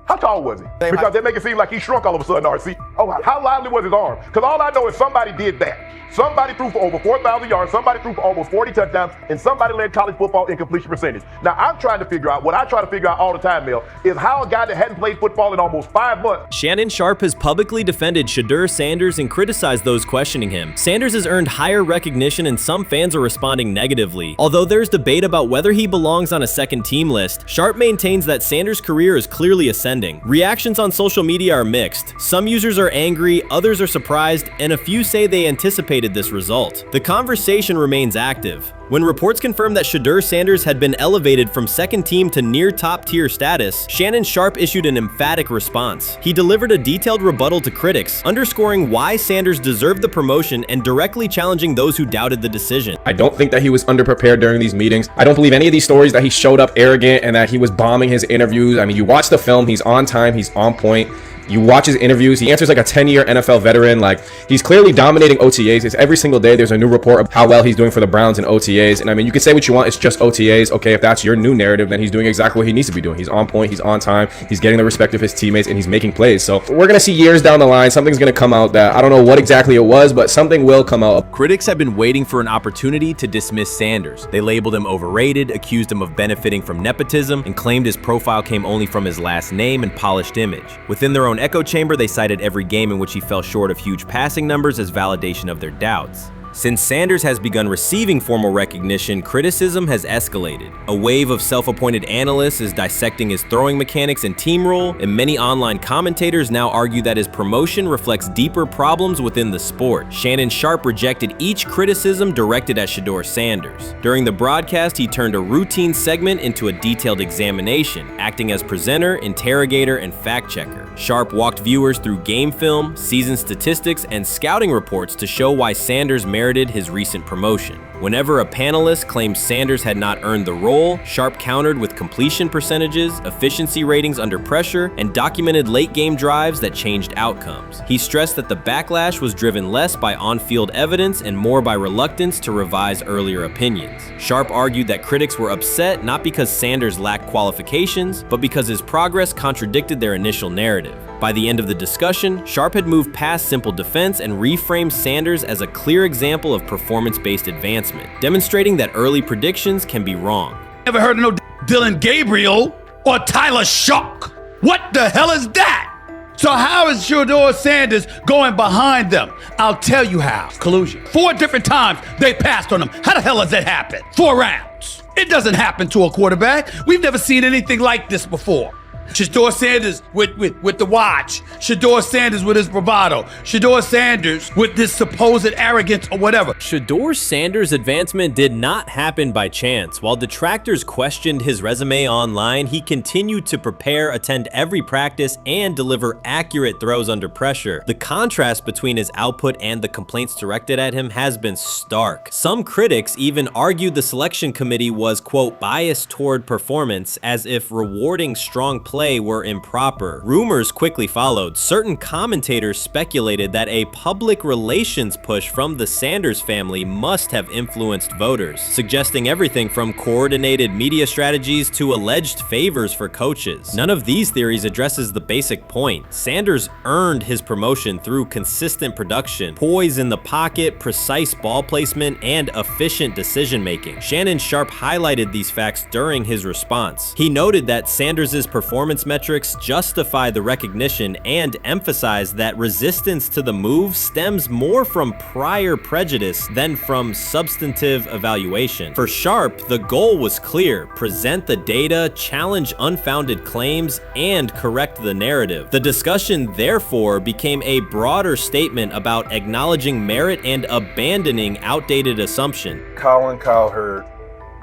how tall was he? Because they make it seem like he shrunk all of a sudden, RC. Oh, how lively was his arm? Because all I know is somebody did that. Somebody threw for over 4,000 yards, somebody threw for almost 40 touchdowns, and somebody led college football in completion percentage. Now, I'm trying to figure out, what I try to figure out all the time, Mel, is how a guy that hadn't played football in almost 5 months. Shannon Sharpe has publicly defended Shedeur Sanders and criticized those questioning him. Sanders has earned higher recognition and some fans are responding negatively. Although there's debate about whether he belongs on a second team list, Sharpe maintains that Sanders' career is clearly ascending. Reactions on social media are mixed. Some users are angry, others are surprised, and a few say they anticipated this result. The conversation remains active. When reports confirmed that Shedeur Sanders had been elevated from second team to near top tier status, Shannon Sharpe issued an emphatic response. He delivered a detailed rebuttal to critics, underscoring why Sanders deserved the promotion and directly challenging those who doubted the decision. I don't think that he was underprepared during these meetings. I don't believe any of these stories that he showed up arrogant and that he was bombing his interviews. I mean, you watch the film, he's on time, he's on point. You watch his interviews, he answers like a 10-year NFL veteran. Like, he's clearly dominating OTAs. It's every single day there's a new report of how well he's doing for the Browns in OTAs. And I mean, you can say what you want, it's just OTAs. Okay, if that's your new narrative, then he's doing exactly what he needs to be doing. He's on point, he's on time, he's getting the respect of his teammates, and he's making plays. So we're gonna see years down the line, something's gonna come out that I don't know what exactly it was, but something will come out. Critics have been waiting for an opportunity to dismiss Sanders. They labeled him overrated, accused him of benefiting from nepotism, and claimed his profile came only from his last name and polished image. Within their own echo chamber, they cited every game in which he fell short of huge passing numbers as validation of their doubts. Since Sanders has begun receiving formal recognition, criticism has escalated. A wave of self-appointed analysts is dissecting his throwing mechanics and team role, and many online commentators now argue that his promotion reflects deeper problems within the sport. Shannon Sharpe rejected each criticism directed at Shedeur Sanders. During the broadcast, he turned a routine segment into a detailed examination, acting as presenter, interrogator, and fact-checker. Sharpe walked viewers through game film, season statistics, and scouting reports to show why Sanders merited his recent promotion. Whenever a panelist claimed Sanders had not earned the role, Sharp countered with completion percentages, efficiency ratings under pressure, and documented late-game drives that changed outcomes. He stressed that the backlash was driven less by on-field evidence and more by reluctance to revise earlier opinions. Sharp argued that critics were upset not because Sanders lacked qualifications, but because his progress contradicted their initial narrative. By the end of the discussion, Sharp had moved past simple defense and reframed Sanders as a clear example of performance-based advancement, demonstrating that early predictions can be wrong. Never heard of no Dylan Gabriel or Tyler Shock. What the hell is that? So how is Shedeur Sanders going behind them? I'll tell you how. Collusion. 4 different times they passed on him. How the hell does that happen? 4 rounds. It doesn't happen to a quarterback. We've never seen anything like this before. Shedeur Sanders with the watch. Shedeur Sanders with his bravado. Shedeur Sanders with this supposed arrogance or whatever. Shedeur Sanders' advancement did not happen by chance. While detractors questioned his resume online, he continued to prepare, attend every practice, and deliver accurate throws under pressure. The contrast between his output and the complaints directed at him has been stark. Some critics even argued the selection committee was, quote, biased toward performance, as if rewarding strong play were improper. Rumors quickly followed. Certain commentators speculated that a public relations push from the Sanders family must have influenced voters, suggesting everything from coordinated media strategies to alleged favors for coaches. None of these theories addresses the basic point. Sanders earned his promotion through consistent production, poise in the pocket, precise ball placement, and efficient decision-making. Shannon Sharp highlighted these facts during his response. He noted that Sanders' performance metrics justify the recognition and emphasize that resistance to the move stems more from prior prejudice than from substantive evaluation. For Sharp, the goal was clear: present the data, challenge unfounded claims, and correct the narrative. The discussion therefore became a broader statement about acknowledging merit and abandoning outdated assumption. Colin Cowherd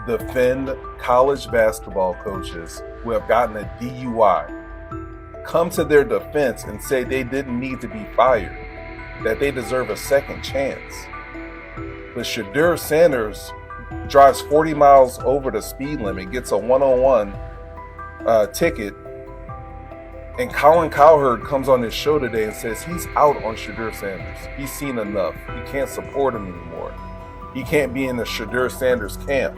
defend college basketball coaches who have gotten a DUI, come to their defense and say they didn't need to be fired, that they deserve a second chance. But Shedeur Sanders drives 40 miles over the speed limit, gets a one-on-one ticket, and Colin Cowherd comes on his show today and says he's out on Shedeur Sanders. He's seen enough. He can't support him anymore. He can't be in the Shedeur Sanders camp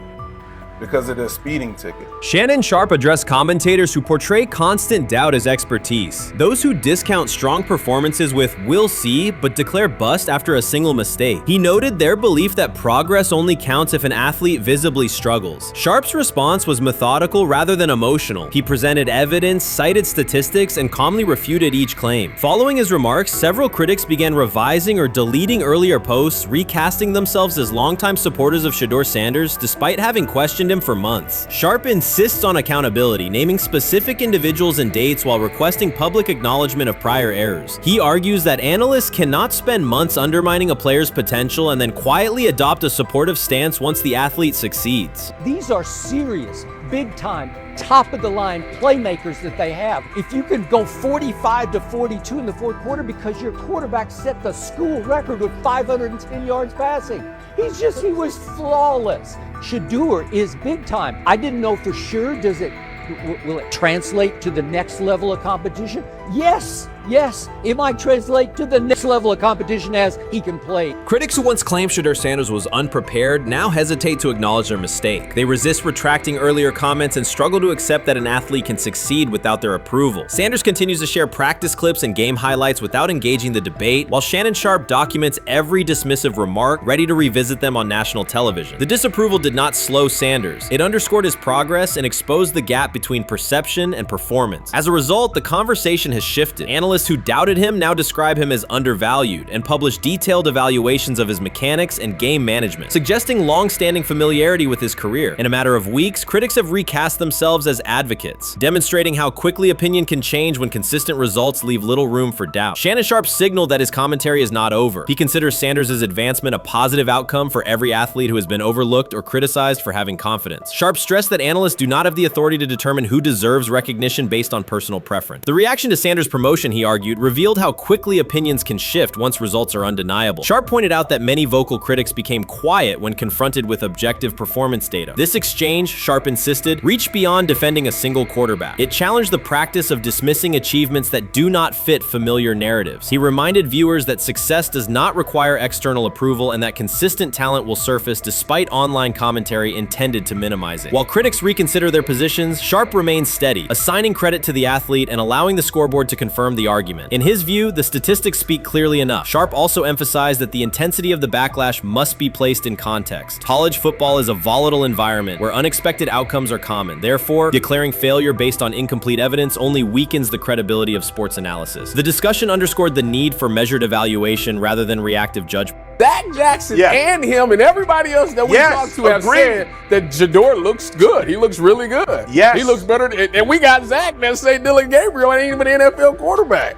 because of the speeding ticket. Shannon Sharp addressed commentators who portray constant doubt as expertise. Those who discount strong performances with "we'll see" but declare bust after a single mistake. He noted their belief that progress only counts if an athlete visibly struggles. Sharp's response was methodical rather than emotional. He presented evidence, cited statistics, and calmly refuted each claim. Following his remarks, several critics began revising or deleting earlier posts, recasting themselves as longtime supporters of Shedeur Sanders despite having questioned him for months. Sharp insists on accountability, naming specific individuals and dates while requesting public acknowledgement of prior errors. He argues that analysts cannot spend months undermining a player's potential and then quietly adopt a supportive stance once the athlete succeeds. These are serious, big-time, top-of-the-line playmakers that they have. If you can go 45-42 in the fourth quarter because your quarterback set the school record with 510 yards passing. He was flawless. Shedeur is big time. I didn't know for sure, will it translate to the next level of competition? Yes, it might translate to the next level of competition as he can play. Critics who once claimed Shedeur Sanders was unprepared now hesitate to acknowledge their mistake. They resist retracting earlier comments and struggle to accept that an athlete can succeed without their approval. Sanders continues to share practice clips and game highlights without engaging the debate, while Shannon Sharp documents every dismissive remark, ready to revisit them on national television. The disapproval did not slow Sanders. It underscored his progress and exposed the gap between perception and performance. As a result, the conversation has shifted. Analysts who doubted him now describe him as undervalued and publish detailed evaluations of his mechanics and game management, suggesting long-standing familiarity with his career. In a matter of weeks, critics have recast themselves as advocates, demonstrating how quickly opinion can change when consistent results leave little room for doubt. Shannon Sharp signaled that his commentary is not over. He considers Sanders' advancement a positive outcome for every athlete who has been overlooked or criticized for having confidence. Sharp stressed that analysts do not have the authority to determine who deserves recognition based on personal preference. The reaction to Sanders' promotion, he argued, revealed how quickly opinions can shift once results are undeniable. Sharp pointed out that many vocal critics became quiet when confronted with objective performance data. This exchange, Sharp insisted, reached beyond defending a single quarterback. It challenged the practice of dismissing achievements that do not fit familiar narratives. He reminded viewers that success does not require external approval and that consistent talent will surface despite online commentary intended to minimize it. While critics reconsider their positions, Sharp remains steady, assigning credit to the athlete and allowing the scoreboard to confirm the argument. In his view, the statistics speak clearly enough. Sharp also emphasized that the intensity of the backlash must be placed in context. College football is a volatile environment where unexpected outcomes are common. Therefore, declaring failure based on incomplete evidence only weakens the credibility of sports analysis. The discussion underscored the need for measured evaluation rather than reactive judgment. Dak Jackson and him and everybody else that we talked to have said that Shedeur looks good. He looks really good. Yes. He looks better. And we got Zach that say Dylan Gabriel ain't even an NFL quarterback.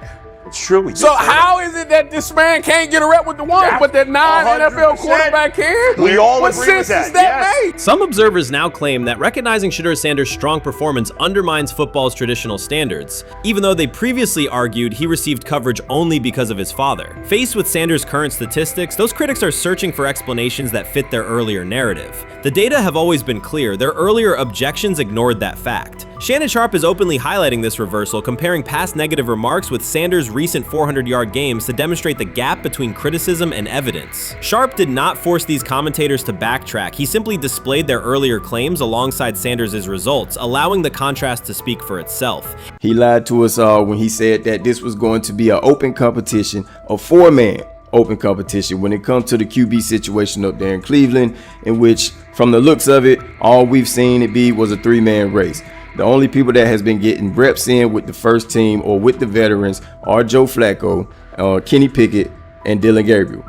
True. So how is it that this man can't get a rep with the ones, but that non-NFL quarterback can? We all what agree with sense that. does that make? Some observers now claim that recognizing Shedeur Sanders' strong performance undermines football's traditional standards, even though they previously argued he received coverage only because of his father. Faced with Sanders' current statistics, those critics are searching for explanations that fit their earlier narrative. The data have always been clear. Their earlier objections ignored that fact. Shannon Sharp is openly highlighting this reversal, comparing past negative remarks with Sanders' recent 400-yard games to demonstrate the gap between criticism and evidence. Sharp did not force these commentators to backtrack. He simply displayed their earlier claims alongside Sanders' results, allowing the contrast to speak for itself. He lied to us all when he said that this was going to be an open competition, a four-man open competition when it comes to the QB situation up there in Cleveland, in which, from the looks of it, all we've seen it be was a three-man race. The only people that has been getting reps in with the first team or with the veterans are Joe Flacco, Kenny Pickett, and Dylan Gabriel.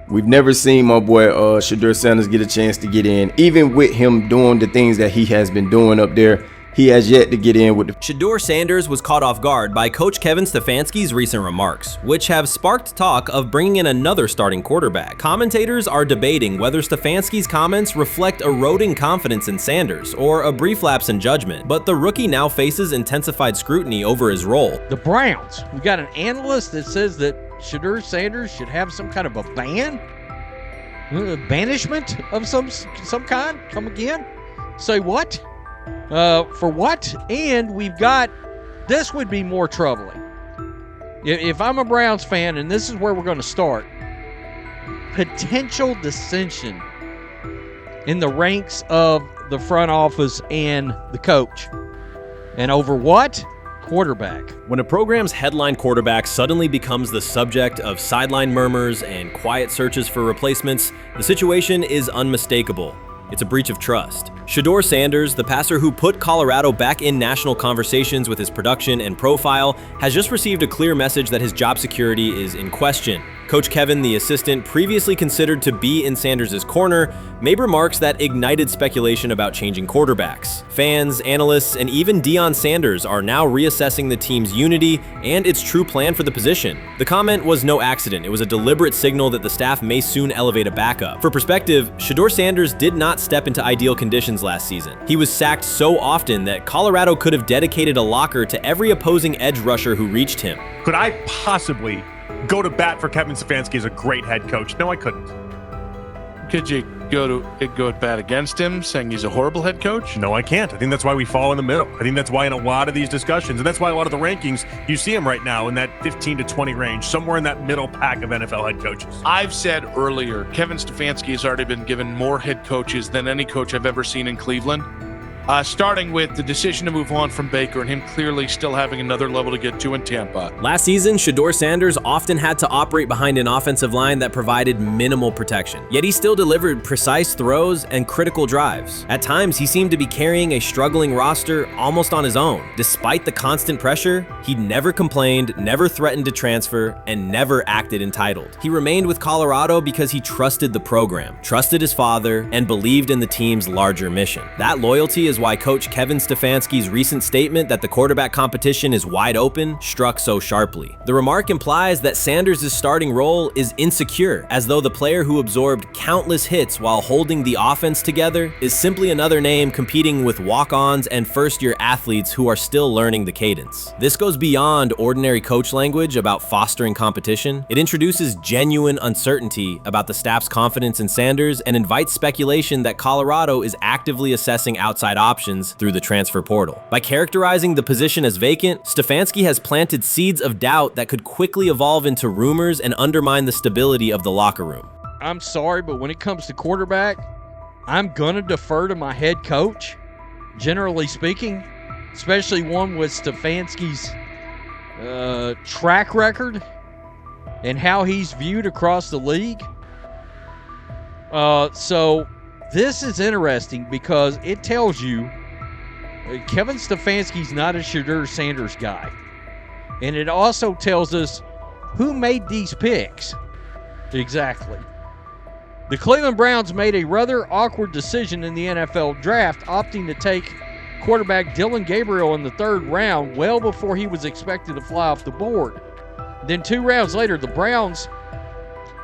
We've never seen my boy Shedeur Sanders get a chance to get in. Even with him doing the things that he has been doing up there, he has yet to get in with the... Shedeur Sanders was caught off guard by Coach Kevin Stefanski's recent remarks, which have sparked talk of bringing in another starting quarterback. Commentators are debating whether Stefanski's comments reflect eroding confidence in Sanders or a brief lapse in judgment, but the rookie now faces intensified scrutiny over his role. The Browns, we got an analyst that says that Shedeur Sanders should have some kind of a ban? Banishment of some kind? Come again? Say what? For what? And we've got, this would be more troubling. If I'm a Browns fan, and this is where we're going to start, potential dissension in the ranks of the front office and the coach. And over what? Quarterback. When a program's headline quarterback suddenly becomes the subject of sideline murmurs and quiet searches for replacements, the situation is unmistakable. It's a breach of trust. Shedeur Sanders, the passer who put Colorado back in national conversations with his production and profile, has just received a clear message that his job security is in question. Coach Kevin, the assistant previously considered to be in Sanders' corner, made remarks that ignited speculation about changing quarterbacks. Fans, analysts, and even Deion Sanders are now reassessing the team's unity and its true plan for the position. The comment was no accident. It was a deliberate signal that the staff may soon elevate a backup. For perspective, Shedeur Sanders did not step into ideal conditions last season. He was sacked so often that Colorado could have dedicated a locker to every opposing edge rusher who reached him. Could I possibly go to bat for Kevin Stefanski as a great head coach? No, I couldn't. Could you go at bat against him, saying he's a horrible head coach? No, I can't. I think that's why we fall in the middle. I think that's why in a lot of these discussions, and that's why a lot of the rankings, you see him right now in that 15 to 20 range, somewhere in that middle pack of NFL head coaches. I've said earlier, Kevin Stefanski has already been given more head coaches than any coach I've ever seen in Cleveland. Starting with the decision to move on from Baker and him clearly still having another level to get to in Tampa. Last season, Shedeur Sanders often had to operate behind an offensive line that provided minimal protection, yet he still delivered precise throws and critical drives. At times, he seemed to be carrying a struggling roster almost on his own. Despite the constant pressure, he never complained, never threatened to transfer, and never acted entitled. He remained with Colorado because he trusted the program, trusted his father, and believed in the team's larger mission. That loyalty is is why coach Kevin Stefanski's recent statement that the quarterback competition is wide open struck so sharply. The remark implies that Sanders' starting role is insecure, as though the player who absorbed countless hits while holding the offense together is simply another name competing with walk-ons and first-year athletes who are still learning the cadence. This goes beyond ordinary coach language about fostering competition. It introduces genuine uncertainty about the staff's confidence in Sanders and invites speculation that Colorado is actively assessing outside options through the transfer portal. By characterizing the position as vacant, Stefanski has planted seeds of doubt that could quickly evolve into rumors and undermine the stability of the locker room. I'm sorry, but when it comes to quarterback, I'm going to defer to my head coach, generally speaking, especially one with Stefanski's track record and how he's viewed across the league. So this is interesting because it tells you Kevin Stefanski's not a Shedeur Sanders guy. And it also tells us who made these picks. Exactly. The Cleveland Browns made a rather awkward decision in the NFL draft, opting to take quarterback Dillon Gabriel in the 3rd round, well before he was expected to fly off the board. Then 2 rounds later, the Browns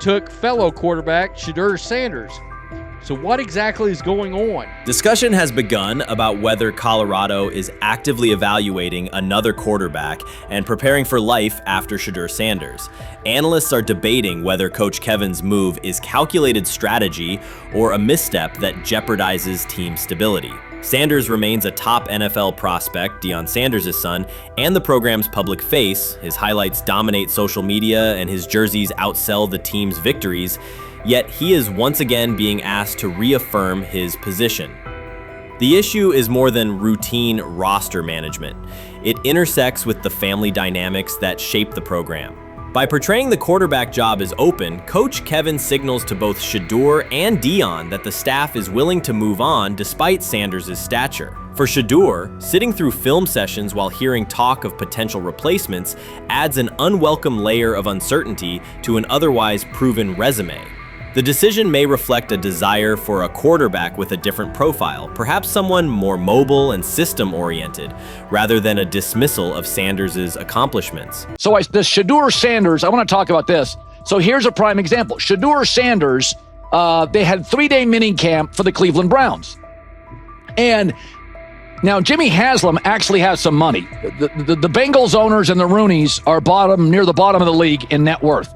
took fellow quarterback Shedeur Sanders. So what exactly is going on? Discussion has begun about whether Colorado is actively evaluating another quarterback and preparing for life after Shedeur Sanders. Analysts are debating whether Coach Kevin's move is calculated strategy or a misstep that jeopardizes team stability. Sanders remains a top NFL prospect, Deion Sanders' son, and the program's public face. His highlights dominate social media and his jerseys outsell the team's victories. Yet he is once again being asked to reaffirm his position. The issue is more than routine roster management. It intersects with the family dynamics that shape the program. By portraying the quarterback job as open, Coach Kevin signals to both Shedeur and Deion that the staff is willing to move on despite Sanders' stature. For Shedeur, sitting through film sessions while hearing talk of potential replacements adds an unwelcome layer of uncertainty to an otherwise proven resume. The decision may reflect a desire for a quarterback with a different profile, perhaps someone more mobile and system-oriented, rather than a dismissal of Sanders' accomplishments. So the Shedeur Sanders, I want to talk about this. So here's a prime example. Shedeur Sanders, they had 3-day mini camp for the Cleveland Browns. And now Jimmy Haslam actually has some money. The Bengals owners and the Rooneys are near the bottom of the league in net worth.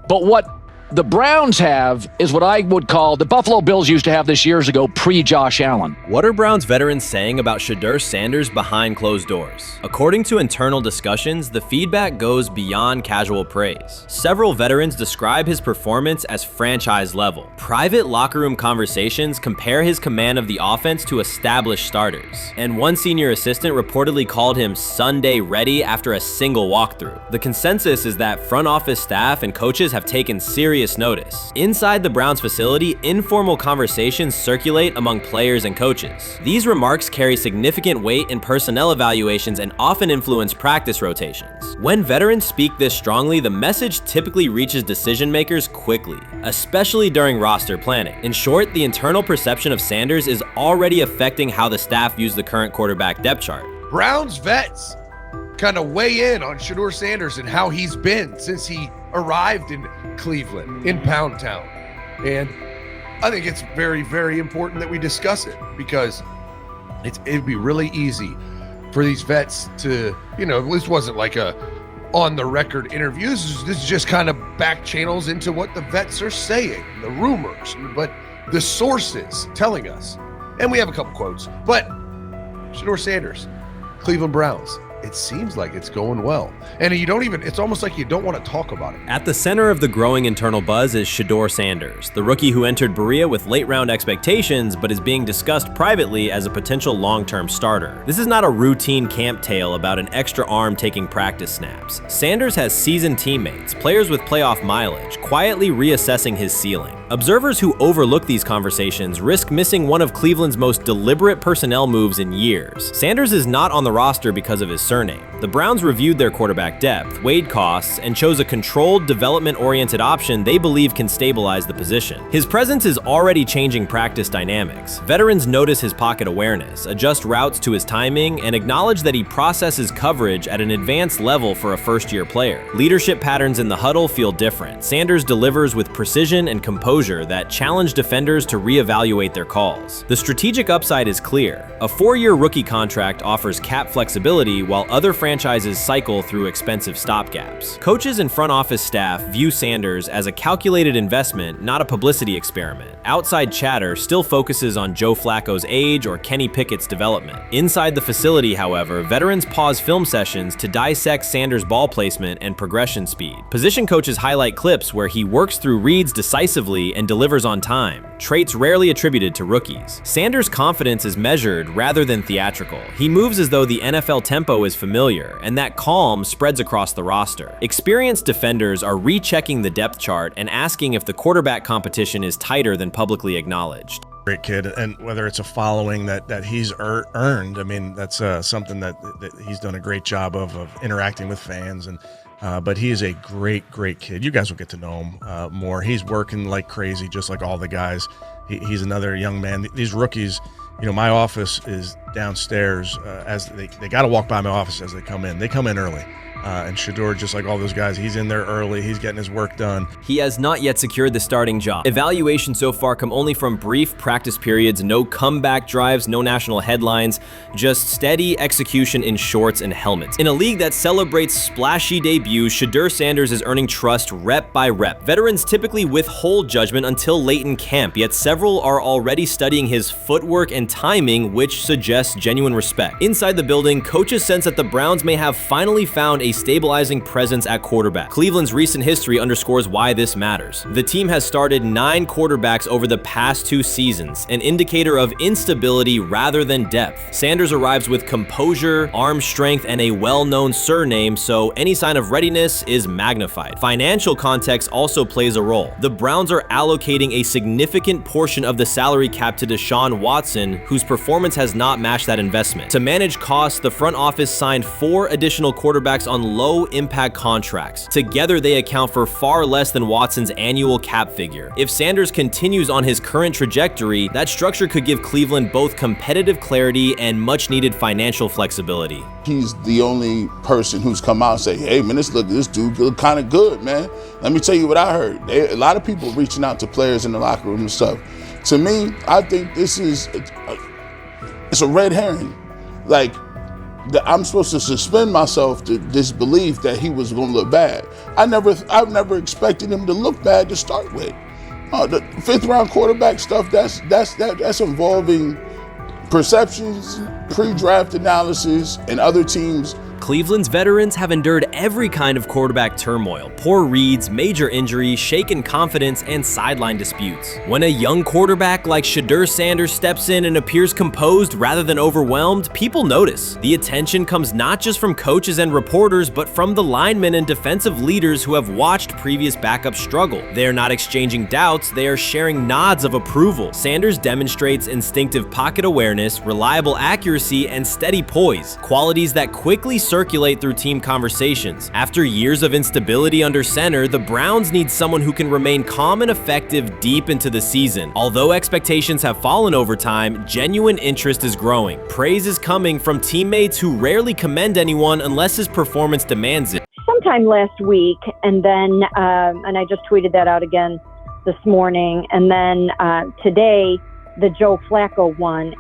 But what the Browns have is what I would call the Buffalo Bills used to have this years ago, pre-Josh Allen. What are Browns veterans saying about Shedeur Sanders behind closed doors? According to internal discussions, the feedback goes beyond casual praise. Several veterans describe his performance as franchise level. Private locker room conversations compare his command of the offense to established starters. And one senior assistant reportedly called him Sunday ready after a single walkthrough. The consensus is that front office staff and coaches have taken serious notice. Inside the Browns facility, informal conversations circulate among players and coaches. These remarks carry significant weight in personnel evaluations and often influence practice rotations. When veterans speak this strongly, the message typically reaches decision makers quickly, especially during roster planning. In short, the internal perception of Sanders is already affecting how the staff views the current quarterback depth chart. Browns vets kind of weigh in on Shedeur Sanders and how he's been since he arrived in Cleveland, in Pound Town. And I think it's very, very important that we discuss it because it'd be really easy for these vets to, this wasn't like a on-the-record interview. This is just kind of back channels into what the vets are saying, the rumors, but the sources telling us. And we have a couple quotes, but Shedeur Sanders, Cleveland Browns, it seems like it's going well. And it's almost like you don't want to talk about it. At the center of the growing internal buzz is Shedeur Sanders, the rookie who entered Berea with late-round expectations but is being discussed privately as a potential long-term starter. This is not a routine camp tale about an extra arm taking practice snaps. Sanders has seasoned teammates, players with playoff mileage, quietly reassessing his ceiling. Observers who overlook these conversations risk missing one of Cleveland's most deliberate personnel moves in years. Sanders is not on the roster because of his surname. The Browns reviewed their quarterback depth, weighed costs, and chose a controlled, development-oriented option they believe can stabilize the position. His presence is already changing practice dynamics. Veterans notice his pocket awareness, adjust routes to his timing, and acknowledge that he processes coverage at an advanced level for a first-year player. Leadership patterns in the huddle feel different. Sanders delivers with precision and composure that challenge defenders to reevaluate their calls. The strategic upside is clear. A 4-year rookie contract offers cap flexibility while other franchises cycle through expensive stopgaps. Coaches and front office staff view Sanders as a calculated investment, not a publicity experiment. Outside chatter still focuses on Joe Flacco's age or Kenny Pickett's development. Inside the facility, however, veterans pause film sessions to dissect Sanders' ball placement and progression speed. Position coaches highlight clips where he works through reads decisively and delivers on time, traits rarely attributed to rookies. Sanders' confidence is measured rather than theatrical. He moves as though the NFL tempo is familiar, and that calm spreads across the roster. Experienced defenders are rechecking the depth chart and asking if the quarterback competition is tighter than publicly acknowledged. Great kid, and whether it's a following that he's earned, I mean, that's something that he's done a great job of interacting with fans, and but he is a great kid. You guys will get to know him more. He's working like crazy, just like all the guys. He's another young man. These rookies, you know, my office is downstairs. As they got to walk by my office as they come in. They come in early. And Shedeur, just like all those guys, he's in there early. He's getting his work done. He has not yet secured the starting job. Evaluations so far come only from brief practice periods, no comeback drives, no national headlines, just steady execution in shorts and helmets. In a league that celebrates splashy debuts, Shedeur Sanders is earning trust rep by rep. Veterans typically withhold judgment until late in camp, yet several are already studying his footwork and timing, which suggests genuine respect. Inside the building, coaches sense that the Browns may have finally found a stabilizing presence at quarterback. Cleveland's recent history underscores why this matters. The team has started 9 quarterbacks over the past 2 seasons, an indicator of instability rather than depth. Sanders arrives with composure, arm strength, and a well-known surname, so any sign of readiness is magnified. Financial context also plays a role. The Browns are allocating a significant portion of the salary cap to Deshaun Watson, whose performance has not matched that investment. To manage costs, the front office signed 4 additional quarterbacks on low-impact contracts. Together, they account for far less than Watson's annual cap figure. If Sanders continues on his current trajectory, that structure could give Cleveland both competitive clarity and much-needed financial flexibility. He's the only person who's come out and say, hey, man, this dude look kind of good, man. Let me tell you what I heard. A lot of people reaching out to players in the locker room and stuff. To me, I think this is it's a red herring. Like, I'm supposed to suspend myself to disbelief that he was going to look bad. I've never expected him to look bad to start with. The 5th round quarterback stuff, that's involving perceptions, pre-draft analysis, and other teams. Cleveland's veterans have endured every kind of quarterback turmoil, poor reads, major injuries, shaken confidence, and sideline disputes. When a young quarterback like Shedeur Sanders steps in and appears composed rather than overwhelmed, people notice. The attention comes not just from coaches and reporters, but from the linemen and defensive leaders who have watched previous backups struggle. They are not exchanging doubts, they are sharing nods of approval. Sanders demonstrates instinctive pocket awareness, reliable accuracy, and steady poise, qualities that quickly circulate through team conversations. After years of instability under center, the Browns need someone who can remain calm and effective deep into the season. Although expectations have fallen over time, genuine interest is growing. Praise is coming from teammates who rarely commend anyone unless his performance demands it. Sometime last week, and then, and I just tweeted that out again this morning, and then today, the Joe Flacco one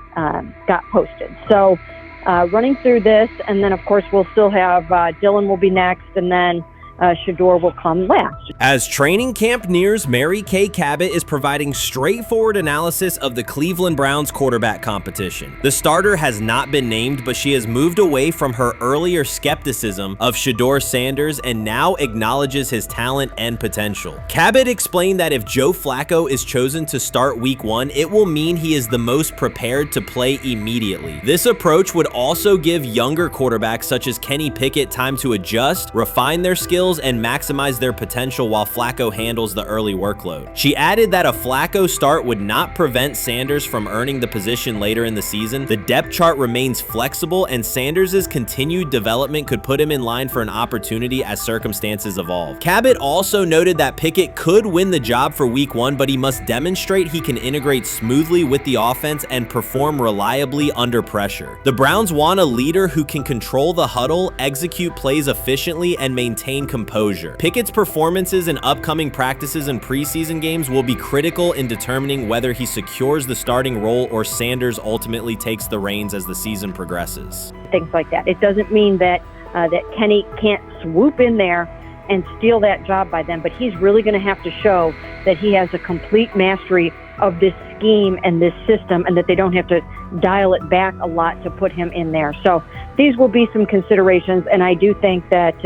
got posted. So running through this, and then of course we'll still have Dylan will be next, and then Shedeur will come last. As training camp nears, Mary Kay Cabot is providing straightforward analysis of the Cleveland Browns quarterback competition. The starter has not been named, but she has moved away from her earlier skepticism of Shedeur Sanders and now acknowledges his talent and potential. Cabot explained that if Joe Flacco is chosen to start week 1, it will mean he is the most prepared to play immediately. This approach would also give younger quarterbacks such as Kenny Pickett time to adjust, refine their skills, skills and maximize their potential while Flacco handles the early workload. She added that a Flacco start would not prevent Sanders from earning the position later in the season. The depth chart remains flexible, and Sanders' continued development could put him in line for an opportunity as circumstances evolve. Cabot also noted that Pickett could win the job for week 1, but he must demonstrate he can integrate smoothly with the offense and perform reliably under pressure. The Browns want a leader who can control the huddle, execute plays efficiently, and maintain composure. Pickett's performances in upcoming practices and preseason games will be critical in determining whether he secures the starting role or Sanders ultimately takes the reins as the season progresses. Things like that. It doesn't mean that that Kenny can't swoop in there and steal that job by them, but he's really going to have to show that he has a complete mastery of this scheme and this system, and that they don't have to dial it back a lot to put him in there. So these will be some considerations, and I do think that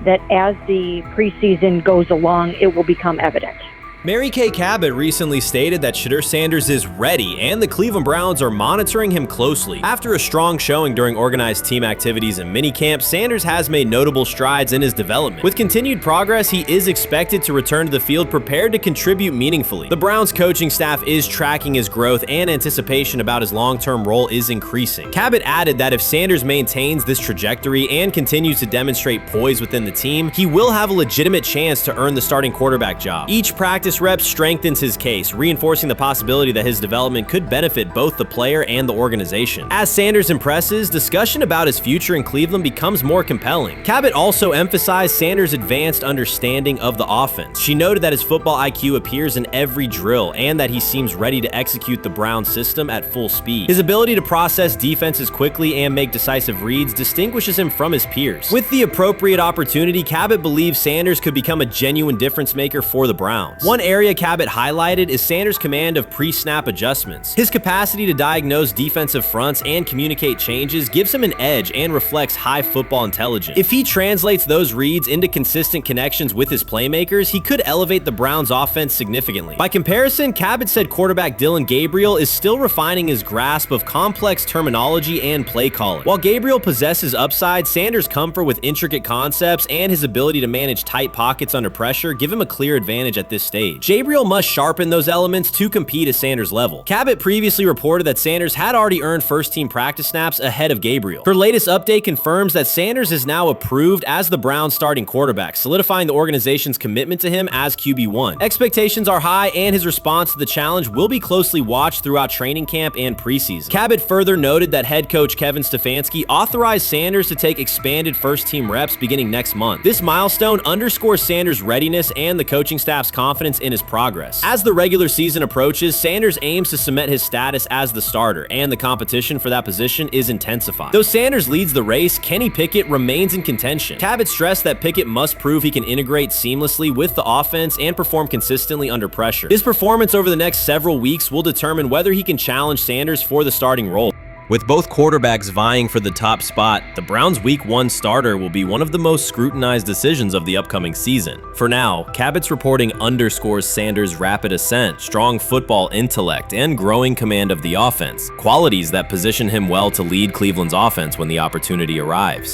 that as the preseason goes along, it will become evident. Mary Kay Cabot recently stated that Shedeur Sanders is ready, and the Cleveland Browns are monitoring him closely. After a strong showing during organized team activities and minicamp, Sanders has made notable strides in his development. With continued progress, he is expected to return to the field prepared to contribute meaningfully. The Browns coaching staff is tracking his growth, and anticipation about his long-term role is increasing. Cabot added that if Sanders maintains this trajectory and continues to demonstrate poise within the team, he will have a legitimate chance to earn the starting quarterback job. Each practice rep strengthens his case, reinforcing the possibility that his development could benefit both the player and the organization. As Sanders impresses, discussion about his future in Cleveland becomes more compelling. Cabot also emphasized Sanders' advanced understanding of the offense. She noted that his football IQ appears in every drill and that he seems ready to execute the Browns system at full speed. His ability to process defenses quickly and make decisive reads distinguishes him from his peers. With the appropriate opportunity, Cabot believes Sanders could become a genuine difference maker for the Browns. One area Cabot highlighted is Sanders' command of pre-snap adjustments. His capacity to diagnose defensive fronts and communicate changes gives him an edge and reflects high football intelligence. If he translates those reads into consistent connections with his playmakers, he could elevate the Browns' offense significantly. By comparison, Cabot said quarterback Dillon Gabriel is still refining his grasp of complex terminology and play calling. While Gabriel possesses upside, Sanders' comfort with intricate concepts and his ability to manage tight pockets under pressure give him a clear advantage at this stage. Gabriel must sharpen those elements to compete at Sanders' level. Cabot previously reported that Sanders had already earned first-team practice snaps ahead of Gabriel. Her latest update confirms that Sanders is now approved as the Browns' starting quarterback, solidifying the organization's commitment to him as QB1. Expectations are high, and his response to the challenge will be closely watched throughout training camp and preseason. Cabot further noted that head coach Kevin Stefanski authorized Sanders to take expanded first-team reps beginning next month. This milestone underscores Sanders' readiness and the coaching staff's confidence in his progress. As the regular season approaches, Sanders aims to cement his status as the starter, and the competition for that position is intensified. Though Sanders leads the race, Kenny Pickett remains in contention. Cabot stressed that Pickett must prove he can integrate seamlessly with the offense and perform consistently under pressure. His performance over the next several weeks will determine whether he can challenge Sanders for the starting role. With both quarterbacks vying for the top spot, the Browns' Week 1 starter will be one of the most scrutinized decisions of the upcoming season. For now, Cabot's reporting underscores Sanders' rapid ascent, strong football intellect, and growing command of the offense, qualities that position him well to lead Cleveland's offense when the opportunity arrives.